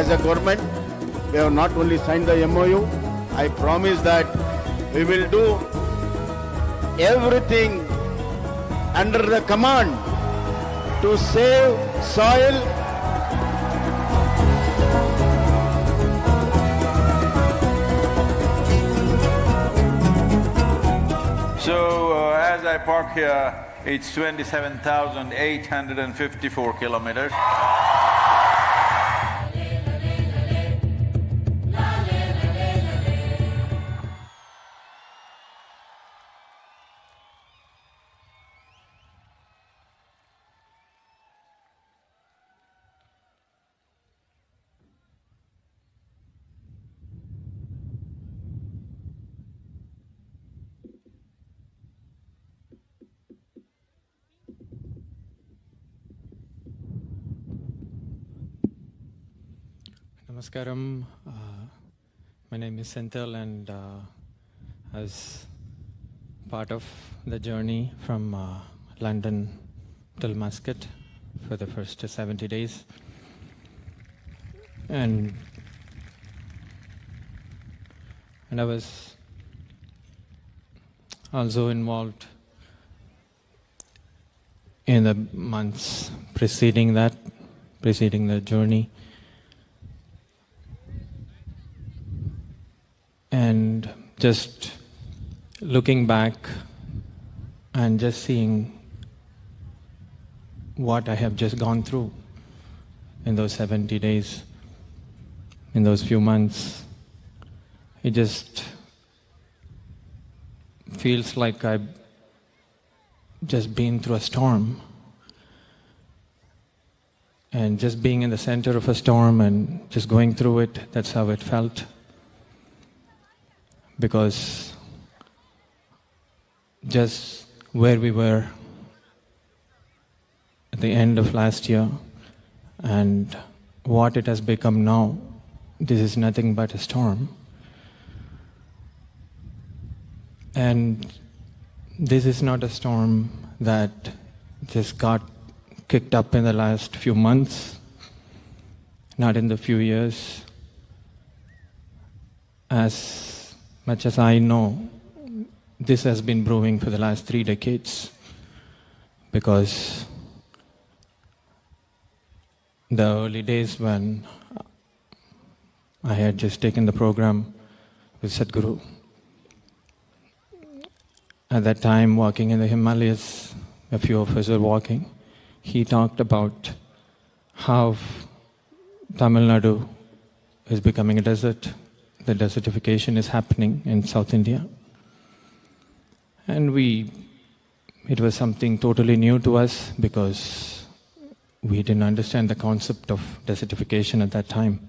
As a government, we have not only signed the MOU, I promise that we will do everything under the command to save soil. So as I park here, it's 27,854 kilometers. Namaskaram. My name is Senthil, and as part of the journey from London till Muscat for the first 70 days. And I was also involved in the months preceding the journey. And just looking back and just seeing what I have just gone through in those 70 days, in those few months, it just feels like I've just been through a storm. And just being in the center of a storm and just going through it, that's how it felt. Because just where we were at the end of last year and what it has become now, this is nothing but a storm. And this is not a storm that just got kicked up in the last few months, not in the few years. As much as I know, this has been brewing for the last 3 decades, because the early days when I had just taken the program with Sadhguru, at that time walking in the Himalayas, a few of us were walking, he talked about how Tamil Nadu is becoming a desert. The desertification is happening in South India. And it was something totally new to us because we didn't understand the concept of desertification at that time.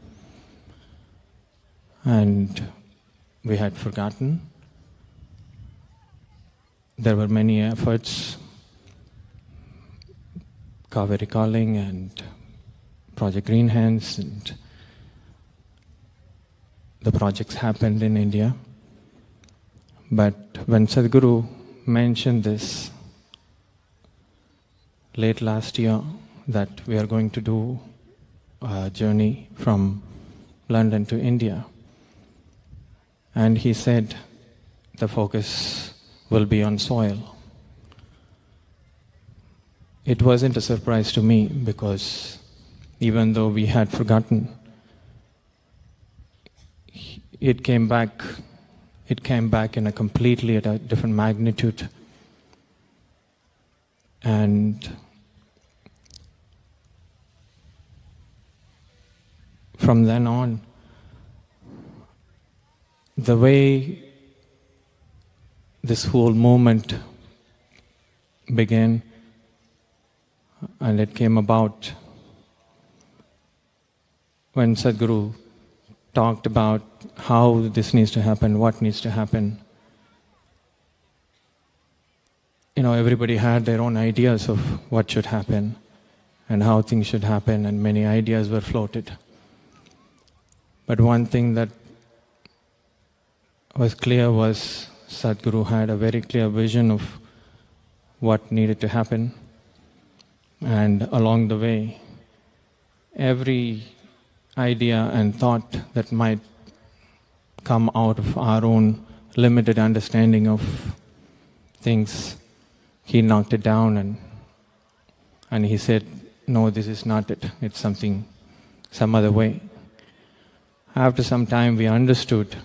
And we had forgotten. There were many efforts, Kaveri Calling and Project Green Hands, and the projects happened in India. But when Sadhguru mentioned this late last year, that we are going to do a journey from London to India, and he said the focus will be on soil. It wasn't a surprise to me because even though we had forgotten, it came back in a completely at a different magnitude. And from then on, the way this whole movement began, and it came about when Sadhguru talked about how this needs to happen, what needs to happen. Everybody had their own ideas of what should happen and how things should happen, and many ideas were floated. But one thing that was clear was Sadhguru had a very clear vision of what needed to happen. And along the way, every idea and thought that might come out of our own limited understanding of things, he knocked it down and he said, no, this is not it. It's some other way. After some time, we understood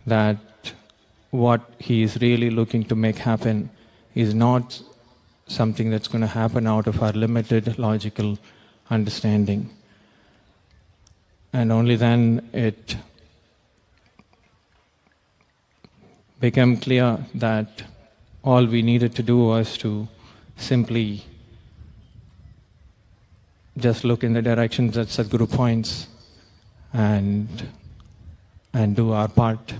that what he is really looking to make happen is not something that's going to happen out of our limited logical understanding. And only then it became clear that all we needed to do was to simply just look in the directions that Sadhguru points and do our part.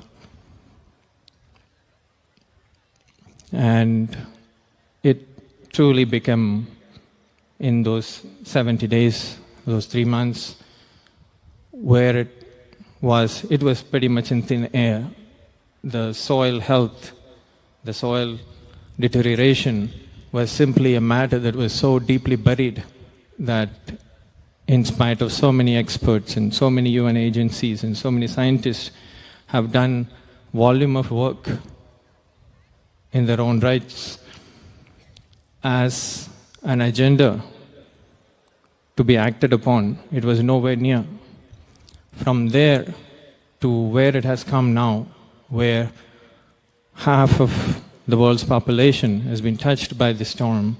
And it truly became, in those 70 days, those 3 months, where it was pretty much in thin air. The soil health, the soil deterioration was simply a matter that was so deeply buried that in spite of so many experts and so many UN agencies and so many scientists have done volume of work in their own rights as an agenda to be acted upon, it was nowhere near. From there to where it has come now, where half of the world's population has been touched by the storm,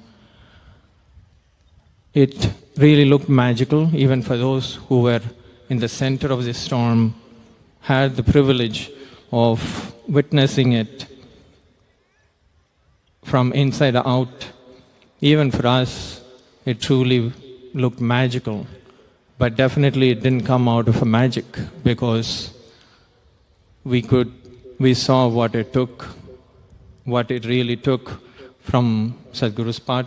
it really looked magical, even for those who were in the center of this storm, had the privilege of witnessing it from inside out. Even for us, it truly looked magical. But definitely it didn't come out of a magic, because we saw what it took, what it really took from Sadhguru's part.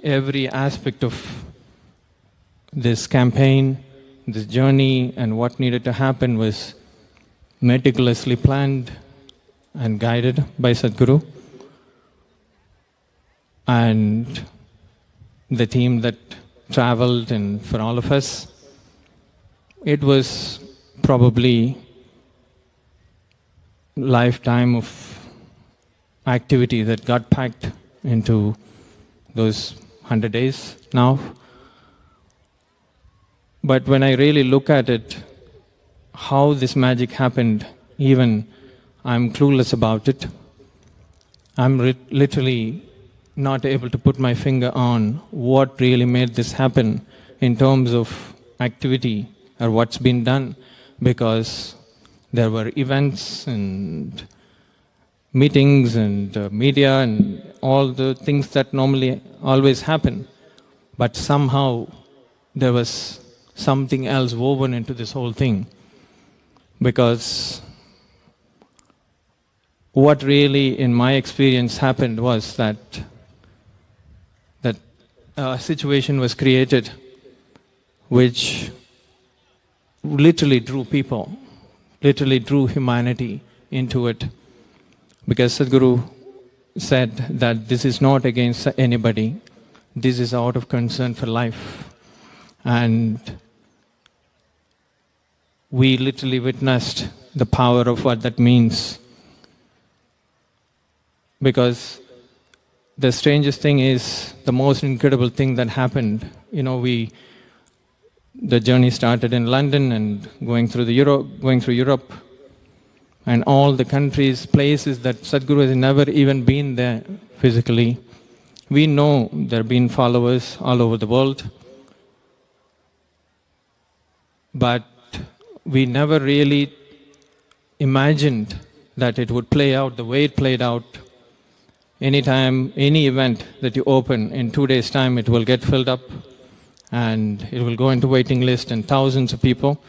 Every aspect of this campaign, this journey, and what needed to happen was meticulously planned and guided by Sadhguru. And the team that traveled, and for all of us, it was probably a lifetime of activity that got packed into those 100 days now. But when I really look at it, how this magic happened, even I'm clueless about it. I'm literally not able to put my finger on what really made this happen in terms of activity or what's been done, because there were events and meetings and media and all the things that normally always happen. But somehow there was something else woven into this whole thing. Because what really, in my experience, happened was that a situation was created which literally drew people, literally drew humanity into it. Because Sadhguru said that this is not against anybody, this is out of concern for life. And we literally witnessed the power of what that means. Because the strangest thing is, the most incredible thing that happened, the journey started in London and going through Europe, and all the countries, places that Sadhguru has never even been there physically. We know there have been followers all over the world, but we never really imagined that it would play out the way it played out. Anytime, any event that you open, in 2 days' time, it will get filled up and it will go into waiting list and thousands of people.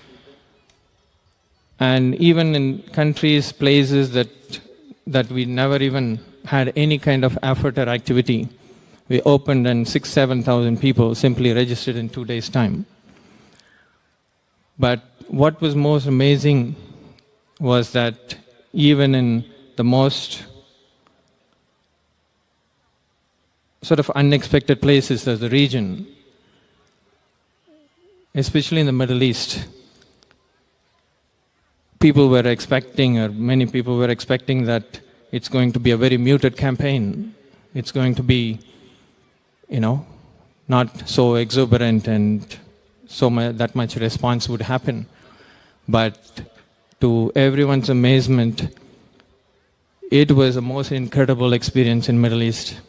And even in countries, places that we never even had any kind of effort or activity, we opened and 6,000-7,000 people simply registered in 2 days' time. But what was most amazing was that even in the most sort of unexpected places of the region, especially in the Middle East, people were expecting, or many people were expecting, that it's going to be a very muted campaign. It's going to be, not so exuberant and that much response would happen. But to everyone's amazement, it was the most incredible experience in Middle East,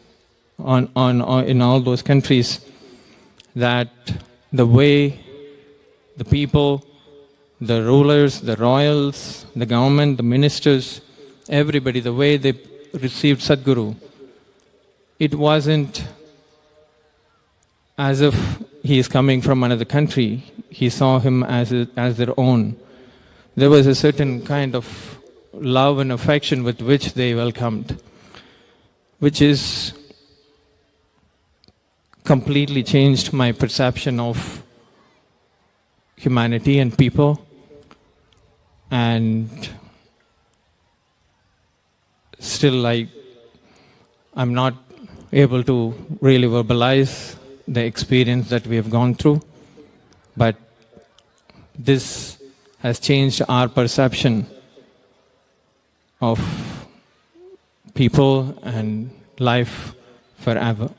in all those countries, that the way the people, the rulers, the royals, the government, the ministers, everybody, the way they received Sadhguru, it wasn't as if he is coming from another country. He saw him as their own. There was a certain kind of love and affection with which they welcomed, which is completely changed my perception of humanity and people. And still, I'm not able to really verbalize the experience that we have gone through, but this has changed our perception of people and life forever.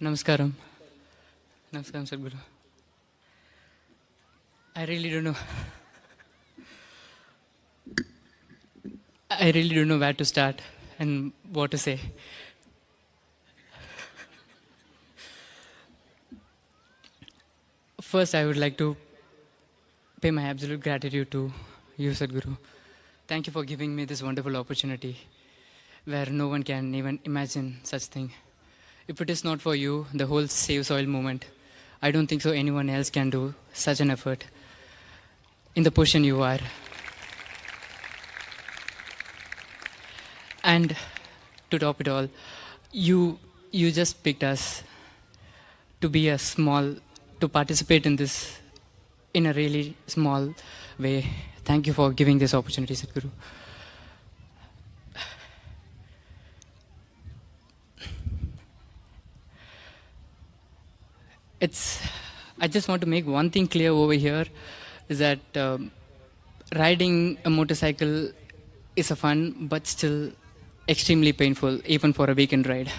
Namaskaram. Namaskaram, Sadhguru. I really don't know where to start and what to say. First, I would like to pay my absolute gratitude to you, Sadhguru. Thank you for giving me this wonderful opportunity where no one can even imagine such thing. If it is not for you, the whole Save Soil movement, I don't think so anyone else can do such an effort in the position you are. And to top it all, you just picked us to participate in this in a really small way. Thank you for giving this opportunity, Sadhguru. I just want to make one thing clear over here, is that riding a motorcycle is a fun, but still extremely painful, even for a weekend ride.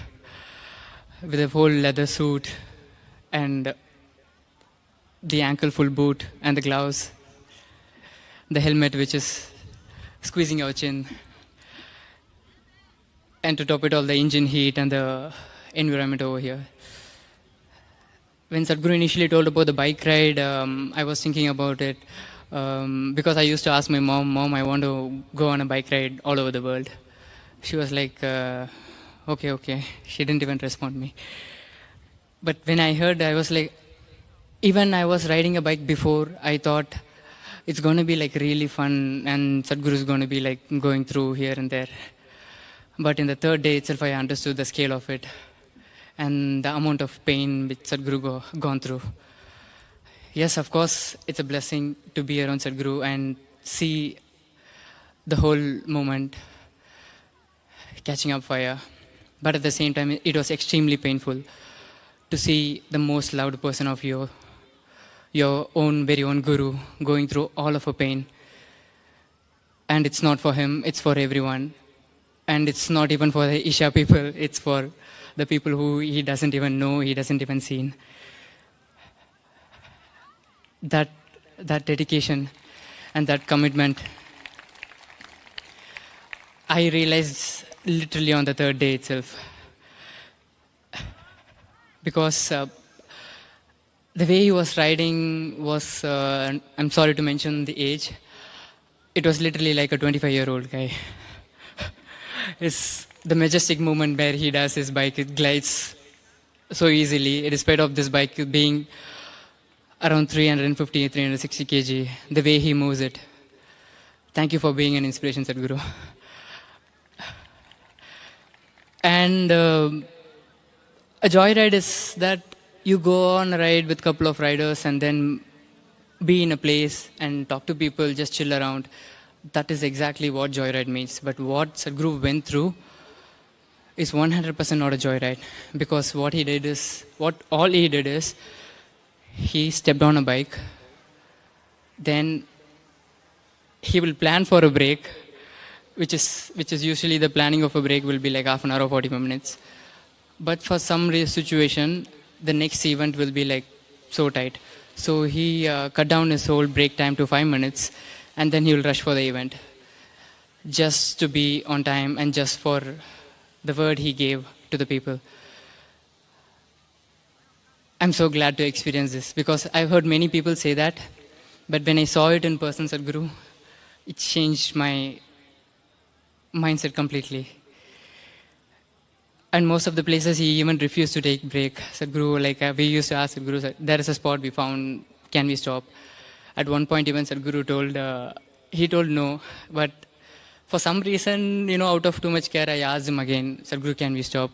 With a whole leather suit and the ankle full boot and the gloves, the helmet which is squeezing your chin, and to top it all, the engine heat and the environment over here. When Sadhguru initially told about the bike ride, I was thinking about it because I used to ask my mom, I want to go on a bike ride all over the world. She was like, okay. She didn't even respond to me. But when I heard, I was like, even I was riding a bike before, I thought it's going to be like really fun and Sadhguru is going to be like going through here and there. But in the third day itself, I understood the scale of it and the amount of pain which Sadhguru gone through. Yes, of course, it's a blessing to be around Sadhguru and see the whole moment catching up fire. But at the same time, it was extremely painful to see the most loved person of your own very own guru going through all of a pain. And it's not for him, it's for everyone. And it's not even for the Isha people, it's for the people who he doesn't even know, he doesn't even see. That dedication and that commitment, I realized literally on the third day itself. Because the way he was riding was, I'm sorry to mention the age, it was literally like a 25-year-old guy. It's the majestic movement where he does his bike, it glides so easily, despite of this bike being around 350, 360 kg, the way he moves it. Thank you for being an inspiration, Sadhguru. And a joyride is that you go on a ride with a couple of riders and then be in a place and talk to people, just chill around. That is exactly what joyride means. But what Sadhguru went through is 100% not a joyride. Because all he did is, he stepped on a bike, then he will plan for a break, which is usually the planning of a break will be like half an hour or 45 minutes. But for some situation, the next event will be like so tight. So he cut down his whole break time to 5 minutes, and then he will rush for the event, just to be on time and just for the word he gave to the people. I'm so glad to experience this because I've heard many people say that, but when I saw it in person, Sadhguru, it changed my mindset completely. And most of the places he even refused to take break. Sadhguru, like we used to ask Sadhguru, there is a spot we found, can we stop? At one point even Sadhguru told no, but for some reason, out of too much care, I asked him again, Sadhguru, can we stop?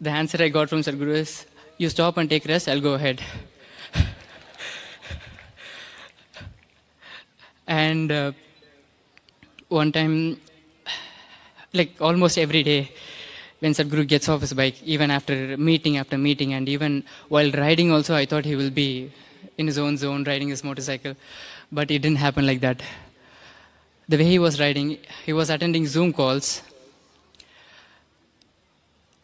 The answer I got from Sadhguru is, you stop and take rest, I'll go ahead. And one time, like almost every day, when Sadhguru gets off his bike, even after meeting, and even while riding also, I thought he will be in his own zone, riding his motorcycle. But it didn't happen like that. The way he was riding, he was attending Zoom calls.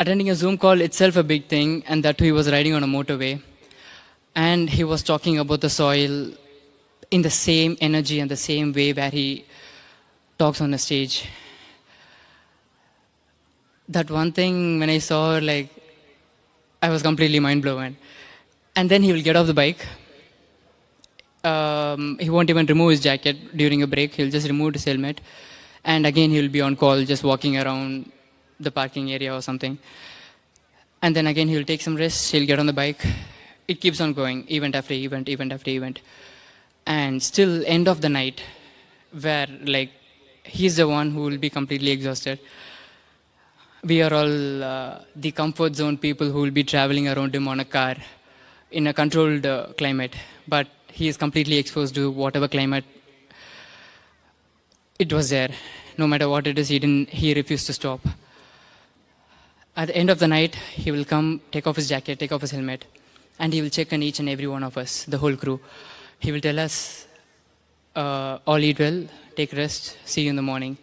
Attending a Zoom call itself a big thing, and that he was riding on a motorway. And he was talking about the soil in the same energy and the same way where he talks on the stage. That one thing, when I saw, I was completely mind blown. And then he will get off the bike. He won't even remove his jacket during a break. He'll just remove his helmet. And again, he'll be on call, just walking around the parking area or something. And then again, he'll take some rest. He'll get on the bike. It keeps on going, event after event, event after event. And still, end of the night, where he's the one who will be completely exhausted. We are all the comfort zone people who will be traveling around him on a car in a controlled climate. But he is completely exposed to whatever climate it was there. No matter what it is, he refused to stop. At the end of the night, he will come, take off his jacket, take off his helmet, and he will check on each and every one of us, the whole crew. He will tell us, all eat well, take rest, see you in the morning.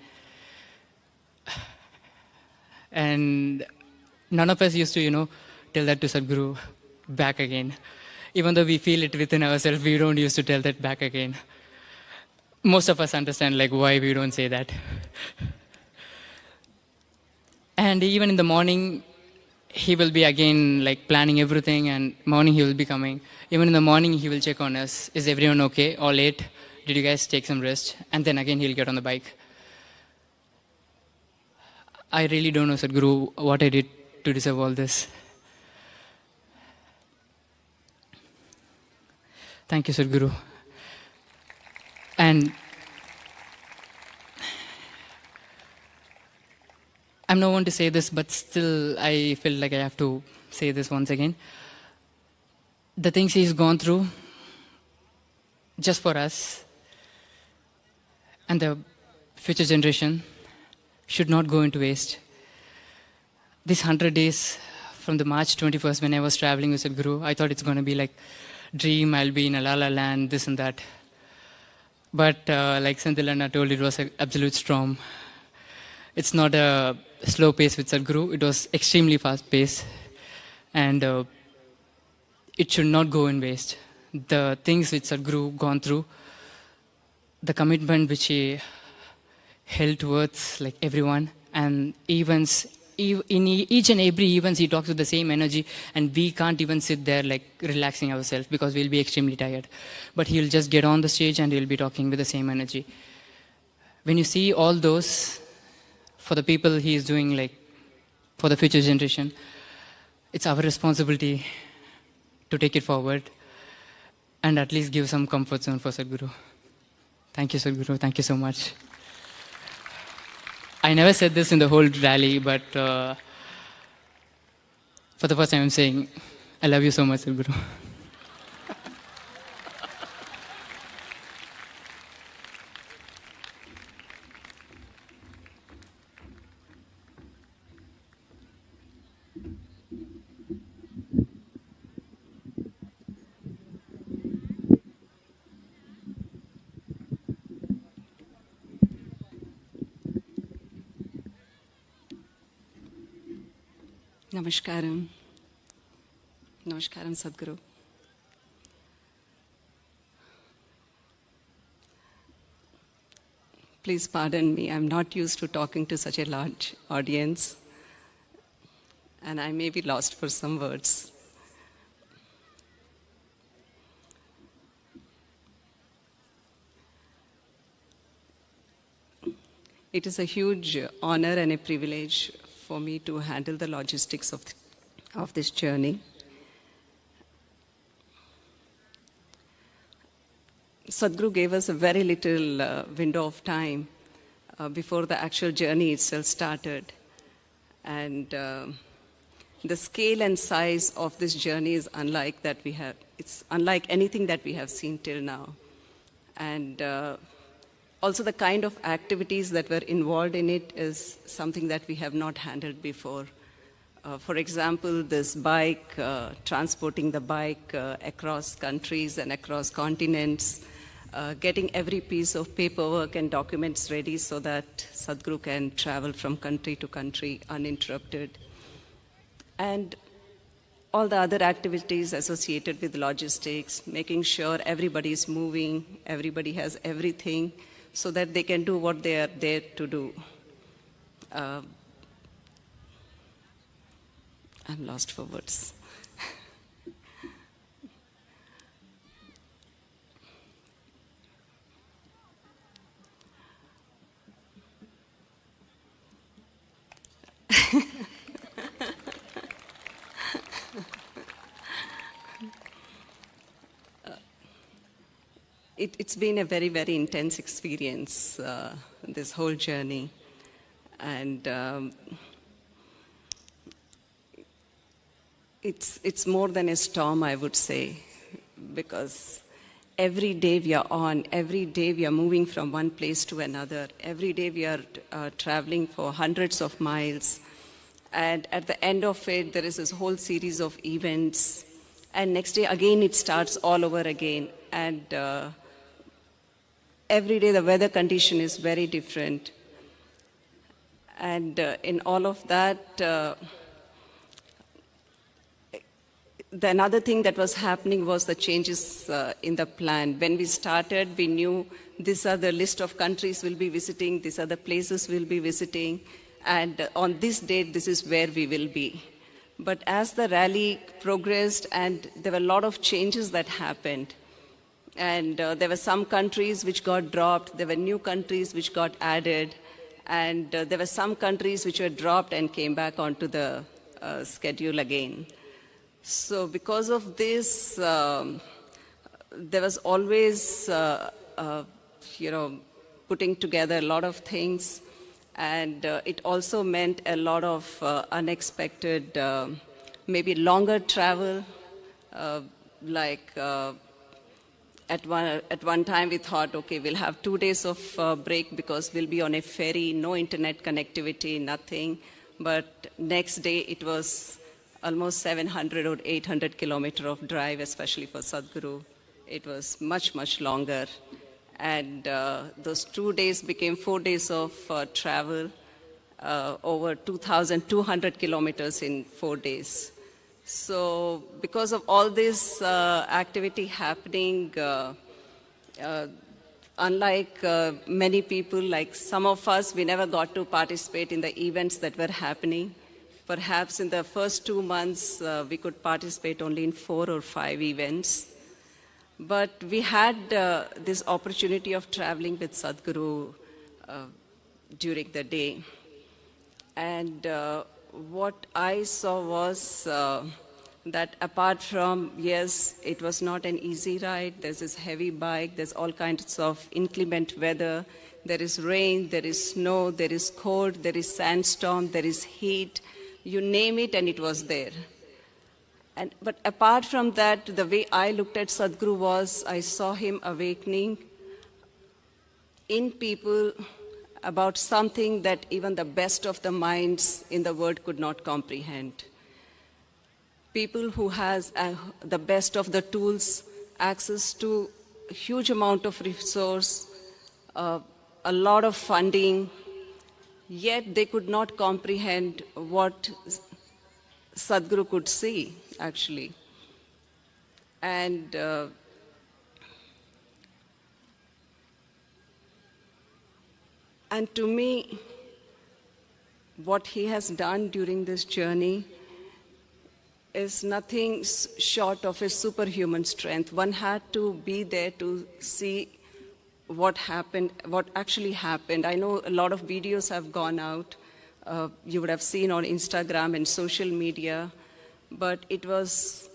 And none of us used to, tell that to Sadhguru back again. Even though we feel it within ourselves, we don't used to tell that back again. Most of us understand why we don't say that. And even in the morning, he will be again planning everything, and morning he will be coming. Even in the morning, he will check on us. Is everyone okay? All ate? Did you guys take some rest? And then again, he'll get on the bike. I really don't know, Sadhguru, what I did to deserve all this. Thank you, Sadhguru. And I'm not one to say this, but still I feel like I have to say this once again. The things he's gone through just for us and the future generation should not go into waste. These 100 days from the March 21st when I was traveling with Sadhguru, I thought it's going to be dream, I'll be in a la-la land, this and that. But like Senthilana told, it was an absolute storm. It's not a slow pace with Sadhguru. It was extremely fast pace. And it should not go in waste. The things which Sadhguru gone through, the commitment which he held towards everyone, and events, in each and every events he talks with the same energy, and we can't even sit there relaxing ourselves because we'll be extremely tired. But he'll just get on the stage and he'll be talking with the same energy. When you see all those, for the people he is doing, for the future generation, it's our responsibility to take it forward and at least give some comfort zone for Sadhguru. Thank you, Sadhguru. Thank you so much. I never said this in the whole rally, but for the first time I'm saying, I love you so much, Sadhguru. Namaskaram. Namaskaram, Sadhguru. Please pardon me, I'm not used to talking to such a large audience, and I may be lost for some words. It is a huge honor and a privilege for me to handle the logistics of this journey. Sadhguru gave us a very little window of time before the actual journey itself started. And the scale and size of this journey is unlike that we have. It's unlike anything that we have seen till now. And also the kind of activities that were involved in it is something that we have not handled before. For example, this bike, transporting the bike across countries and across continents, getting every piece of paperwork and documents ready so that Sadhguru can travel from country to country uninterrupted. And all the other activities associated with logistics, making sure everybody is moving, everybody has everything, so that they can do what they are there to do. I'm lost for words. It's been a very, very intense experience, this whole journey. And it's more than a storm, I would say, because every day we are on, every day we are moving from one place to another, every day we are traveling for hundreds of miles. And at the end of it, there is this whole series of events And next day again it starts all over again. And every day the weather condition is very different. And in all of that, another thing that was happening was the changes in the plan. When we started, we knew these are the list of countries we'll be visiting, these are the places we'll be visiting, and on this date, this is where we will be. But as the rally progressed, and there were a lot of changes that happened, and there were some countries which got dropped, there were new countries which got added, and there were some countries which were dropped and came back onto the schedule again. So because of this, there was always, putting together a lot of things, and it also meant a lot of unexpected, maybe longer travel. At one time we thought, okay, we'll have 2 days of break because we'll be on a ferry, no internet connectivity, nothing. But next day it was almost 700 or 800 kilometers of drive, especially for Sadhguru. It was much, much longer. And those 2 days became 4 days of travel, over 2,200 kilometers in 4 days. So because of all this activity happening, unlike many people, like some of us, we never got to participate in the events that were happening. Perhaps in the first 2 months, we could participate only in 4 or 5 events. But we had this opportunity of traveling with Sadhguru during the day. And what I saw was that apart from, yes, it was not an easy ride, there's this heavy bike, there's all kinds of inclement weather, there is rain, there is snow, there is cold, there is sandstorm, there is heat, you name it and it was there. But apart from that, the way I looked at Sadhguru was, I saw him awakening in people about something that even the best of the minds in the world could not comprehend. People who has the best of the tools, access to a huge amount of resource, a lot of funding, yet they could not comprehend what Sadhguru could see, actually. And to me, what he has done during this journey is nothing short of a superhuman strength. One had to be there to see what happened, what actually happened. I know a lot of videos have gone out. You would have seen on Instagram and social media, but it was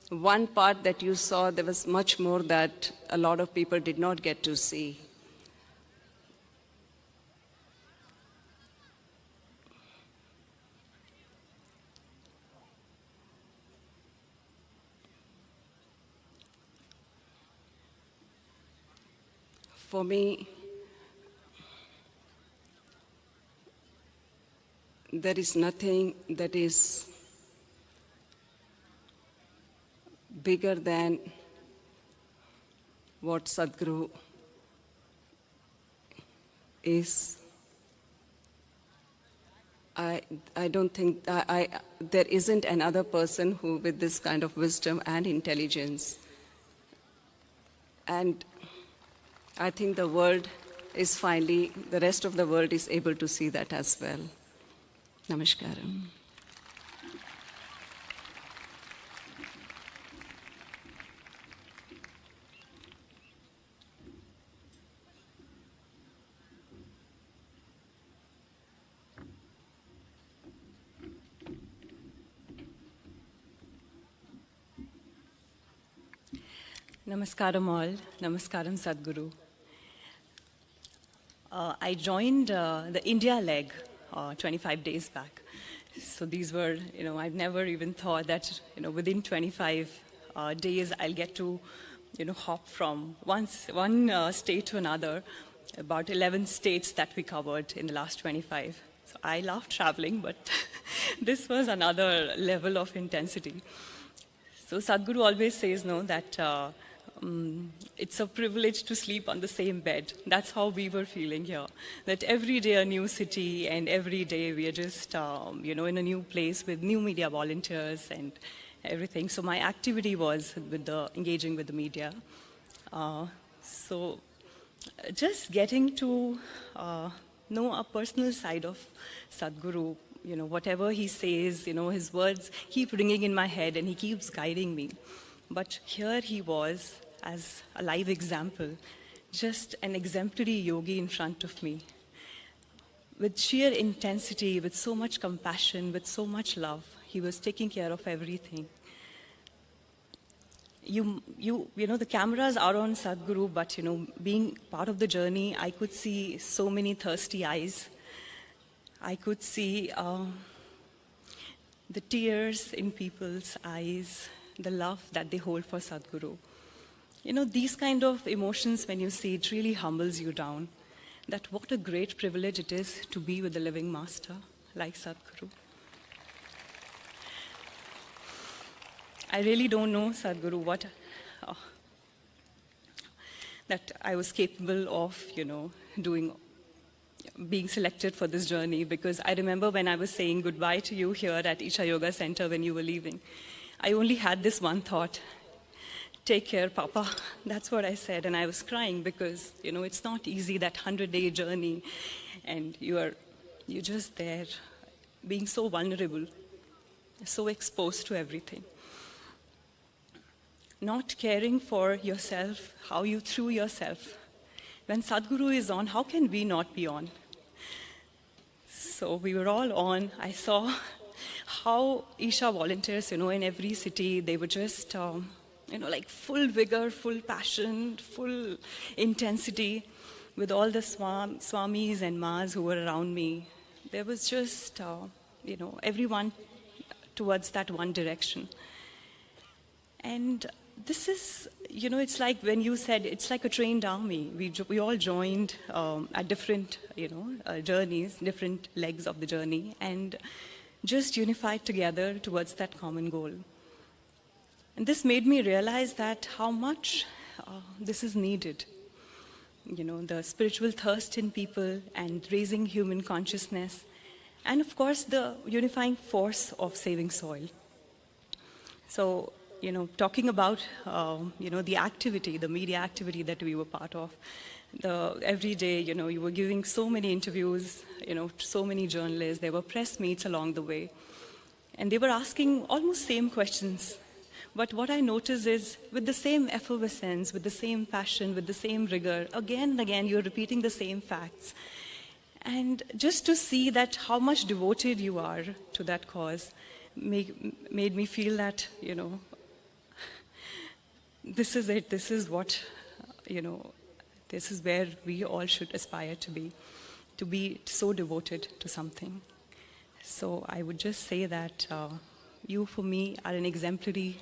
one part that you saw. There was much more that a lot of people did not get to see. For me, there is nothing that is bigger than what Sadhguru is. I don't think, there isn't another person who with this kind of wisdom and intelligence. And I think the world is finally, the rest of the world is able to see that as well. Namaskaram. Namaskaram all. Namaskaram Sadhguru. I joined the India leg 25 days back. So these were, I've never even thought that, within 25 days I'll get to, hop from one state to another, about 11 states that we covered in the last 25. So I love traveling, but this was another level of intensity. So Sadhguru always says, no, that it's a privilege to sleep on the same bed. That's how we were feeling here. That every day a new city, and every day we are just, in a new place with new media volunteers and everything. So my activity was with engaging with the media. So just getting to know a personal side of Sadhguru, whatever he says, his words keep ringing in my head and he keeps guiding me. But here he was as a live example, just an exemplary yogi in front of me, with sheer intensity, with so much compassion, with so much love. He was taking care of everything. The cameras are on Sadhguru, but being part of the journey, I could see so many thirsty eyes. I could see the tears in people's eyes, the love that they hold for Sadhguru. These kind of emotions, when you see it, really humbles you down. That what a great privilege it is to be with the living master like Sadhguru. I really don't know, Sadhguru, that I was capable of, being selected for this journey, because I remember when I was saying goodbye to you here at Isha Yoga Center when you were leaving, I only had this one thought: take care, Papa. That's what I said, and I was crying because, it's not easy, that 100-day journey, and you're just there, being so vulnerable, so exposed to everything. Not caring for yourself, how you threw yourself. When Sadhguru is on, how can we not be on? So we were all on. I saw how Isha volunteers, in every city, they were just, like full vigor, full passion, full intensity, with all the swamis and mas who were around me. There was just, everyone towards that one direction. And this is, it's like when you said it's like a trained army. We all joined at different, journeys, different legs of the journey, and just unified together towards that common goal. And this made me realize that how much this is needed. The spiritual thirst in people and raising human consciousness, and of course the unifying force of saving soil. So, talking about, the activity, the media activity that we were part of, every day, you were giving so many interviews, so many journalists, there were press meets along the way, and they were asking almost same questions. But what I noticed is, with the same effervescence, with the same passion, with the same rigor, again and again, you're repeating the same facts. And just to see that how much devoted you are to that cause made me feel that, this is it, this is what, this is where we all should aspire to be so devoted to something. So I would just say that you, for me, are an exemplary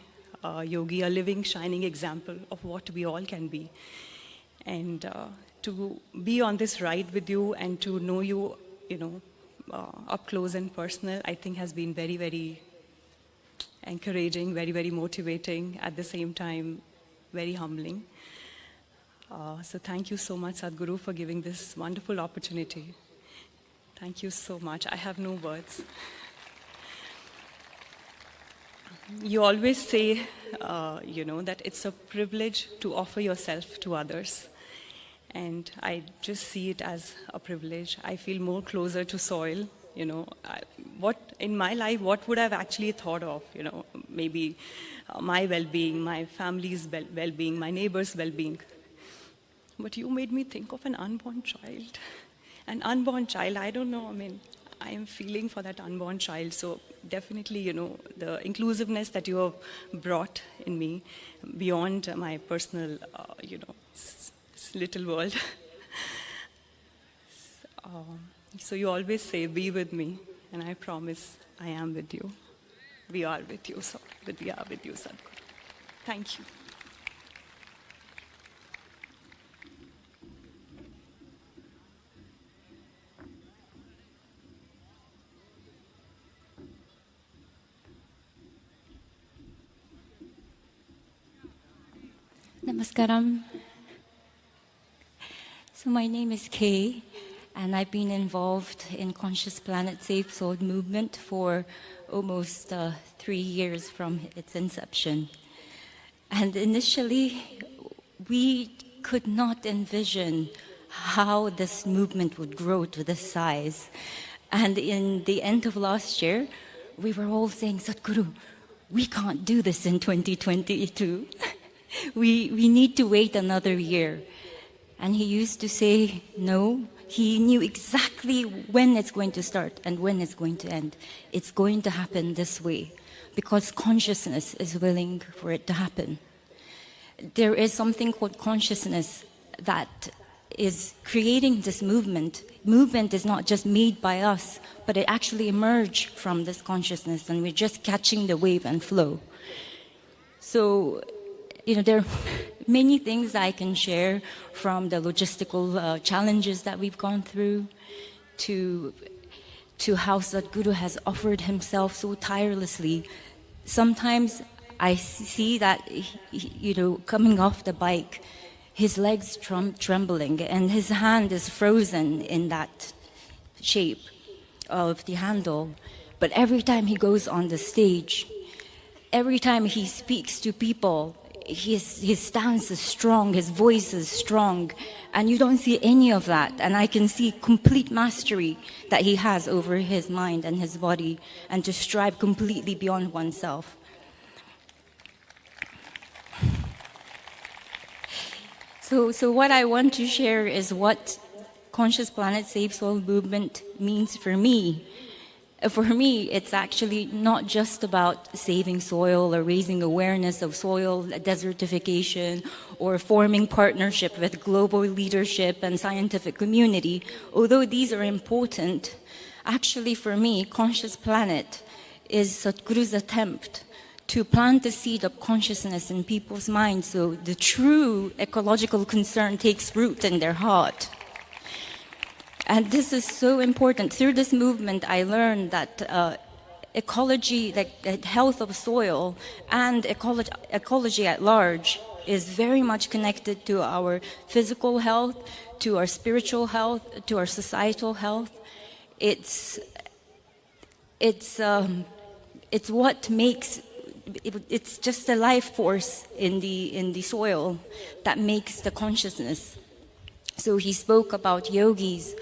yogi, a living, shining example of what we all can be. And to be on this ride with you and to know you, up close and personal, I think has been very, very encouraging, very, very motivating, at the same time, very humbling. So thank you so much, Sadhguru, for giving this wonderful opportunity. Thank you so much. I have no words. You always say, that it's a privilege to offer yourself to others. And I just see it as a privilege. I feel more closer to soil. What in my life, what would I have actually thought of? Maybe my well-being, my family's well-being, my neighbor's well-being. But you made me think of an unborn child. An unborn child, I don't know, I am feeling for that unborn child. So definitely, the inclusiveness that you have brought in me beyond my personal, little world. So you always say, be with me, and I promise I am with you. We are with you, we are with you, Sadhguru. Thank you. Namaskaram. So my name is Kay, and I've been involved in Conscious Planet Safe Soul movement for almost 3 years from its inception. And initially, we could not envision how this movement would grow to this size. And in the end of last year, we were all saying, Sadhguru, we can't do this in 2022. We need to wait another year. And he used to say, no, he knew exactly when it's going to start and when it's going to end. It's going to happen this way because consciousness is willing for it to happen. There is something called consciousness that is creating this movement. Movement is not just made by us, but it actually emerged from this consciousness, and we're just catching the wave and flow. So, there are many things I can share, from the logistical challenges that we've gone through to how Sadhguru has offered himself so tirelessly. Sometimes I see that, coming off the bike, his legs trembling and his hand is frozen in that shape of the handle. But every time he goes on the stage, every time he speaks to people, his stance is strong, his voice is strong, and you don't see any of that. And I can see complete mastery that he has over his mind and his body, and to strive completely beyond oneself. So what I want to share is what Conscious Planet Safe Soil movement means for me. For me, it's actually not just about saving soil or raising awareness of soil desertification or forming partnership with global leadership and scientific community. Although these are important, actually for me, Conscious Planet is Sadhguru's attempt to plant the seed of consciousness in people's minds so the true ecological concern takes root in their heart. And this is so important. Through this movement, I learned that ecology, like health of soil and ecology at large, is very much connected to our physical health, to our spiritual health, to our societal health. It's what makes it's just the life force in the soil that makes the consciousness. So he spoke about yogis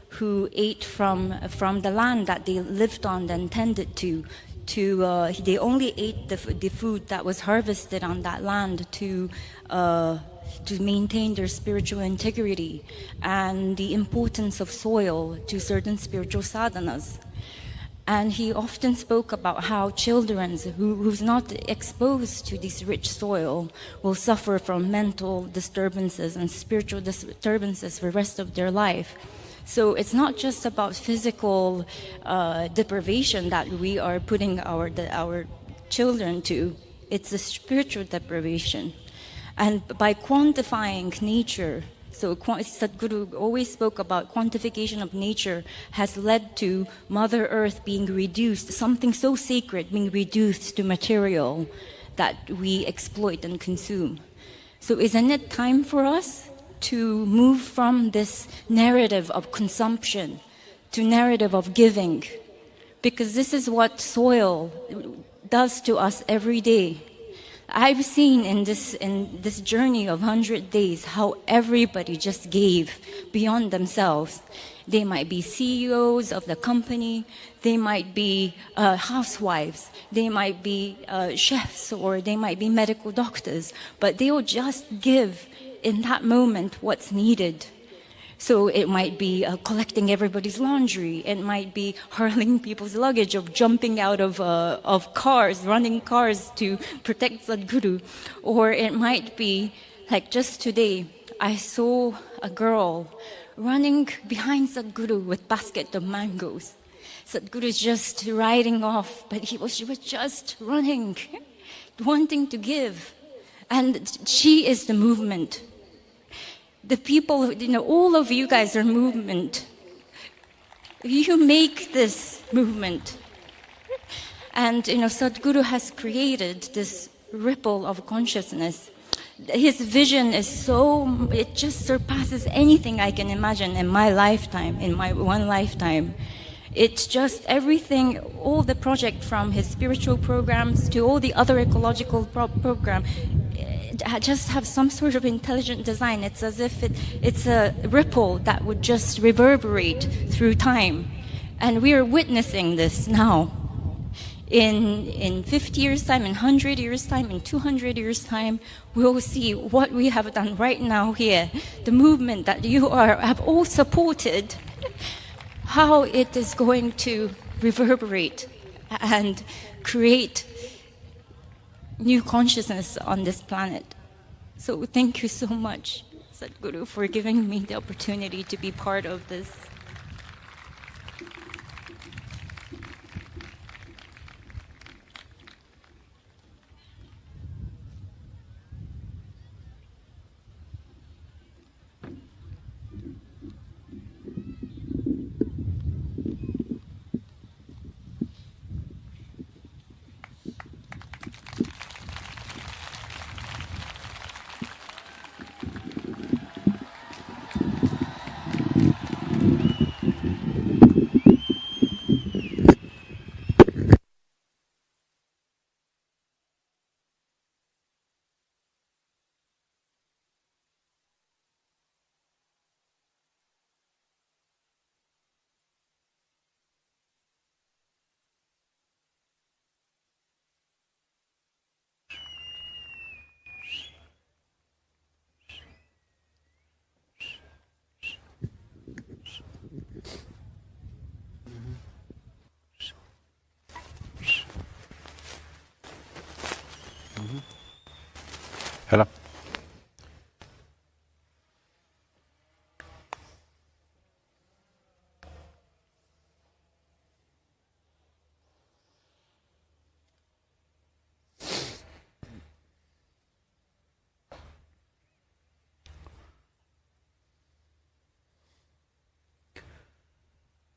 who ate from the land that they lived on and tended to they only ate the food that was harvested on that land to maintain their spiritual integrity and the importance of soil to certain spiritual sadhanas. And he often spoke about how children who's not exposed to this rich soil will suffer from mental disturbances and spiritual disturbances for the rest of their life. So it's not just about physical deprivation that we are putting our children to. It's a spiritual deprivation. And by quantifying nature, so Sadhguru always spoke about quantification of nature has led to Mother Earth being reduced, something so sacred being reduced to material that we exploit and consume. So isn't it time for us to move from this narrative of consumption to narrative of giving? Because this is what soil does to us every day. I've seen in this journey of 100 days how everybody just gave beyond themselves. They might be CEOs of the company, they might be housewives, they might be chefs, or they might be medical doctors, but they will just give in that moment what's needed. So it might be collecting everybody's laundry. It might be hurling people's luggage, or jumping out of cars, running cars to protect Sadhguru. Or it might be, like just today, I saw a girl running behind Sadhguru with basket of mangoes. Sadhguru is just riding off, but she was just running, wanting to give. And she is the movement. The people, all of you guys are movement. You make this movement. And, Sadhguru has created this ripple of consciousness His vision is so, it just surpasses anything I can imagine in my lifetime, in my one lifetime. It's just everything, all the project from his spiritual programs to all the other ecological program, just have some sort of intelligent design. It's as if it's a ripple that would just reverberate through time. And we are witnessing this now. In 50 years' time, in 100 years' time, in 200 years' time, we will see what we have done right now here. The movement that you have all supported, how it is going to reverberate and create new consciousness on this planet. So thank you so much, Sadhguru, for giving me the opportunity to be part of this. Hello.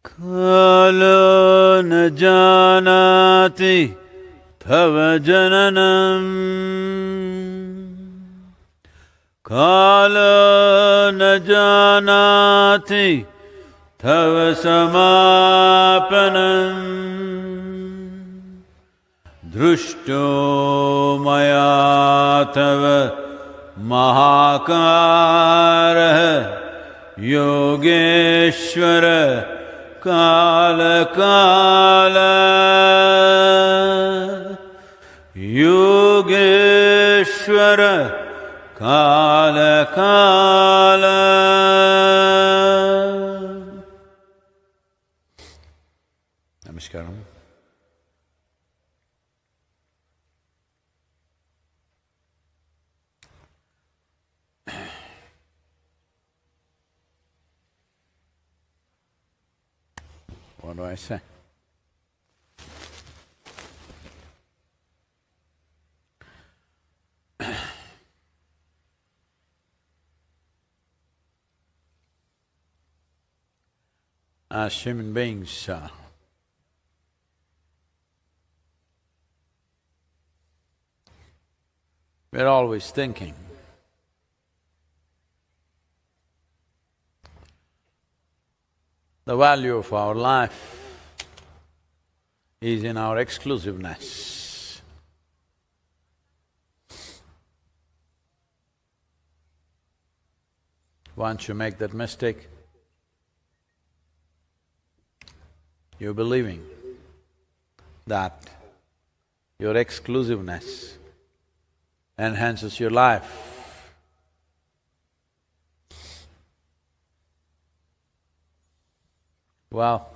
Kalo na janati tava jananam Kalo na janati tava samapanam Drushto maya tava mahakara Yogeshwara Kala Kala Yogeshwara Kala Kala. Namaskaram. What do I say? As human beings, we're always thinking the value of our life is in our exclusiveness. Once you make that mistake, you're believing that your exclusiveness enhances your life. Well,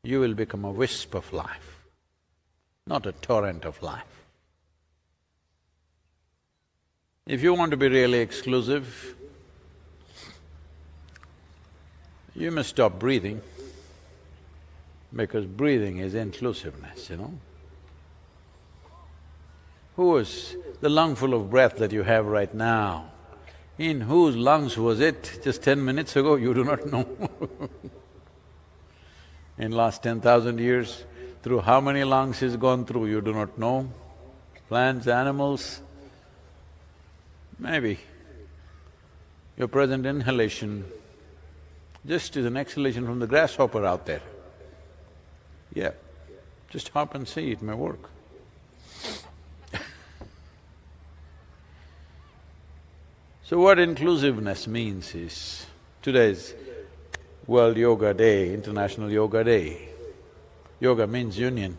you will become a wisp of life, not a torrent of life. If you want to be really exclusive, you must stop breathing, because breathing is inclusiveness, you know. Who is the lungful of breath that you have right now? In whose lungs was it just 10 minutes ago? You do not know. In last 10,000 years, through how many lungs he's gone through, you do not know. Plants, animals. Maybe your present inhalation just is an exhalation from the grasshopper out there. Yeah, just hop and see, it may work. So what inclusiveness means is, today's World Yoga Day, International Yoga Day. Yoga means union.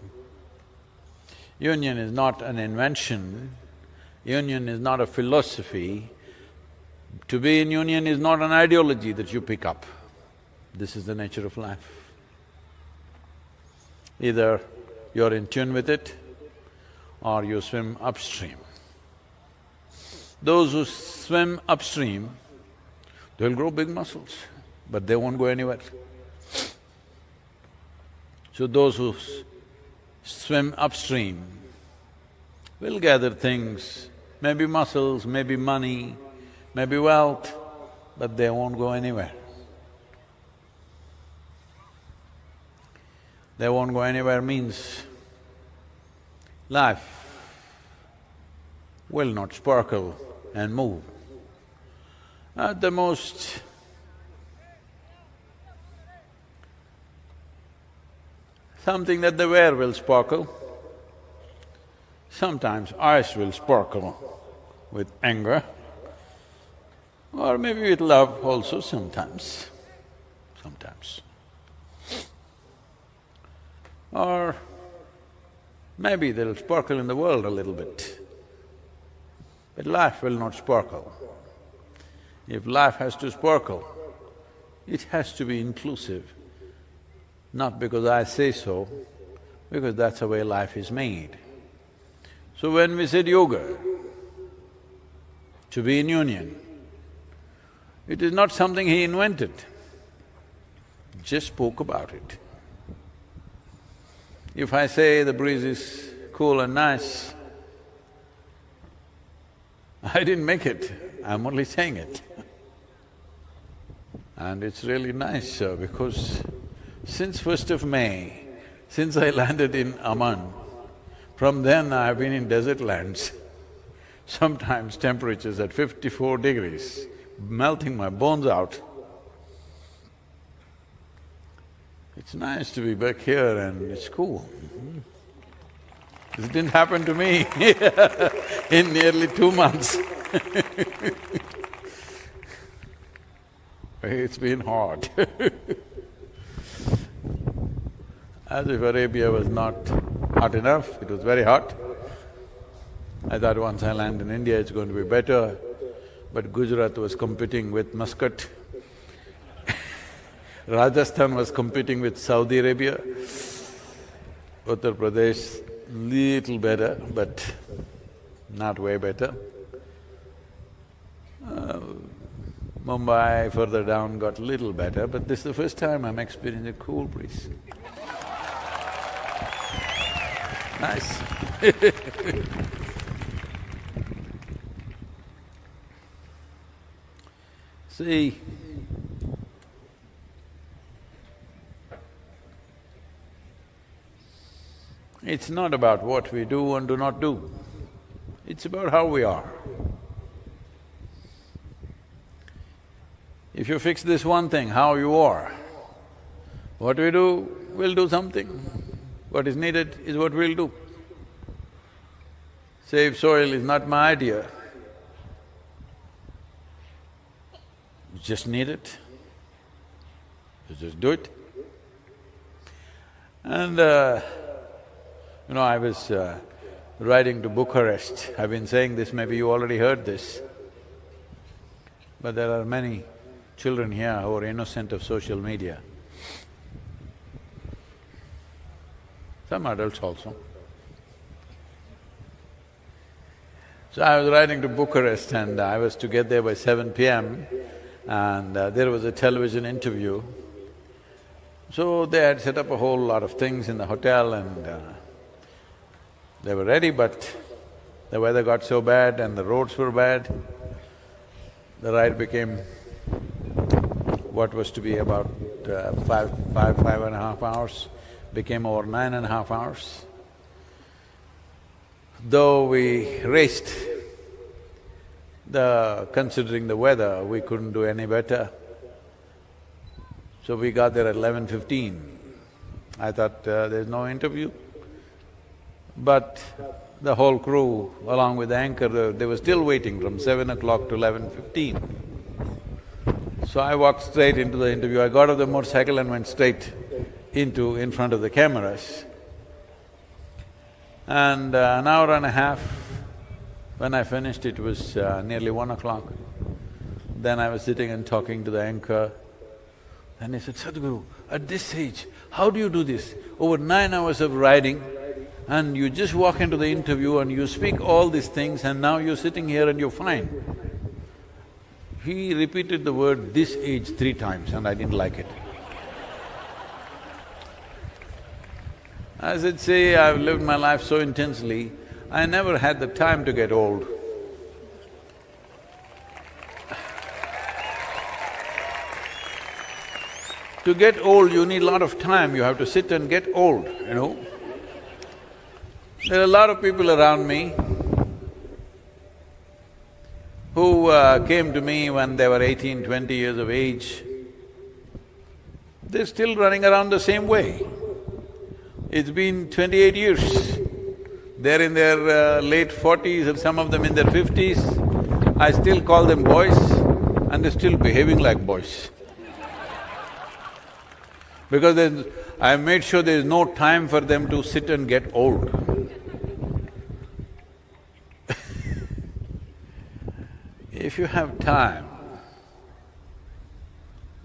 Union is not an invention, union is not a philosophy. To be in union is not an ideology that you pick up. This is the nature of life. Either you're in tune with it or you swim upstream. Those who swim upstream, they'll grow big muscles, but they won't go anywhere. So those who swim upstream will gather things, maybe muscles, maybe money, maybe wealth, but they won't go anywhere. They won't go anywhere means life will not sparkle and move. At the most, something that they wear will sparkle. Sometimes eyes will sparkle with anger, or maybe with love also sometimes. Or maybe they'll sparkle in the world a little bit. But life will not sparkle. If life has to sparkle, it has to be inclusive. Not because I say so, because that's the way life is made. So when we said yoga, to be in union, it is not something he invented, just spoke about it. If I say the breeze is cool and nice, I didn't make it, I'm only saying it. And it's really nice because since 1st of May, since I landed in Amman, from then I've been in desert lands, sometimes temperatures at 54 degrees, melting my bones out. It's nice to be back here and it's cool. This didn't happen to me in nearly 2 months. It's been hot. As if Arabia was not hot enough, it was very hot. I thought once I land in India it's going to be better, but Gujarat was competing with Muscat. Rajasthan was competing with Saudi Arabia. Uttar Pradesh, little better, but not way better. Mumbai further down got little better, but this is the first time I'm experiencing a cool breeze. Nice. See, it's not about what we do and do not do, it's about how we are. If you fix this one thing, how you are, what we do, we'll do something. What is needed is what we'll do. Save soil is not my idea. You just need it, you just do it. And I was riding to Bucharest. I've been saying this, maybe you already heard this, but there are many children here who are innocent of social media. Some adults also. So I was riding to Bucharest and I was to get there by 7 p.m. and there was a television interview. So they had set up a whole lot of things in the hotel and they were ready, but the weather got so bad and the roads were bad, the ride became what was to be about five and a half hours, became over 9.5 hours. Though we raced Considering the weather, we couldn't do any better. So we got there at 11:15. I thought there's no interview. But the whole crew, along with the anchor, they were still waiting from 7 o'clock to 11:15. So I walked straight into the interview. I got off the motorcycle and went straight in front of the cameras. And an hour and a half, when I finished, it was nearly 1 o'clock. Then I was sitting and talking to the anchor, and he said, "Sadhguru, at this age, how do you do this? Over 9 hours of riding, and you just walk into the interview and you speak all these things, and now you're sitting here and you're fine." He repeated the word "this age" 3 times, and I didn't like it. I said, "See, I've lived my life so intensely, I never had the time to get old." To get old, you need a lot of time, you have to sit and get old, you know. There are a lot of people around me who came to me when they were 18, 20 years of age. They're still running around the same way. It's been 28 years. They're in their late 40s and some of them in their 50s. I still call them boys and they're still behaving like boys. Because I've made sure there's no time for them to sit and get old. If you have time,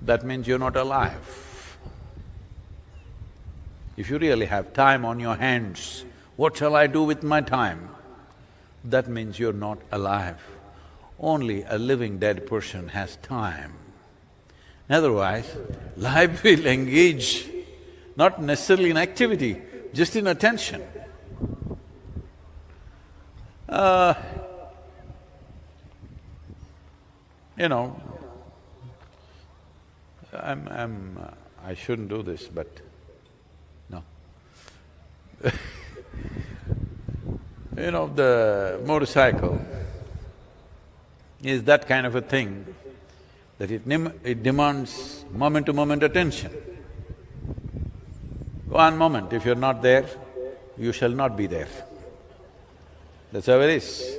that means you're not alive. If you really have time on your hands, what shall I do with my time? That means you're not alive. Only a living dead person has time. Otherwise, life will engage, not necessarily in activity, just in attention. You know, I shouldn't do this, but no. You know, the motorcycle is that kind of a thing that it demands moment-to-moment attention. One moment, if you're not there, you shall not be there. That's how it is.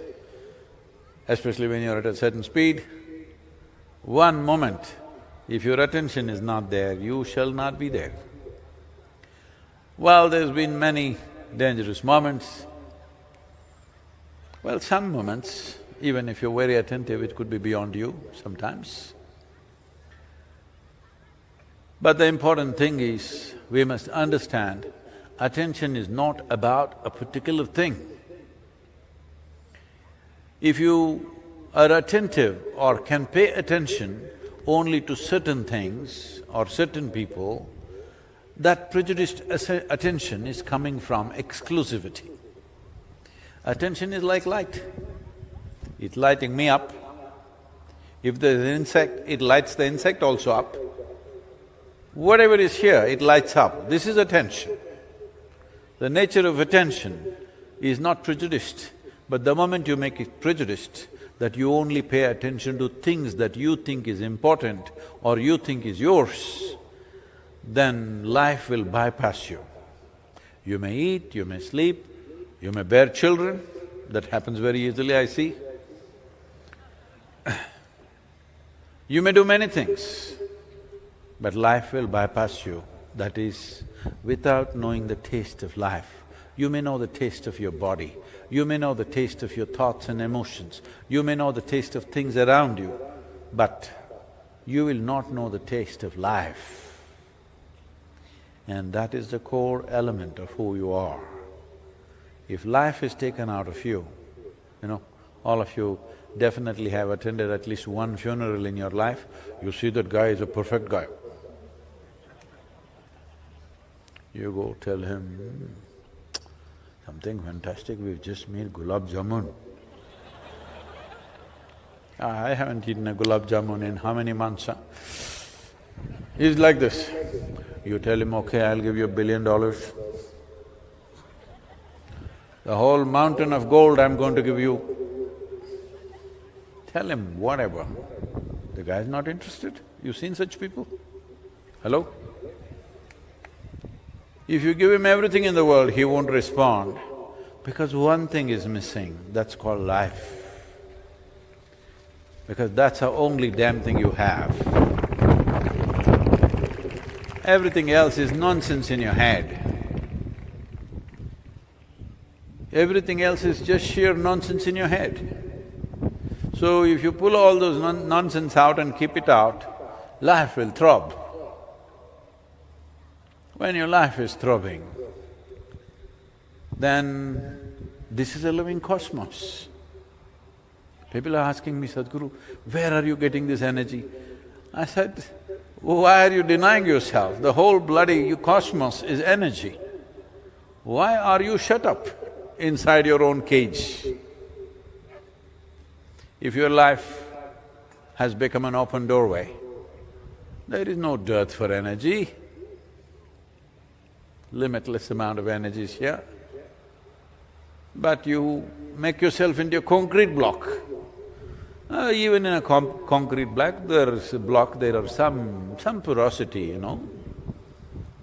Especially when you're at a certain speed, one moment, if your attention is not there, you shall not be there. Well, there's been many dangerous moments. Well, some moments, even if you're very attentive, it could be beyond you sometimes. But the important thing is, we must understand, attention is not about a particular thing. If you are attentive or can pay attention only to certain things or certain people, that prejudiced attention is coming from exclusivity. Attention is like light. It's lighting me up. If there's an insect, it lights the insect also up. Whatever is here, it lights up. This is attention. The nature of attention is not prejudiced, but the moment you make it prejudiced, that you only pay attention to things that you think is important or you think is yours, then life will bypass you. You may eat, you may sleep, you may bear children, that happens very easily, I see. You may do many things, but life will bypass you. That is, without knowing the taste of life. You may know the taste of your body, you may know the taste of your thoughts and emotions, you may know the taste of things around you, but you will not know the taste of life. And that is the core element of who you are. If life is taken out of you, you know, all of you definitely have attended at least one funeral in your life, you see that guy is a perfect guy. You go tell him, something fantastic, we've just made gulab jamun. I haven't eaten a gulab jamun in how many months, huh? He's like this. You tell him, okay, I'll give you $1 billion. The whole mountain of gold I'm going to give you. Tell him whatever. The guy's not interested. You've seen such people? Hello? If you give him everything in the world, he won't respond because one thing is missing, that's called life. Because that's the only damn thing you have. Everything else is nonsense in your head. Everything else is just sheer nonsense in your head. So if you pull all those nonsense out and keep it out, life will throb. When your life is throbbing, then this is a living cosmos. People are asking me, Sadhguru, where are you getting this energy? I said, why are you denying yourself? The whole bloody cosmos is energy. Why are you shut up inside your own cage? If your life has become an open doorway, there is no dearth for energy. Limitless amount of energy is here. But you make yourself into a concrete block. Even in a concrete block, there are some porosity, you know,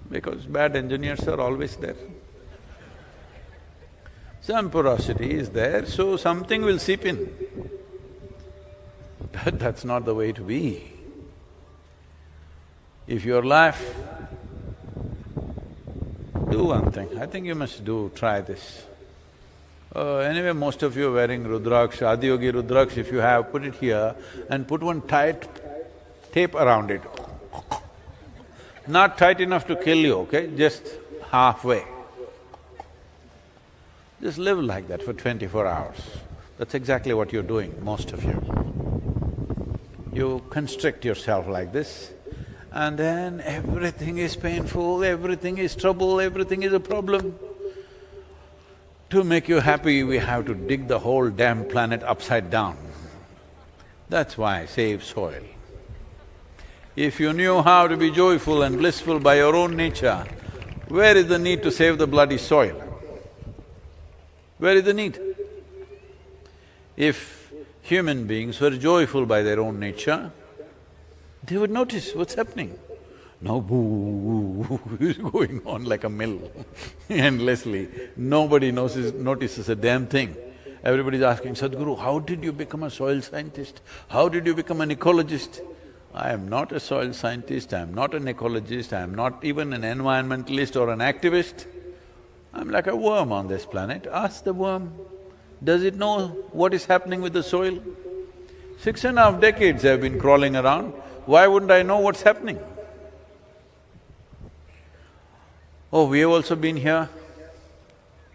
because bad engineers are always there. Some porosity is there, so something will seep in. But that's not the way to be. If your life… Do one thing, I think you must try this. Anyway, most of you are wearing Rudraksh, Adiyogi Rudraksh, if you have, put it here and put one tight tape around it. Not tight enough to kill you, okay? Just halfway. Just live like that for 24 hours. That's exactly what you're doing, most of you. You constrict yourself like this, and then everything is painful, everything is trouble, everything is a problem. To make you happy, we have to dig the whole damn planet upside down. That's why save soil. If you knew how to be joyful and blissful by your own nature, where is the need to save the bloody soil? Where is the need? If human beings were joyful by their own nature, they would notice what's happening. Now boo is going on like a mill endlessly. Nobody notices a damn thing. Everybody's asking, Sadhguru, how did you become a soil scientist? How did you become an ecologist? I am not a soil scientist, I am not an ecologist, I am not even an environmentalist or an activist. I'm like a worm on this planet. Ask the worm, does it know what is happening with the soil? 6.5 decades I've been crawling around, why wouldn't I know what's happening? Oh, we have also been here?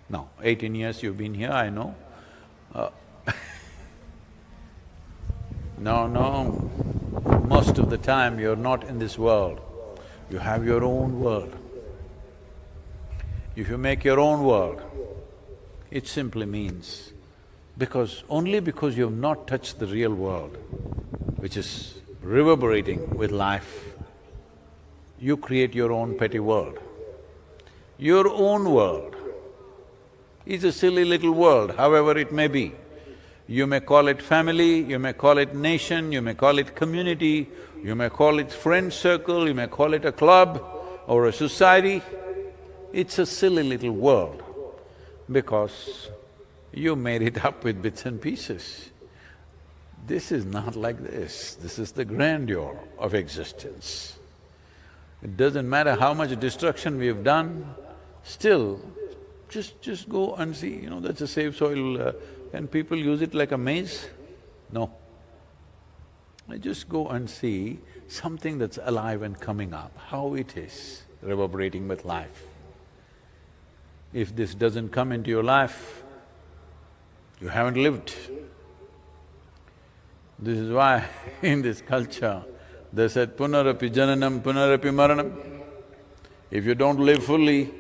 No, 18 years you've been here, I know. No, most of the time you're not in this world, you have your own world. If you make your own world, it simply means only because you have not touched the real world, which is reverberating with life, you create your own petty world. Your own world is a silly little world, however it may be. You may call it family, you may call it nation, you may call it community, you may call it friend circle, you may call it a club or a society. It's a silly little world because you made it up with bits and pieces. This is not like this is the grandeur of existence. It doesn't matter how much destruction we've done, still, just go and see, you know, that's a safe soil. Can people use it like a maze? No. Just go and see something that's alive and coming up, how it is reverberating with life. If this doesn't come into your life, you haven't lived. This is why in this culture, they said, punarapi jananam, punarapi maranam. If you don't live fully,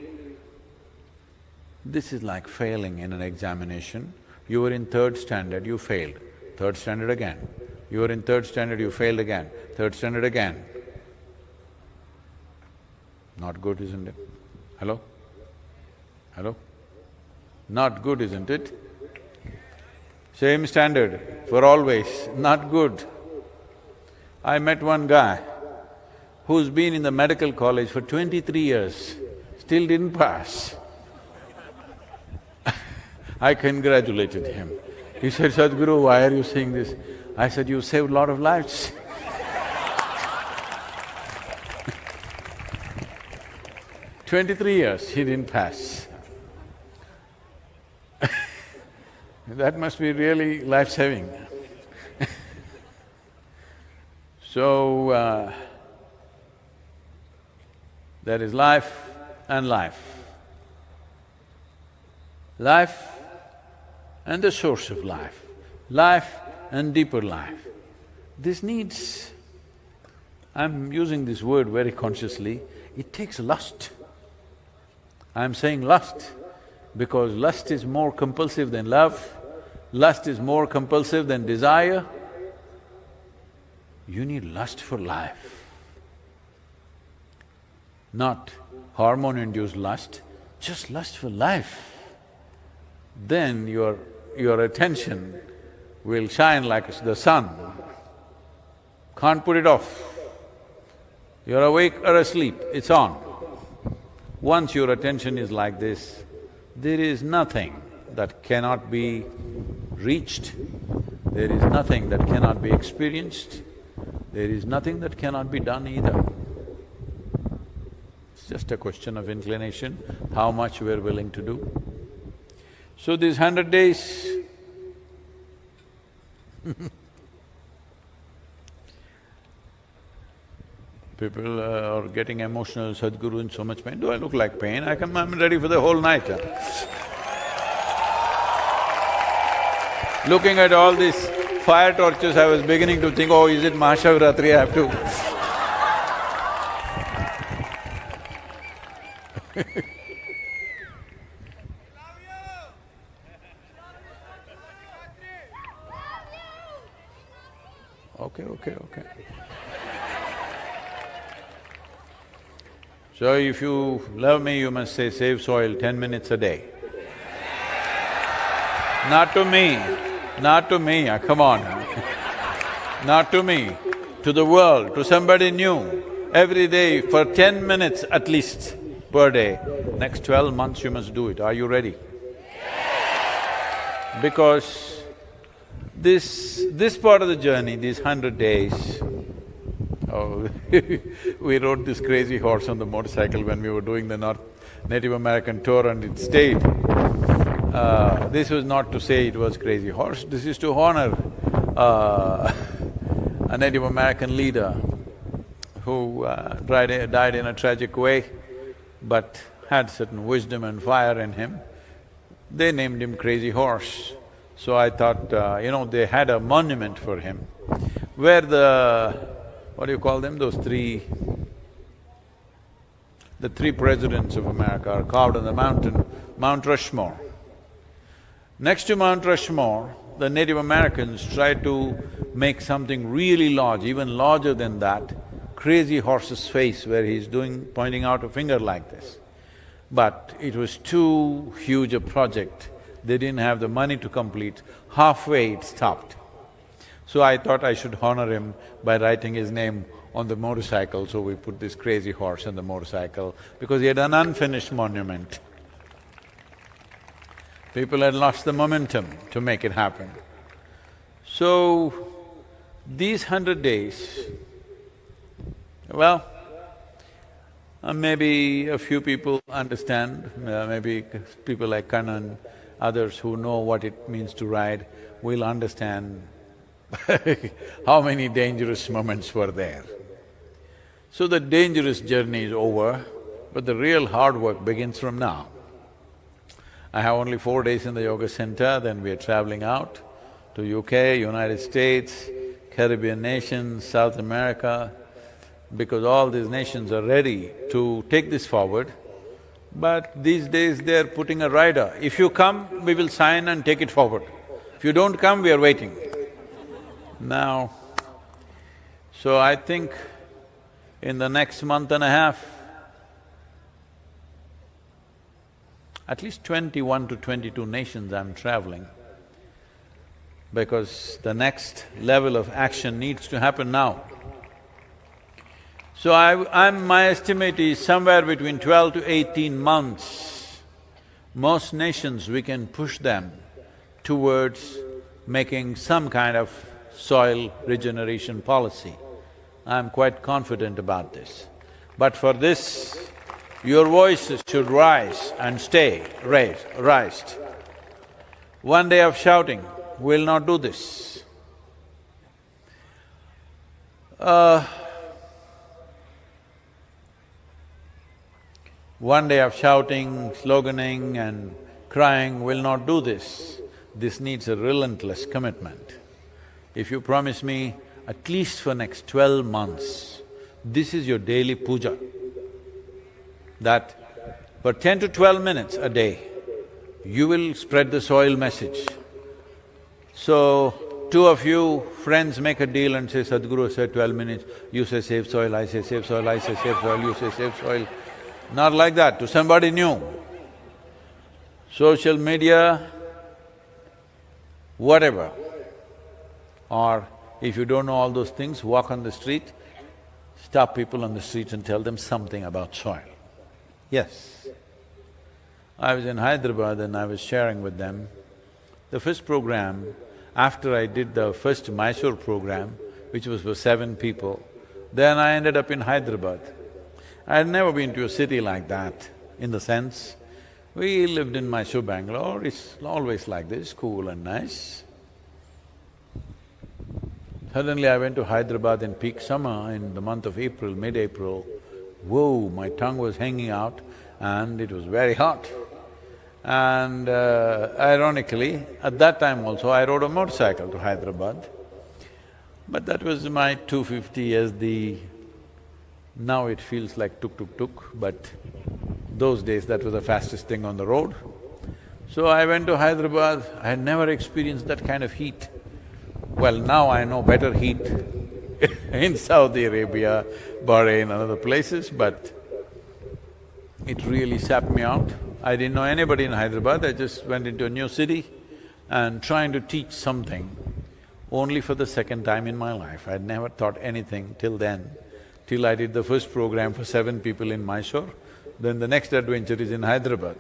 this is like failing in an examination. You were in 3rd standard, you failed. 3rd standard again. You were in 3rd standard, you failed again. 3rd standard again. Not good, isn't it? Hello? Hello? Not good, isn't it? Same standard for always, not good. I met one guy who's been in the medical college for 23 years, still didn't pass. I congratulated him. He said, Sadhguru, why are you saying this? I said, you saved a lot of lives. 23 years, he didn't pass. That must be really life-saving. So, there is life and life. Life and the source of life. Life and deeper life. This needs… I'm using this word very consciously, it takes lust. I'm saying lust because lust is more compulsive than love, lust is more compulsive than desire. You need lust for life, not hormone-induced lust, just lust for life. Then your attention will shine like the sun. Can't put it off. You're awake or asleep, it's on. Once your attention is like this, there is nothing that cannot be reached, there is nothing that cannot be experienced, there is nothing that cannot be done either. It's just a question of inclination, how much we're willing to do. So these 100 days, people are getting emotional, Sadhguru in so much pain. Do I look like pain? I'm ready for the whole night. Looking at all these fire torches, I was beginning to think, oh, is it Mahashivratri, I have to… Okay. So if you love me, you must say, save soil 10 minutes a day. Not to me, come on. Not to me, to the world, to somebody new. Every day for 10 minutes at least per day. Next 12 months you must do it. Are you ready? Because this part of the journey, these 100 days, oh, we rode this crazy horse on the motorcycle when we were doing the Native American tour and it stayed. This was not to say it was crazy horse, this is to honor a Native American leader who died in a tragic way, but had certain wisdom and fire in him. They named him Crazy Horse. So I thought, they had a monument for him, where what do you call them, the three presidents of America are carved on the mountain, Mount Rushmore. Next to Mount Rushmore, the Native Americans tried to make something really large, even larger than that, Crazy Horse's face where he's pointing out a finger like this. But it was too huge a project, they didn't have the money to complete, halfway it stopped. So I thought I should honor him by writing his name on the motorcycle, so we put this Crazy Horse on the motorcycle because he had an unfinished monument. People had lost the momentum to make it happen. So, these 100 days, well, maybe a few people understand, maybe people like Kannan, others who know what it means to ride will understand how many dangerous moments were there. So the dangerous journey is over, but the real hard work begins from now. I have only 4 days in the yoga center, then we are traveling out to UK, United States, Caribbean nations, South America, because all these nations are ready to take this forward. But these days they're putting a rider. If you come, we will sign and take it forward. If you don't come, we are waiting. Now, so I think in the next month and a half, at least 21 to 22 nations I'm traveling. because the next level of action needs to happen now. So my estimate is somewhere between 12 to 18 months, most nations we can push them towards making some kind of soil regeneration policy. I'm quite confident about this. But for this, your voices should rise and stay raised. One day of shouting will not do this. One day of shouting, sloganing and crying will not do this. This needs a relentless commitment. If you promise me at least for next 12 months, this is your daily puja, that for 10 to 12 minutes a day, you will spread the soil message. So, two of you friends make a deal and say, Sadhguru said 12 minutes, you say save soil, I say save soil, I say save soil, you say save soil. Not like that, to somebody new. Social media, whatever. Or if you don't know all those things, walk on the street, stop people on the street and tell them something about soil. Yes. I was in Hyderabad and I was sharing with them the first program, after I did the first Mysore program, which was for 7 people, then I ended up in Hyderabad. I had never been to a city like that, in the sense, we lived in Mysore, Bangalore, it's always like this, cool and nice. Suddenly I went to Hyderabad in peak summer, in the month of April, mid-April. Whoa, my tongue was hanging out and it was very hot. And ironically, at that time also I rode a motorcycle to Hyderabad. But that was my 250 as the… Now it feels like tuk-tuk-tuk, but those days that was the fastest thing on the road. So I went to Hyderabad, I had never experienced that kind of heat. Well, now I know better heat in Saudi Arabia, Bahrain and other places, but it really sapped me out. I didn't know anybody in Hyderabad, I just went into a new city and trying to teach something only for the second time in my life. I'd never taught anything till then, till I did the first program for 7 people in Mysore, then the next adventure is in Hyderabad.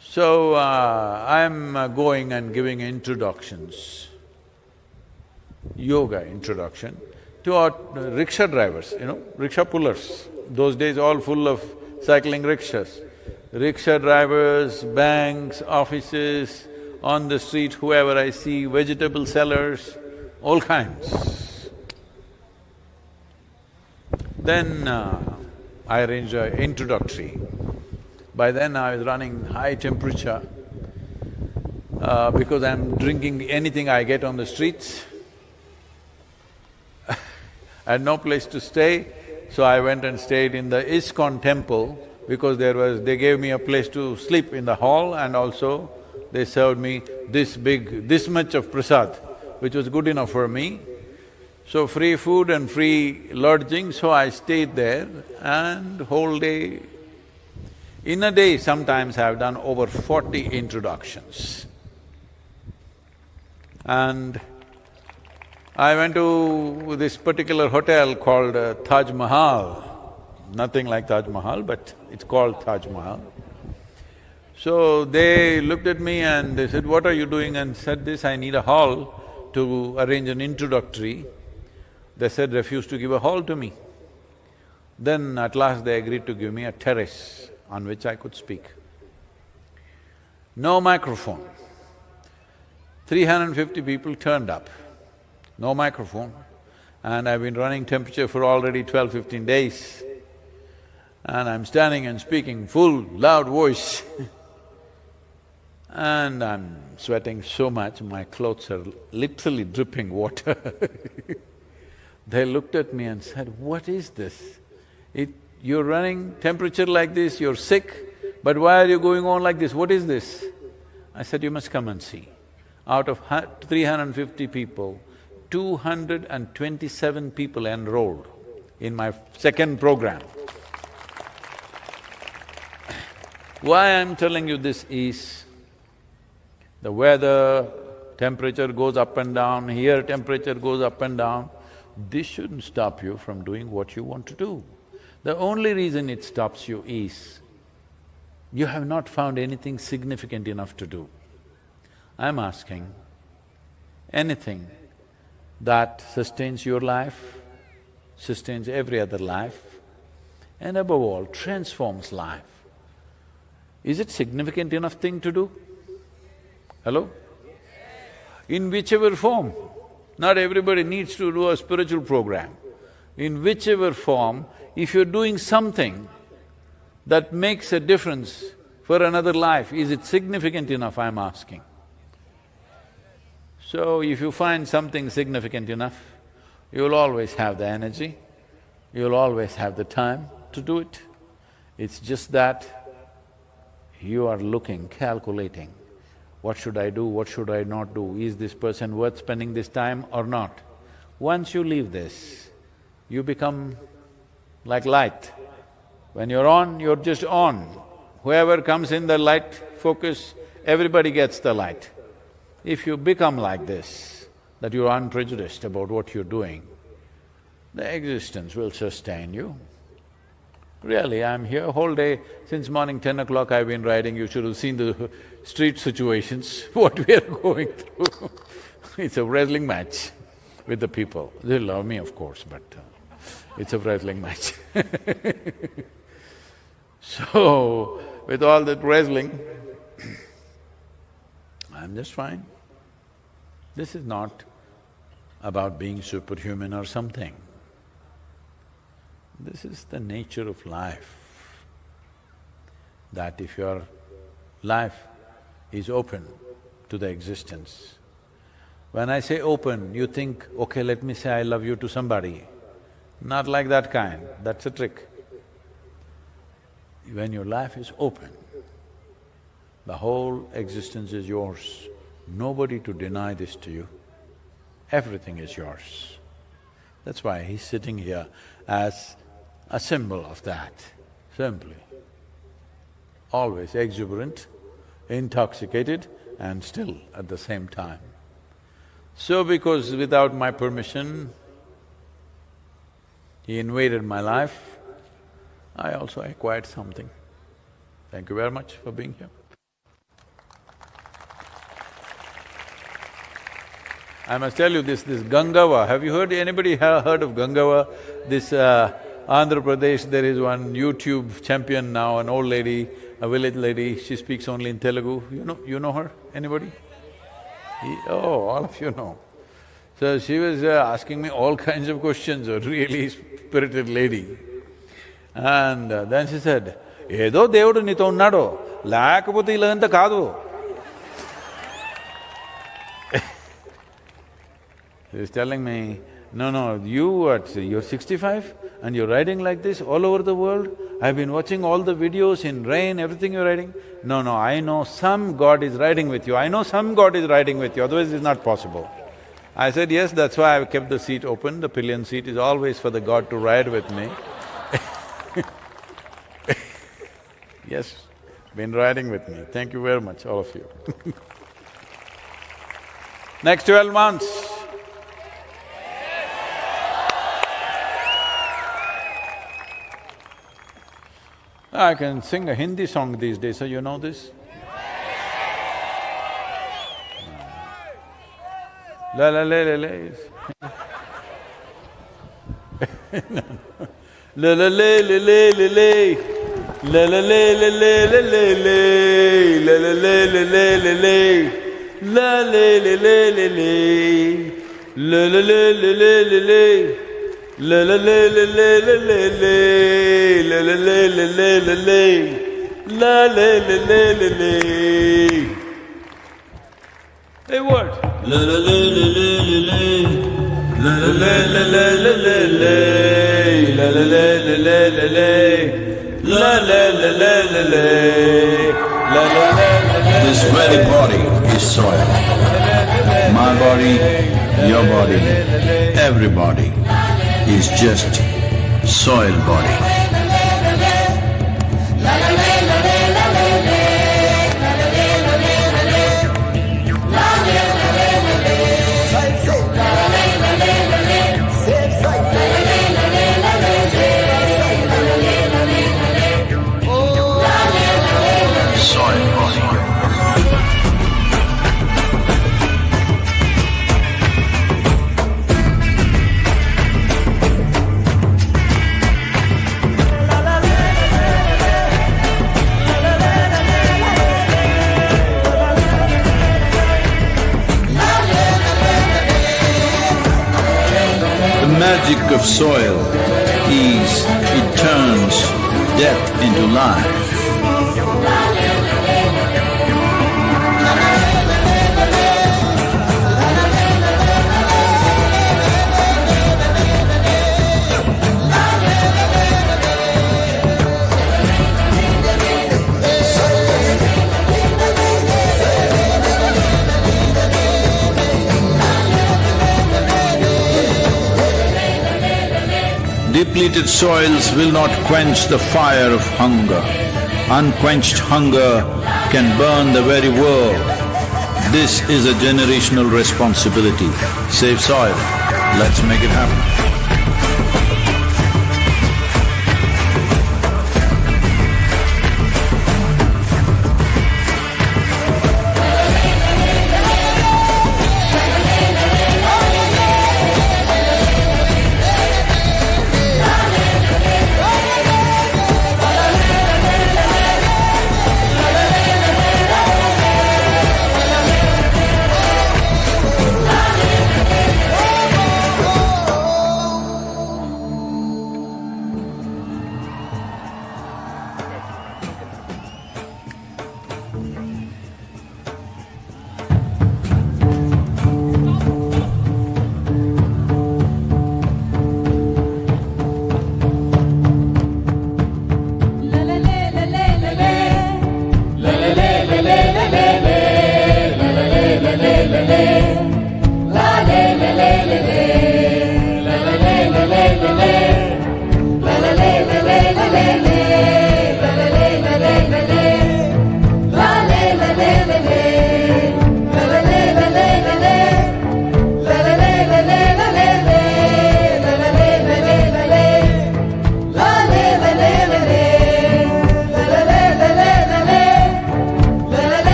So, I'm going and giving introductions, yoga introduction, to our rickshaw drivers, rickshaw pullers. Those days all full of cycling rickshaws. Rickshaw drivers, banks, offices, on the street whoever I see, vegetable sellers, all kinds. Then I arranged an introductory. By then I was running high temperature because I'm drinking anything I get on the streets. I had no place to stay, so I went and stayed in the ISKCON temple because they gave me a place to sleep in the hall and also they served me this much of prasad, which was good enough for me. So free food and free lodging, so I stayed there and whole day. In a day, sometimes I've done over 40 introductions. And I went to this particular hotel called Taj Mahal. Nothing like Taj Mahal, but it's called Taj Mahal. So they looked at me and they said, what are you doing? And said this, I need a hall to arrange an introductory. They said, refuse to give a hall to me. Then at last they agreed to give me a terrace on which I could speak. No microphone. 350 people turned up, no microphone. And I've been running temperature for already 12-15 days. And I'm standing and speaking full, loud voice and I'm sweating so much, my clothes are literally dripping water. They looked at me and said, what is this? You're running temperature like this, you're sick, but why are you going on like this? What is this? I said, you must come and see. Out of 350 people, 227 people enrolled in my second program. Why I'm telling you this is, the weather, temperature goes up and down, here temperature goes up and down. This shouldn't stop you from doing what you want to do. The only reason it stops you is you have not found anything significant enough to do. I'm asking, anything that sustains your life, sustains every other life, and above all, transforms life. Is it significant enough thing to do? Hello? In whichever form, not everybody needs to do a spiritual program. In whichever form, if you're doing something that makes a difference for another life, is it significant enough, I'm asking. So if you find something significant enough, you'll always have the energy, you'll always have the time to do it. It's just that you are looking, calculating, what should I do, what should I not do, is this person worth spending this time or not? Once you leave this, you become like light. When you're on, you're just on. Whoever comes in the light focus, everybody gets the light. If you become like this, that you're unprejudiced about what you're doing, the existence will sustain you. Really, I'm here whole day, since morning 10 o'clock I've been riding, you should have seen the street situations, what we are going through. It's a wrestling match with the people. They love me, of course, but it's a wrestling match. So, with all that wrestling, I'm just fine. This is not about being superhuman or something. This is the nature of life, that if your life is open to the existence, when I say open, you think, okay, let me say I love you to somebody. Not like that kind, that's a trick. When your life is open, the whole existence is yours. Nobody to deny this to you. Everything is yours. That's why he's sitting here as a symbol of that, simply. Always exuberant, intoxicated, and still at the same time. So because without my permission, he invaded my life, I also acquired something. Thank you very much for being here. I must tell you this Gangava, have you heard, anybody heard of Gangava? This Andhra Pradesh, there is one YouTube champion now, an old lady, a village lady, she speaks only in Telugu. You know her? Anybody? Oh, all of you know. So she was asking me all kinds of questions, a really spirited lady. And then she said, "Edo Devudu nito unnado, lekapothe ilanta kaadu." She was telling me, no, you're 65 and you're riding like this all over the world? I've been watching all the videos in rain, everything you're riding. No, I know some God is riding with you, I know some God is riding with you, otherwise it's not possible. I said, yes, that's why I've kept the seat open, the pillion seat is always for the God to ride with me. Yes, been riding with me. Thank you very much, all of you. Next 12 months, I can sing a Hindi song these days, so you know this? La la la la la. La la la la la la la. La la la la la la la la. La la la la la la la. La la la la la la. La la la la la la la. La la la la la la la la. La la la la la la la. La la la la la la. Hey, what? La la la la la la la. La la la la la la la la. La la la la la la la. La la la la la la. La la la la la. This very body is soil. My body, your body, everybody is just soil body. La magic of soil is it turns death into life. Depleted soils will not quench the fire of hunger. Unquenched hunger can burn the very world. This is a generational responsibility. Save soil. Let's make it happen.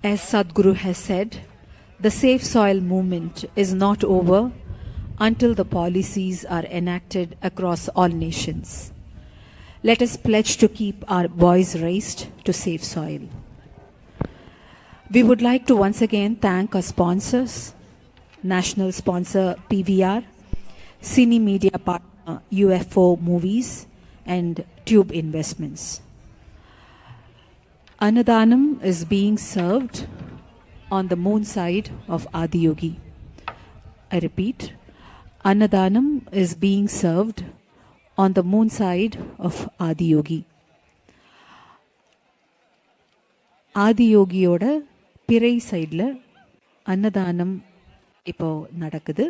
As Sadhguru has said, the safe soil movement is not over until the policies are enacted across all nations. Let us pledge to keep our voice raised to safe soil. We would like to once again thank our sponsors, national sponsor PVR, Cine Media partner UFO Movies, and Tube Investments. Annadanam is being served on the moon side of Adiyogi. I repeat, Annadanam is being served on the moon side of Adiyogi. Adiyogiyoda பிறை சைடில் அன்னதானம் இப்போ நடக்குது.